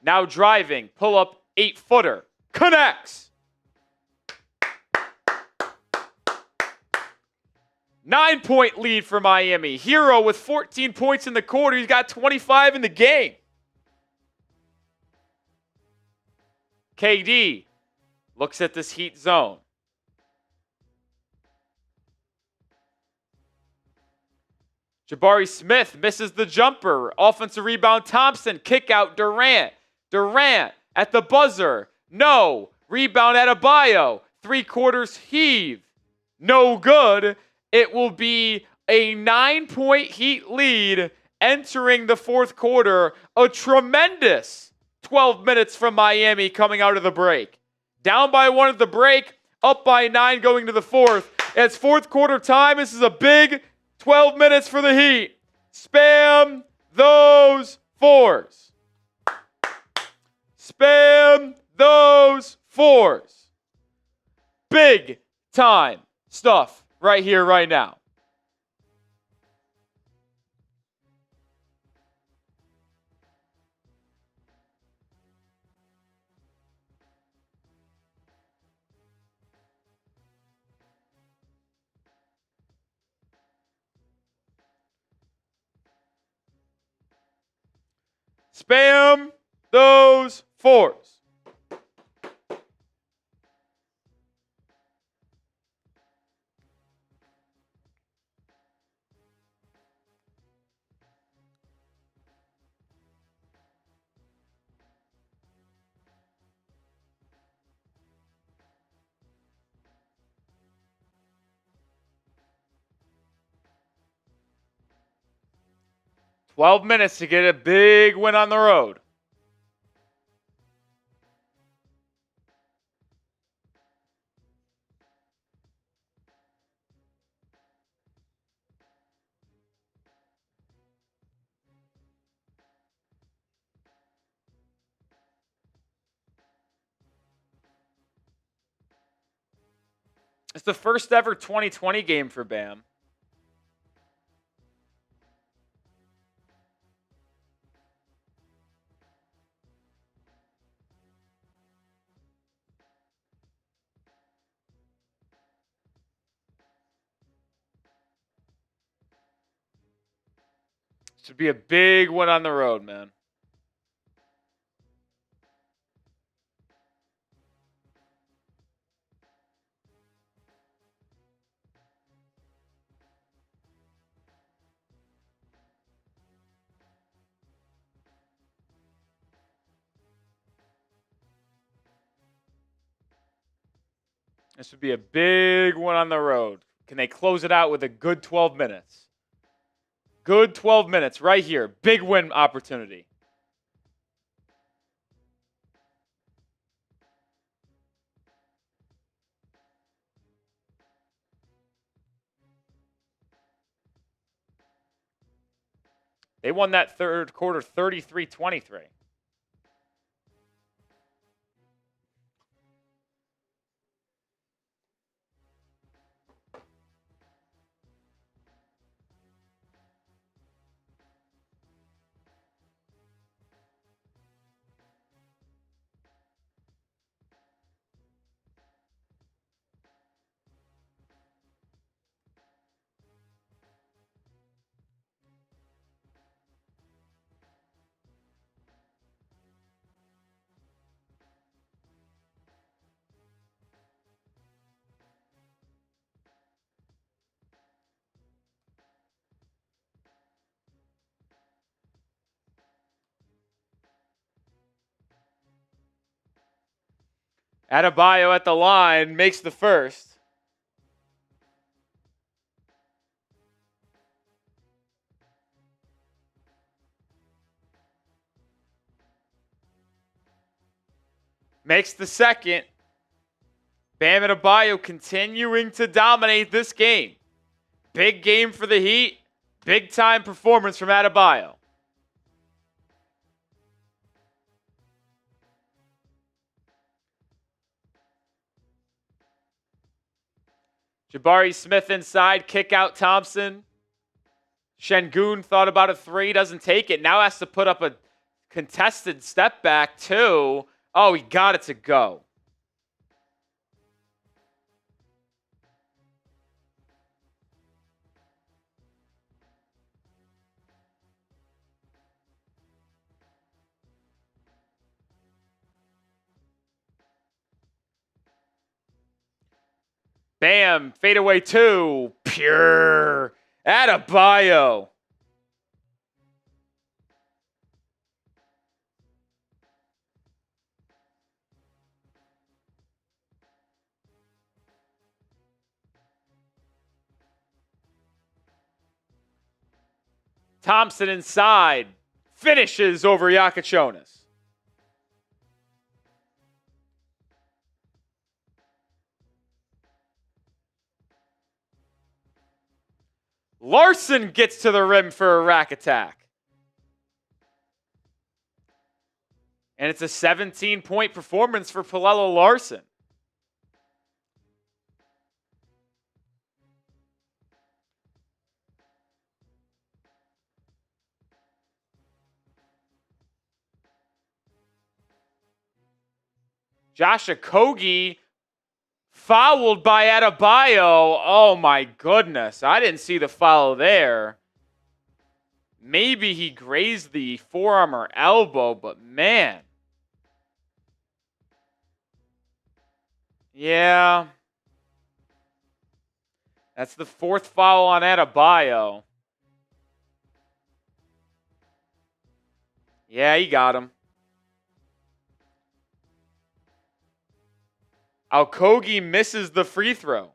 Speaker 1: Now driving, pull up, 8-footer. Connects! 9-point lead for Miami. Herro with 14 points in the quarter. He's got 25 in the game. KD looks at this Heat zone. Jabari Smith misses the jumper. Offensive rebound, Thompson. Kick out, Durant. Durant at the buzzer. No. Rebound, Adebayo. 3/4 heave. No good. It will be a 9-point Heat lead entering the fourth quarter. A tremendous 12 minutes from Miami coming out of the break. Down by 1 at the break. Up by 9 going to the fourth. It's fourth quarter time. This is a big 12 minutes for the Heat. Spam those 4s. Spam those 4s. Big time stuff right here, right now. Spam those 4s. Twelve minutes to get a big win on the road. It's the first ever 2020 game for Bam. Should be a big win on the road, man. This would be a big one on the road. Can they close it out with a good 12 minutes? Good 12 minutes right here. Big win opportunity. They won that third quarter 33-23. Adebayo at the line makes the first. Makes the second. Bam Adebayo continuing to dominate this game. Big game for the Heat. Big time performance from Adebayo. Jabari Smith inside, kick out Thompson. Sengun thought about a three, doesn't take it. Now has to put up a contested step back too. Oh, he got it to go. Bam, fadeaway two. Pure. Adebayo. Thompson inside. Finishes over Jakucionis. Larsson gets to the rim for a rack attack. And it's a 17-point performance for Pelle Larsson. Josh Okogie fouled by Adebayo. Oh my goodness. I didn't see the foul there. Maybe he grazed the forearm or elbow, but man. Yeah. That's the fourth foul on Adebayo. Yeah, he got him. Okogie misses the free throw.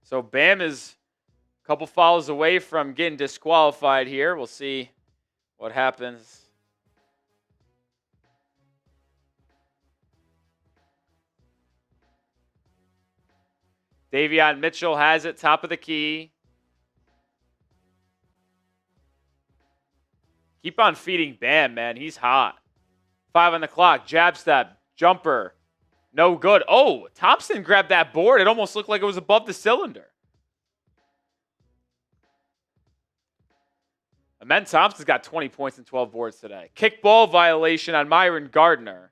Speaker 1: So Bam is a couple fouls away from getting disqualified here. We'll see what happens. Davion Mitchell has it, top of the key. Keep on feeding Bam, man. He's hot. 5 on the clock. Jab step. Jumper. No good. Oh, Thompson grabbed that board. It almost looked like it was above the cylinder. Amen Thompson's got 20 points and 12 boards today. Kickball violation on Myron Gardner.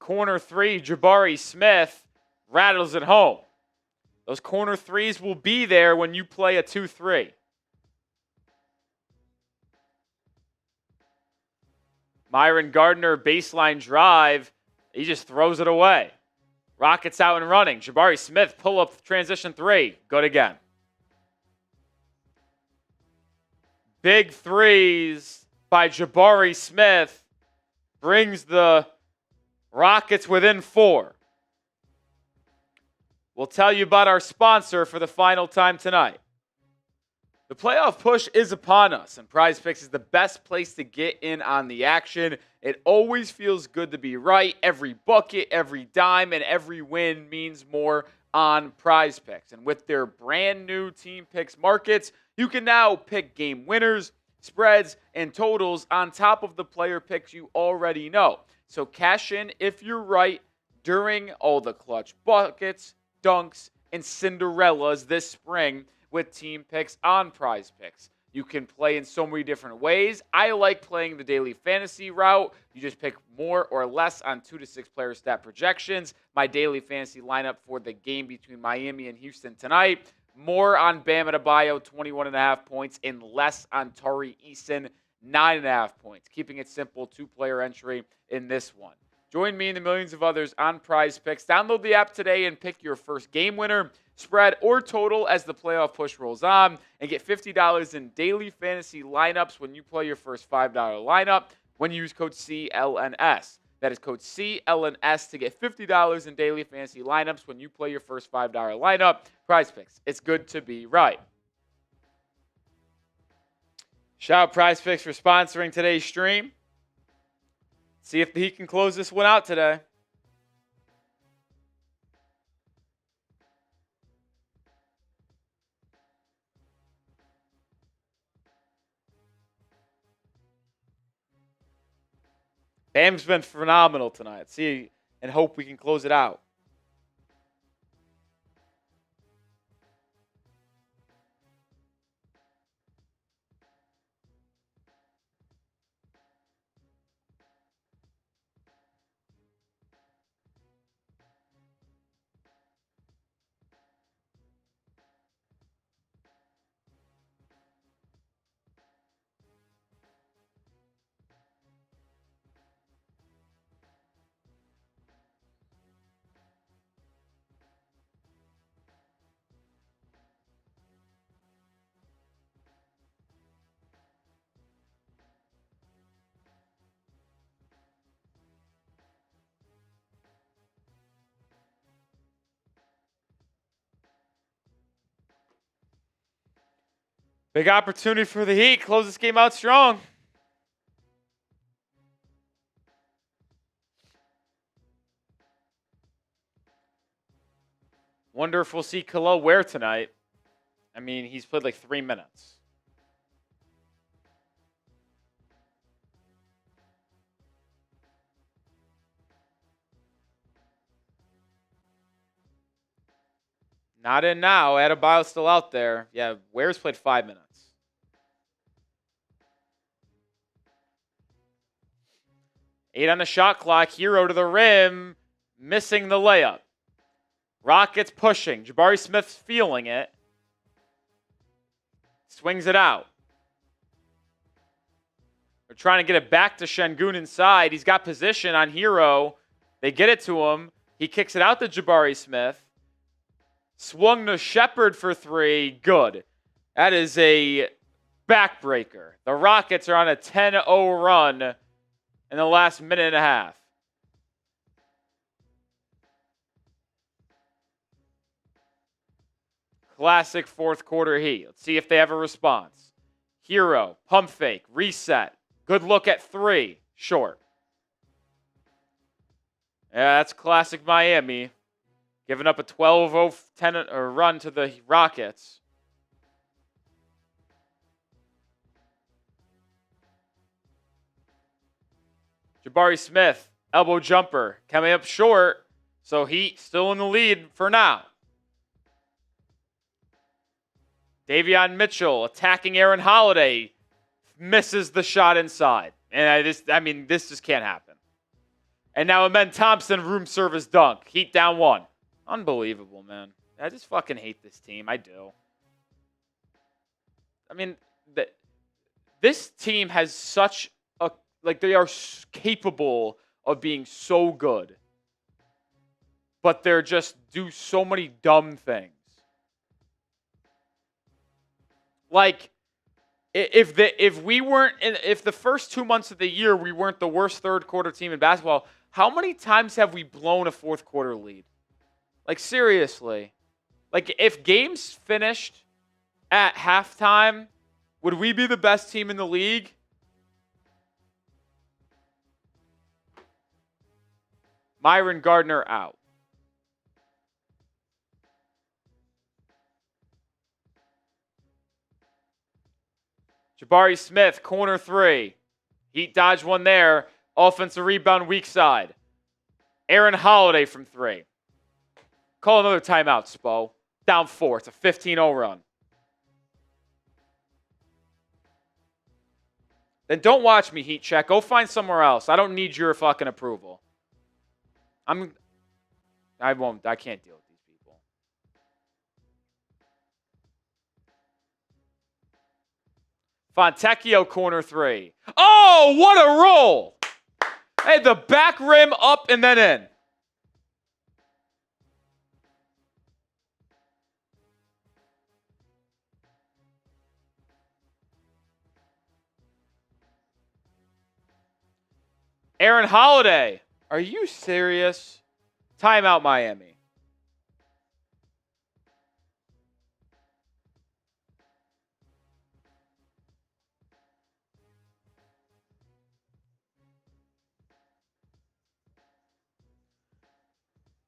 Speaker 1: corner three, Jabari Smith, rattles it home. Those corner threes will be there when you play a 2-3. Myron Gardner, baseline drive. He just throws it away. Rockets out and running. Jabari Smith, pull up transition three. Good again. Big threes by Jabari Smith brings the Rockets within 4. We'll tell you about our sponsor for the final time tonight. The playoff push is upon us, and Prize Picks is the best place to get in on the action. It always feels good to be right. Every bucket, every dime, and every win means more on Prize Picks. And with their brand new Team Picks markets, you can now pick game winners, spreads, and totals on top of the player picks you already know. So cash in if you're right during all the clutch buckets, dunks, and Cinderellas this spring with Team Picks on Prize Picks. You can play in so many different ways. I like playing the daily fantasy route. You just pick more or less on 2 to 6 player stat projections. My daily fantasy lineup for the game between Miami and Houston tonight. More on Bam Adebayo, 21.5 points, and less on Tari Eason, 9.5 points. Keeping it simple, 2-player entry in this one. Join me and the millions of others on Prize Picks. Download the app today and pick your first game winner, spread, or total as the playoff push rolls on, and get $50 in daily fantasy lineups when you play your first $5 lineup when you use code CLNS. That is code CLNS to get $50 in daily fantasy lineups when you play your first $5 lineup. Prize Picks. It's good to be right. Shout out Prize Picks for sponsoring today's stream. See if he can close this one out today. Bam's been phenomenal tonight. See and hope we can close it out. Big opportunity for the Heat. Close this game out strong. Wonder if we'll see Kel'el Ware tonight. I mean, he's played like 3 minutes. Not in now. Adebayo's still out there. Yeah, Ware's played 5 minutes. Eight on the shot clock. Herro to the rim. Missing the layup. Rockets pushing. Jabari Smith's feeling it. Swings it out. They're trying to get it back to Sengun inside. He's got position on Herro. They get it to him. He kicks it out to Jabari Smith. Swung to Sheppard for 3. Good. That is a backbreaker. The Rockets are on a 10-0 run in the last minute and a half. Classic fourth quarter Heat. Let's see if they have a response. Herro, pump fake, reset. Good look at 3. Short. Yeah, that's classic Miami. Giving up a 12-0 run to the Rockets. Jabari Smith, elbow jumper, coming up short. So Heat still in the lead for now. Davion Mitchell attacking Aaron Holiday. Misses the shot inside. And this just can't happen. And now Amen Thompson, room service dunk. Heat down 1. Unbelievable, man. I just fucking hate this team. I do. I mean, this team has such a... Like, they are capable of being so good. But they're just do so many dumb things. Like, if the first 2 months of the year we weren't the worst third quarter team in basketball, how many times have we blown a fourth quarter lead? Like, seriously. Like, if games finished at halftime, would we be the best team in the league? Myron Gardner out. Jabari Smith, corner 3. Heat dodge 1 there. Offensive rebound, weak side. Aaron Holiday from 3. Call another timeout, Spo. Down 4. It's a 15-0 run. Then don't watch me, Heat check. Go find somewhere else. I don't need your fucking approval. I can't deal with these people. Fontecchio, corner 3. Oh, what a roll! Hey, the back rim up and then in. Aaron Holiday. Are you serious? Timeout, Miami.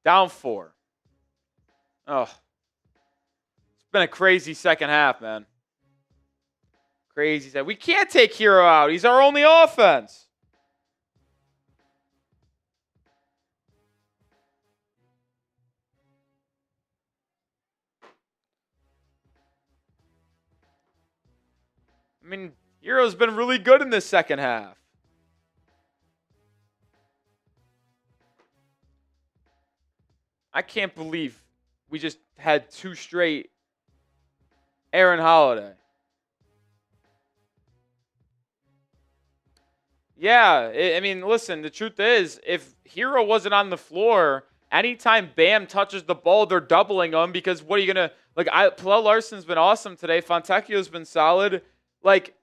Speaker 1: Down 4. Oh. It's been a crazy second half, man. Crazy. We can't take Herro out. He's our only offense. I mean, Herro's been really good in this second half. I can't believe we just had 2 straight Aaron Holiday. Yeah, I mean, listen, the truth is, if Herro wasn't on the floor, anytime Bam touches the ball, they're doubling him because what are you going to... Like, Pelle Larsson's been awesome today. Fontecchio's been solid. Like...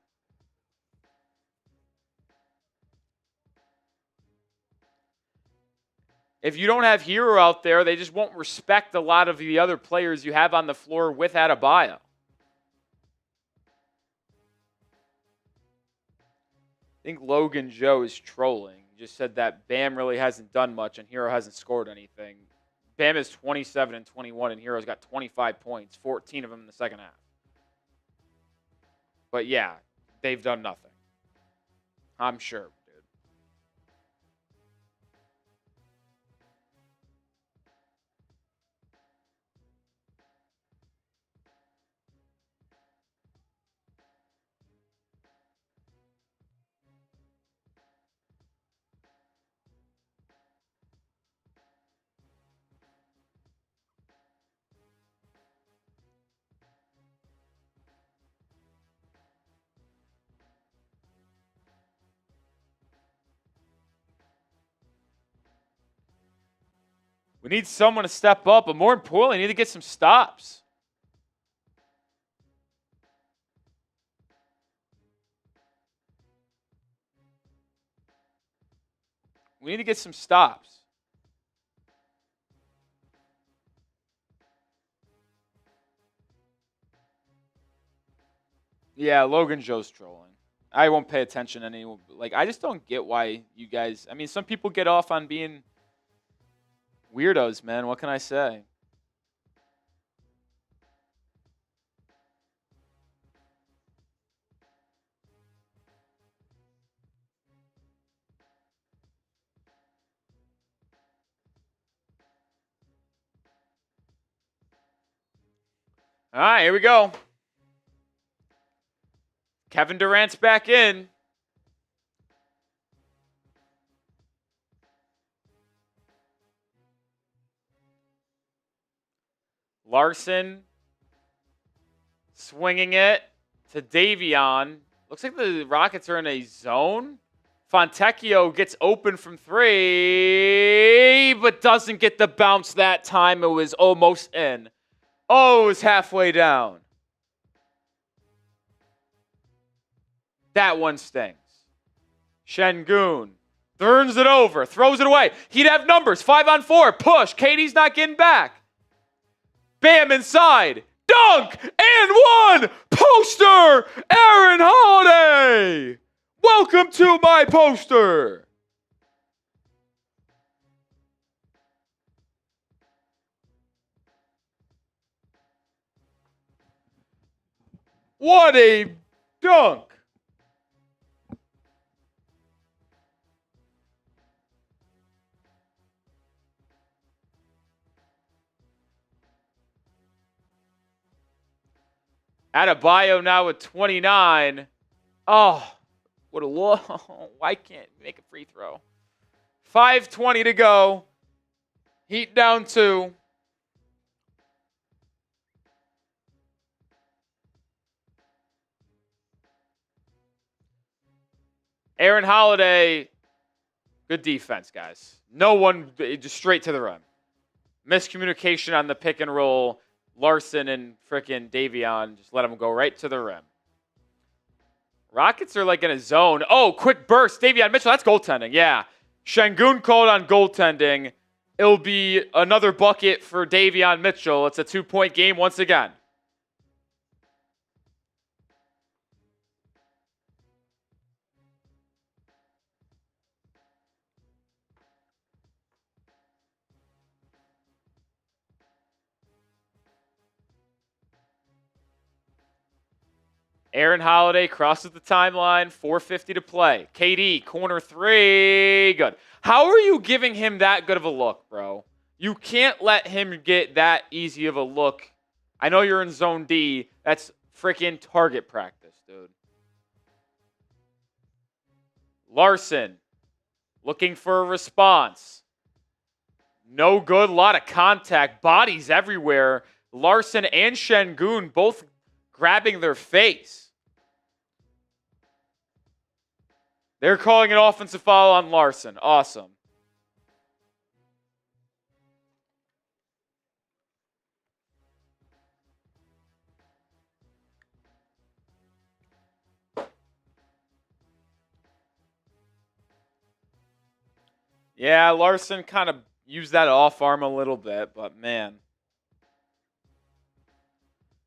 Speaker 1: If you don't have Herro out there, they just won't respect a lot of the other players you have on the floor with Adebayo. I think Logan Joe is trolling. He just said that Bam really hasn't done much and Herro hasn't scored anything. Bam is 27 and 21 and Herro's got 25 points, 14 of them in the second half. But yeah, they've done nothing. I'm sure. We need someone to step up, but more importantly, we need to get some stops. We need to get some stops. Yeah, Logan Joe's trolling. I won't pay attention to anyone. Like, I just don't get why you guys... I mean, some people get off on being weirdos, man. What can I say? All right, here we go. Kevin Durant's back in. Larsson swinging it to Davion. Looks like the Rockets are in a zone. Fontecchio gets open from 3, but doesn't get the bounce that time. It was almost in. Oh, it was halfway down. That one stings. Sengun turns it over, throws it away. He'd have numbers. 5-on-4. Push. KD's not getting back. Bam, inside. Dunk and one. Poster. Aaron Holiday. Welcome to my poster. What a dunk. Adebayo now with 29. Oh, what a low. Why can't make a free throw? 5:20 to go. Heat down 2. Aaron Holiday, good defense, guys. No one, just straight to the rim. Miscommunication on the pick and roll. Larsson and frickin' Davion just let him go right to the rim. Rockets are like in a zone. Oh, quick burst. Davion Mitchell, that's goaltending. Yeah. Sengun called on goaltending. It'll be another bucket for Davion Mitchell. It's a 2-point game once again. Aaron Holiday crosses the timeline, 4:50 to play. KD, corner 3, good. How are you giving him that good of a look, bro? You can't let him get that easy of a look. I know you're in zone D. That's freaking target practice, dude. Larsson, looking for a response. No good, a lot of contact, bodies everywhere. Larsson and Sengun both grabbing their face. They're calling an offensive foul on Larsson. Awesome. Yeah, Larsson kind of used that off arm a little bit, but man.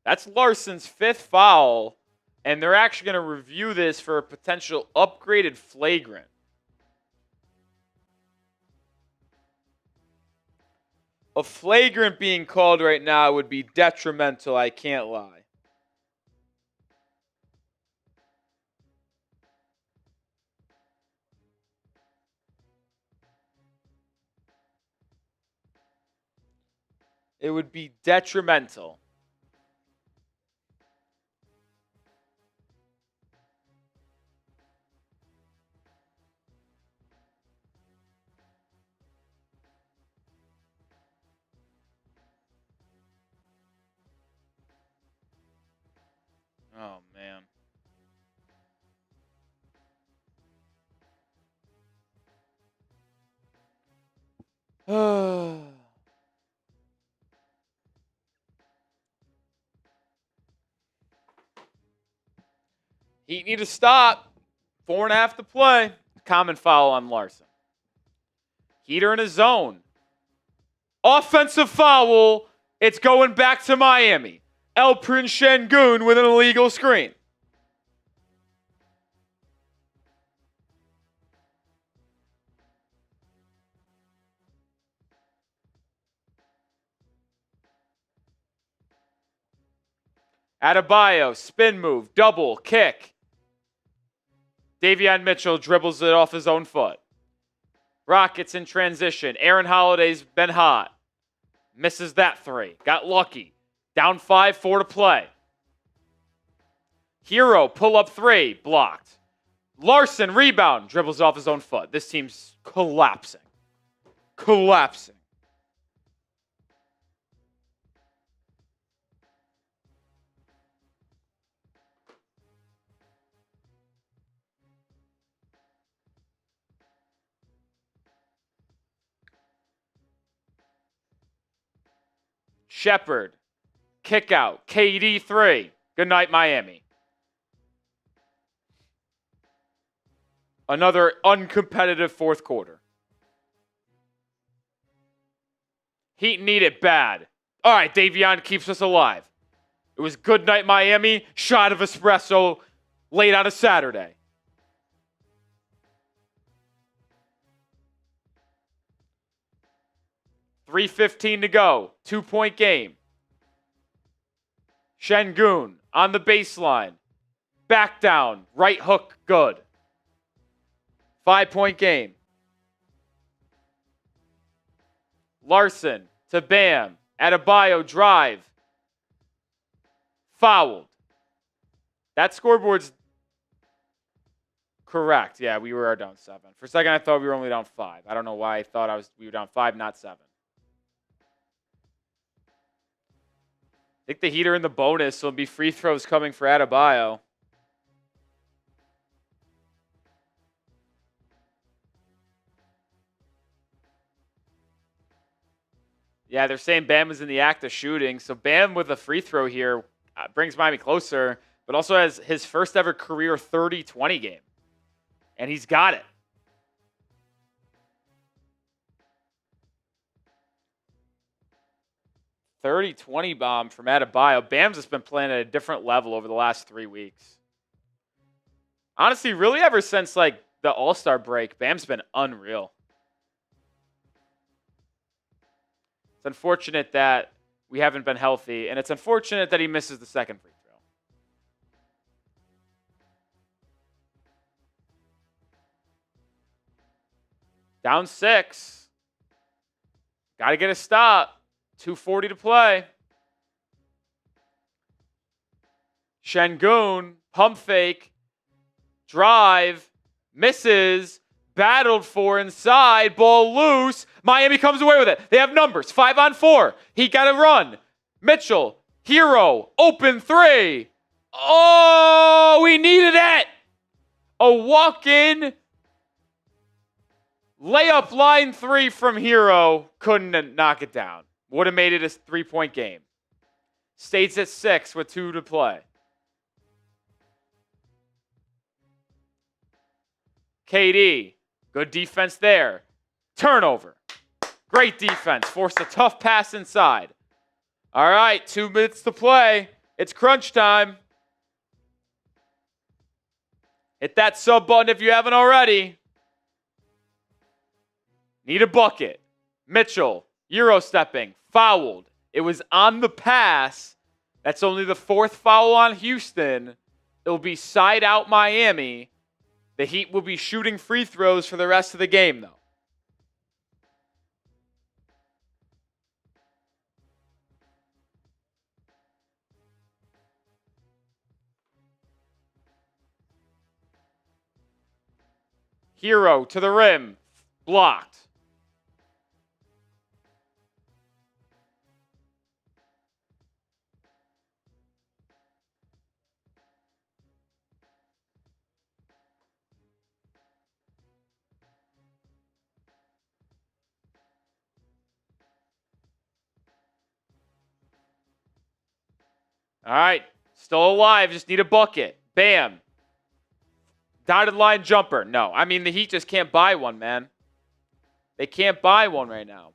Speaker 1: That's Larsson's 5th foul, and they're actually going to review this for a potential upgraded flagrant. A flagrant being called right now would be detrimental, I can't lie. It would be detrimental. Oh, man. Heat need to stop. 4.5 to play. Common foul on Larsson. Heater in his zone. Offensive foul. It's going back to Miami. Alpeeren Sengun with an illegal screen. Adebayo, spin move, double, kick. Davion Mitchell dribbles it off his own foot. Rockets in transition. Aaron Holiday's been hot. Misses that 3. Got lucky. Down 5, 4 to play. Herro, pull up 3, blocked. Larsson, rebound, dribbles off his own foot. This team's collapsing. Collapsing. Sheppard. Kick out. KD 3. Good night, Miami. Another uncompetitive fourth quarter. Heat need it bad. All right, Davion keeps us alive. It was good night, Miami. Shot of espresso late on a Saturday. .3:15 to go. 2-point game. Sengun on the baseline. Back down. Right hook, good. 5-point game. Larsson to Bam. Adebayo drive. Fouled. That scoreboard's correct. Yeah, we were down 7. For a second, I thought we were only down 5. I don't know why I thought we were down 5, not 7. I think the Heat are in the bonus, so it'll be free throws coming for Adebayo. Yeah, they're saying Bam was in the act of shooting. So Bam with a free throw here brings Miami closer, but also has his first ever career 30-20 game. And he's got it. .30-20 bomb from Adebayo. Bam's just been playing at a different level over the last 3 weeks. Honestly, really ever since like the All-Star break, Bam's been unreal. It's unfortunate that we haven't been healthy, and it's unfortunate that he misses the second free throw. Down 6. Got to get a stop. 2:40 to play. Sengun, pump fake, drive, misses, battled for inside, ball loose. Miami comes away with it. They have numbers, 5-on-4. He got a run. Mitchell, Herro, open 3. Oh, we needed it. A walk-in layup line 3 from Herro. Couldn't knock it down. Would have made it a 3-point game. Stays at 6 with 2 to play. KD, good defense there. Turnover. Great defense. Forced a tough pass inside. All right, 2 minutes to play. It's crunch time. Hit that sub button if you haven't already. Need a bucket. Mitchell, Euro stepping, fouled. It was on the pass. That's only the 4th foul on Houston. It'll be side out Miami. The Heat will be shooting free throws for the rest of the game, though. Herro to the rim. Blocked. All right, still alive, just need a bucket. Bam. Dotted line jumper. No, I mean, the Heat just can't buy one, man. They can't buy one right now.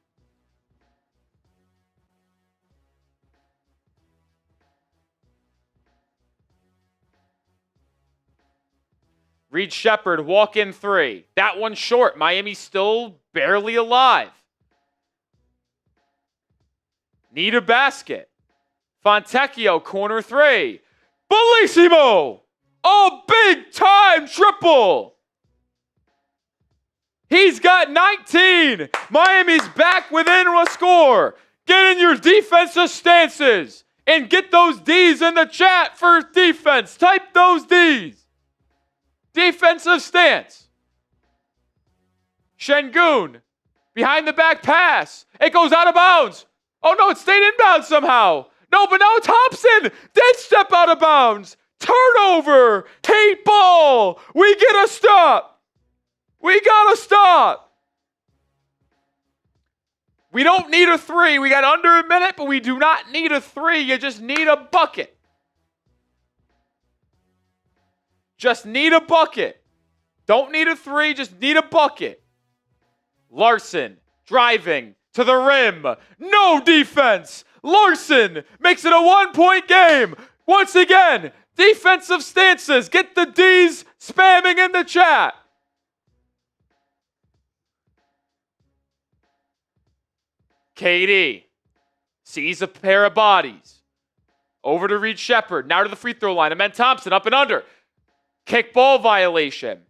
Speaker 1: Reed Sheppard, walk-in 3. That one's short. Miami's still barely alive. Need a basket. Fontecchio, corner 3. Bellissimo! A big-time triple! He's got 19. Miami's back within a score. Get in your defensive stances and get those D's in the chat for defense. Type those D's. Defensive stance. Sengun, behind the back pass. It goes out of bounds. Oh no, it stayed inbounds somehow. No, but now Thompson did step out of bounds. Turnover. Heat ball. We get a stop. We got to stop. We don't need a 3. We got under a minute, but we do not need a 3. You just need a bucket. Just need a bucket. Don't need a 3, just need a bucket. Larsson driving to the rim. No defense. Larsson makes it a 1-point game. Once again, defensive stances. Get the D's spamming in the chat. KD sees a pair of bodies. Over to Reed Sheppard. Now to the free throw line. And then Thompson up and under. Kickball violation.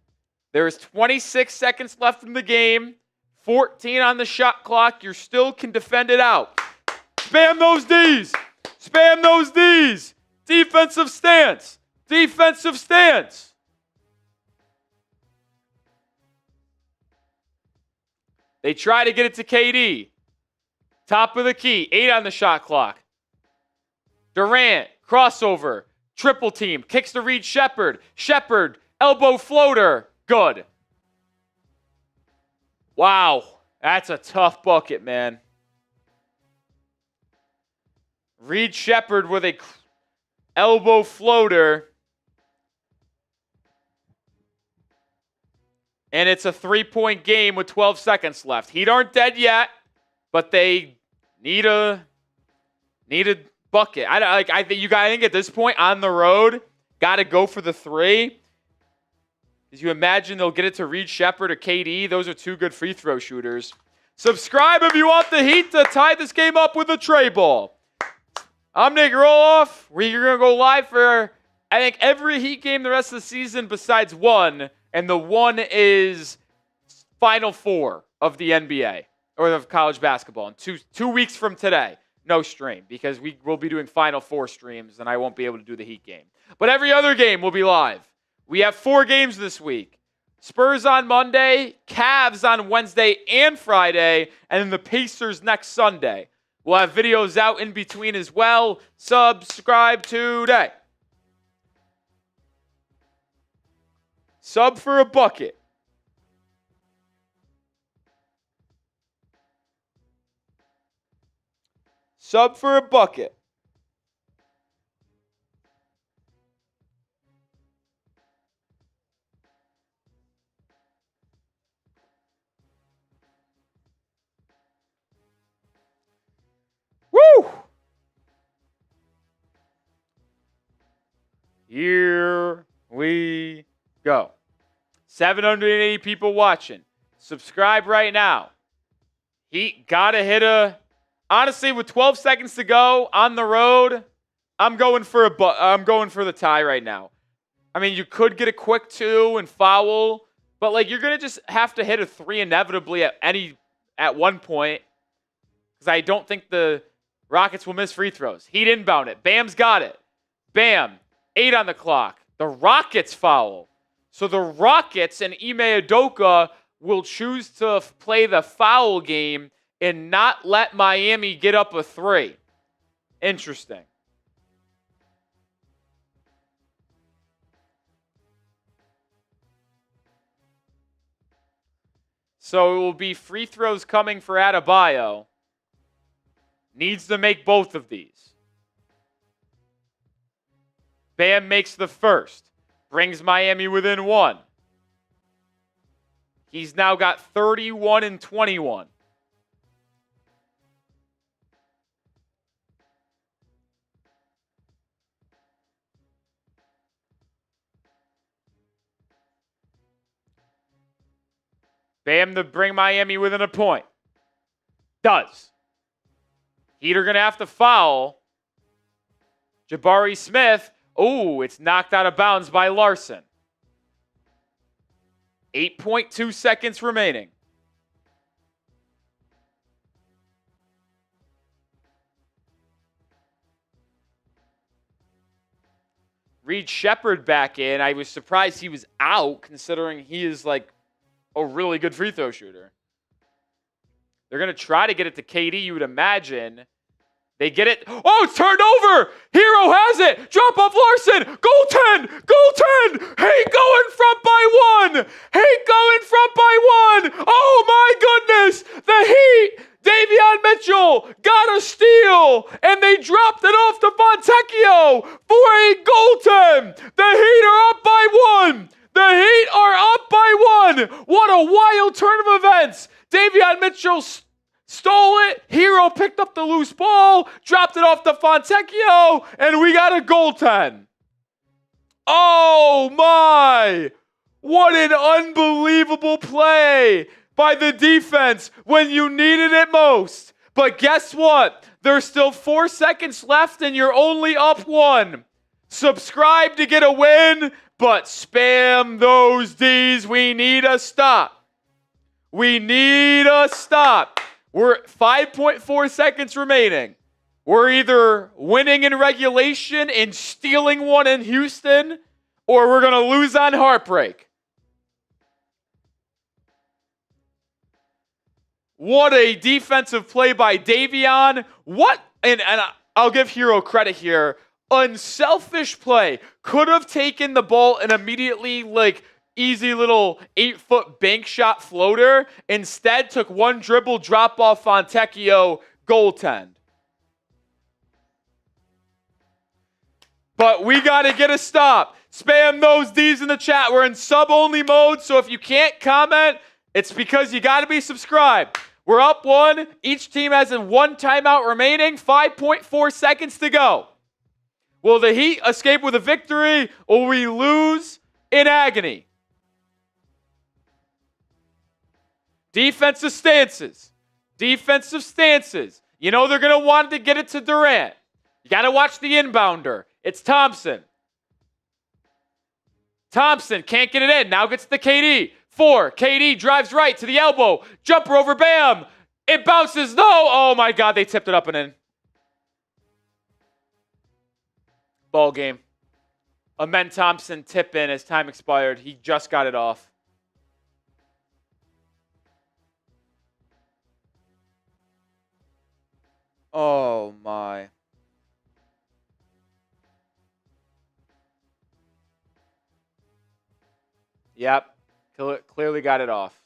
Speaker 1: There is 26 seconds left in the game. 14 on the shot clock. You still can defend it out. Spam those D's. Spam those D's. Defensive stance. Defensive stance. They try to get it to KD. Top of the key. 8 on the shot clock. Durant. Crossover. Triple team. Kicks to Reed Sheppard. Sheppard. Elbow floater. Good. Wow. That's a tough bucket, man. Reed Sheppard with a elbow floater. And it's a 3-point game with 12 seconds left. Heat aren't dead yet, but they need a bucket. I think at this point on the road, got to go for the 3. As you imagine, they'll get it to Reed Sheppard or KD. Those are 2 good free throw shooters. Subscribe if you want the Heat to tie this game up with a tray ball. I'm Nick Roloff. We're going to go live for, I think, every Heat game the rest of the season besides one. And the one is Final Four of the NBA or of college basketball. And 2 weeks from today, no stream because we will be doing Final Four streams and I won't be able to do the Heat game. But every other game will be live. We have 4 games this week. Spurs on Monday, Cavs on Wednesday and Friday, and then the Pacers next Sunday. We'll have videos out in between as well. Subscribe today. Sub for a bucket. Sub for a bucket. Woo! Here we go. 780 people watching. Subscribe right now. Heat gotta hit a. Honestly, with 12 seconds to go on the road, I'm going for the tie right now. I mean, you could get a quick 2 and foul, but you're gonna just have to hit a 3 inevitably at one point because I don't think the Rockets will miss free throws. Heat inbound it. Bam's got it. Bam. 8 on the clock. The Rockets foul. So the Rockets and Ime Udoka will choose to play the foul game and not let Miami get up a 3. Interesting. So it will be free throws coming for Adebayo. Needs to make both of these. Bam makes the first. Brings Miami within 1. He's now got 31 and 21. Bam to bring Miami within a point. Does. Heat are going to have to foul. Jabari Smith. Oh, it's knocked out of bounds by Larsson. 8.2 seconds remaining. Reed Sheppard back in. I was surprised he was out considering he is a really good free throw shooter. They're going to try to get it to KD, you would imagine. They get it. Oh, it's turned over. Herro has it. Drop off Larsson. Goaltend. Goaltend. Heat go in front by 1. Heat go in front by 1. Oh, my goodness. The Heat. Davion Mitchell got a steal, and they dropped it off to Fontecchio for a goaltend. The Heat are up by 1. The Heat are up by 1. What a wild turn of events. Davion Mitchell stole it. Herro picked up the loose ball, dropped it off to Fontecchio, and we got a goaltend. Oh my! What an unbelievable play by the defense when you needed it most. But guess what? There's still 4 seconds left and you're only up 1. Subscribe to get a win, but spam those Ds. We need a stop. We need a stop. We're 5.4 seconds remaining. We're either winning in regulation and stealing one in Houston, or we're going to lose on heartbreak. What a defensive play by Davion. What, and I'll give Herro credit here. Unselfish play. Could have taken the ball and immediately, easy little 8-foot bank shot floater. Instead, took one dribble, drop off Fontecchio, goaltend. But we got to get a stop. Spam those Ds in the chat. We're in sub-only mode, so if you can't comment, it's because you got to be subscribed. We're up 1. Each team has 1 timeout remaining. 5.4 seconds to go. Will the Heat escape with a victory, or will we lose in agony? Defensive stances. Defensive stances. You know they're going to want to get it to Durant. You got to watch the inbounder. It's Thompson. Thompson can't get it in. Now gets the KD. 4. KD drives right to the elbow. Jumper over Bam. It bounces. No. Oh my God. They tipped it up and in. Ball game. Amen Thompson tip in as time expired. He just got it off. Oh my. Yep. Clearly got it off.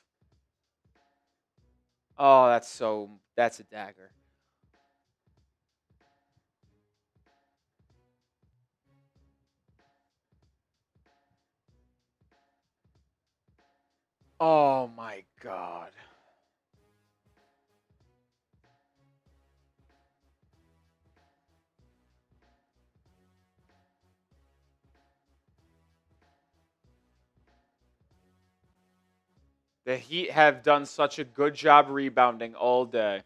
Speaker 1: Oh, that's a dagger. Oh my God. The Heat have done such a good job rebounding all day.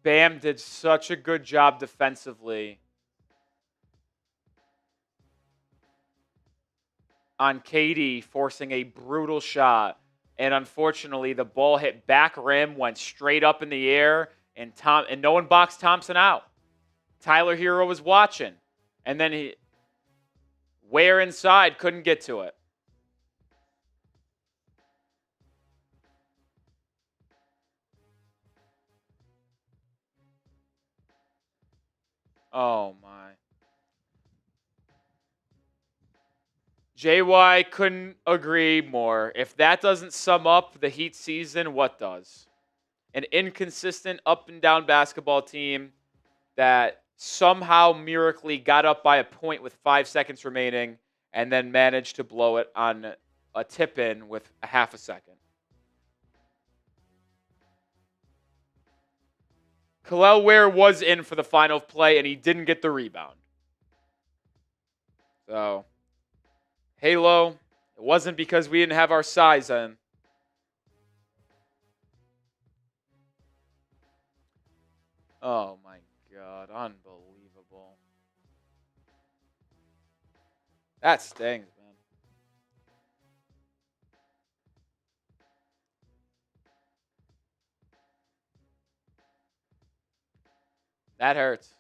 Speaker 1: Bam did such a good job defensively on KD, forcing a brutal shot. And unfortunately, the ball hit back rim, went straight up in the air, and no one boxed Thompson out. Tyler Herro was watching. And then Ware inside, couldn't get to it. Oh, my. JY couldn't agree more. If that doesn't sum up the Heat season, what does? An inconsistent up and down basketball team that somehow miraculously got up by a point with 5 seconds remaining and then managed to blow it on a tip-in with a half a second. Kel'el Ware was in for the final play, and he didn't get the rebound. So, Halo, it wasn't because we didn't have our size in. Oh, my God. Unbelievable. That stings, man. That hurts.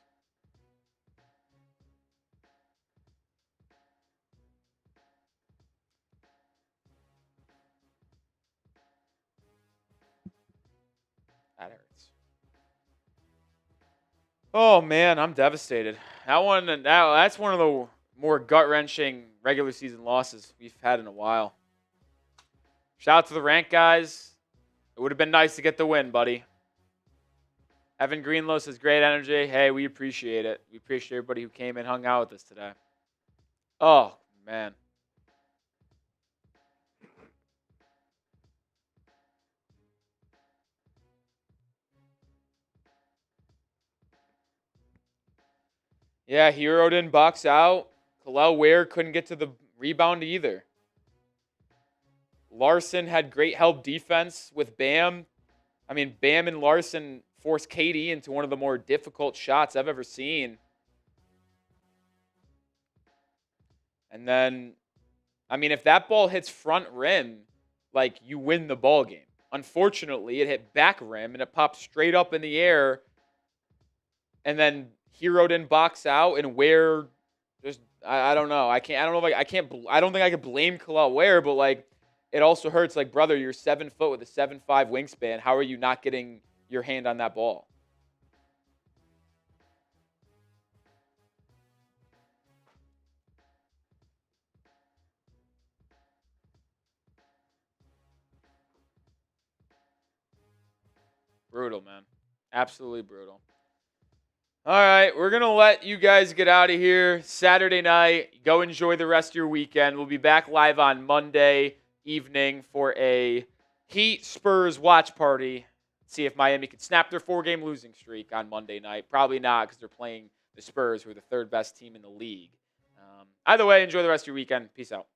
Speaker 1: That hurts. Oh man, I'm devastated. That's one of the more gut-wrenching regular season losses we've had in a while. Shout out to the rank guys. It would have been nice to get the win, buddy. Evan Greenlow says, great energy. Hey, we appreciate it. We appreciate everybody who came and hung out with us today. Oh, man. Yeah, Herro didn't box out. Kel'el Ware couldn't get to the rebound either. Larsson had great help defense with Bam. I mean, Bam and Larsson forced KD into one of the more difficult shots I've ever seen. And then, I mean, if that ball hits front rim, like, you win the ball game. Unfortunately, it hit back rim and it popped straight up in the air. And then Herro didn't box out, and Ware just, I don't know. I don't think I could blame Kel'el Ware, but like, it also hurts. Like, brother, you're 7 foot with a 7'5" wingspan. How are you not getting your hand on that ball? Brutal, man. Absolutely brutal. All right, we're going to let you guys get out of here. Saturday night, go enjoy the rest of your weekend. We'll be back live on Monday evening for a Heat Spurs watch party. See if Miami could snap their 4-game losing streak on Monday night. Probably not, because they're playing the Spurs, who are the third best team in the league. Either way, enjoy the rest of your weekend. Peace out.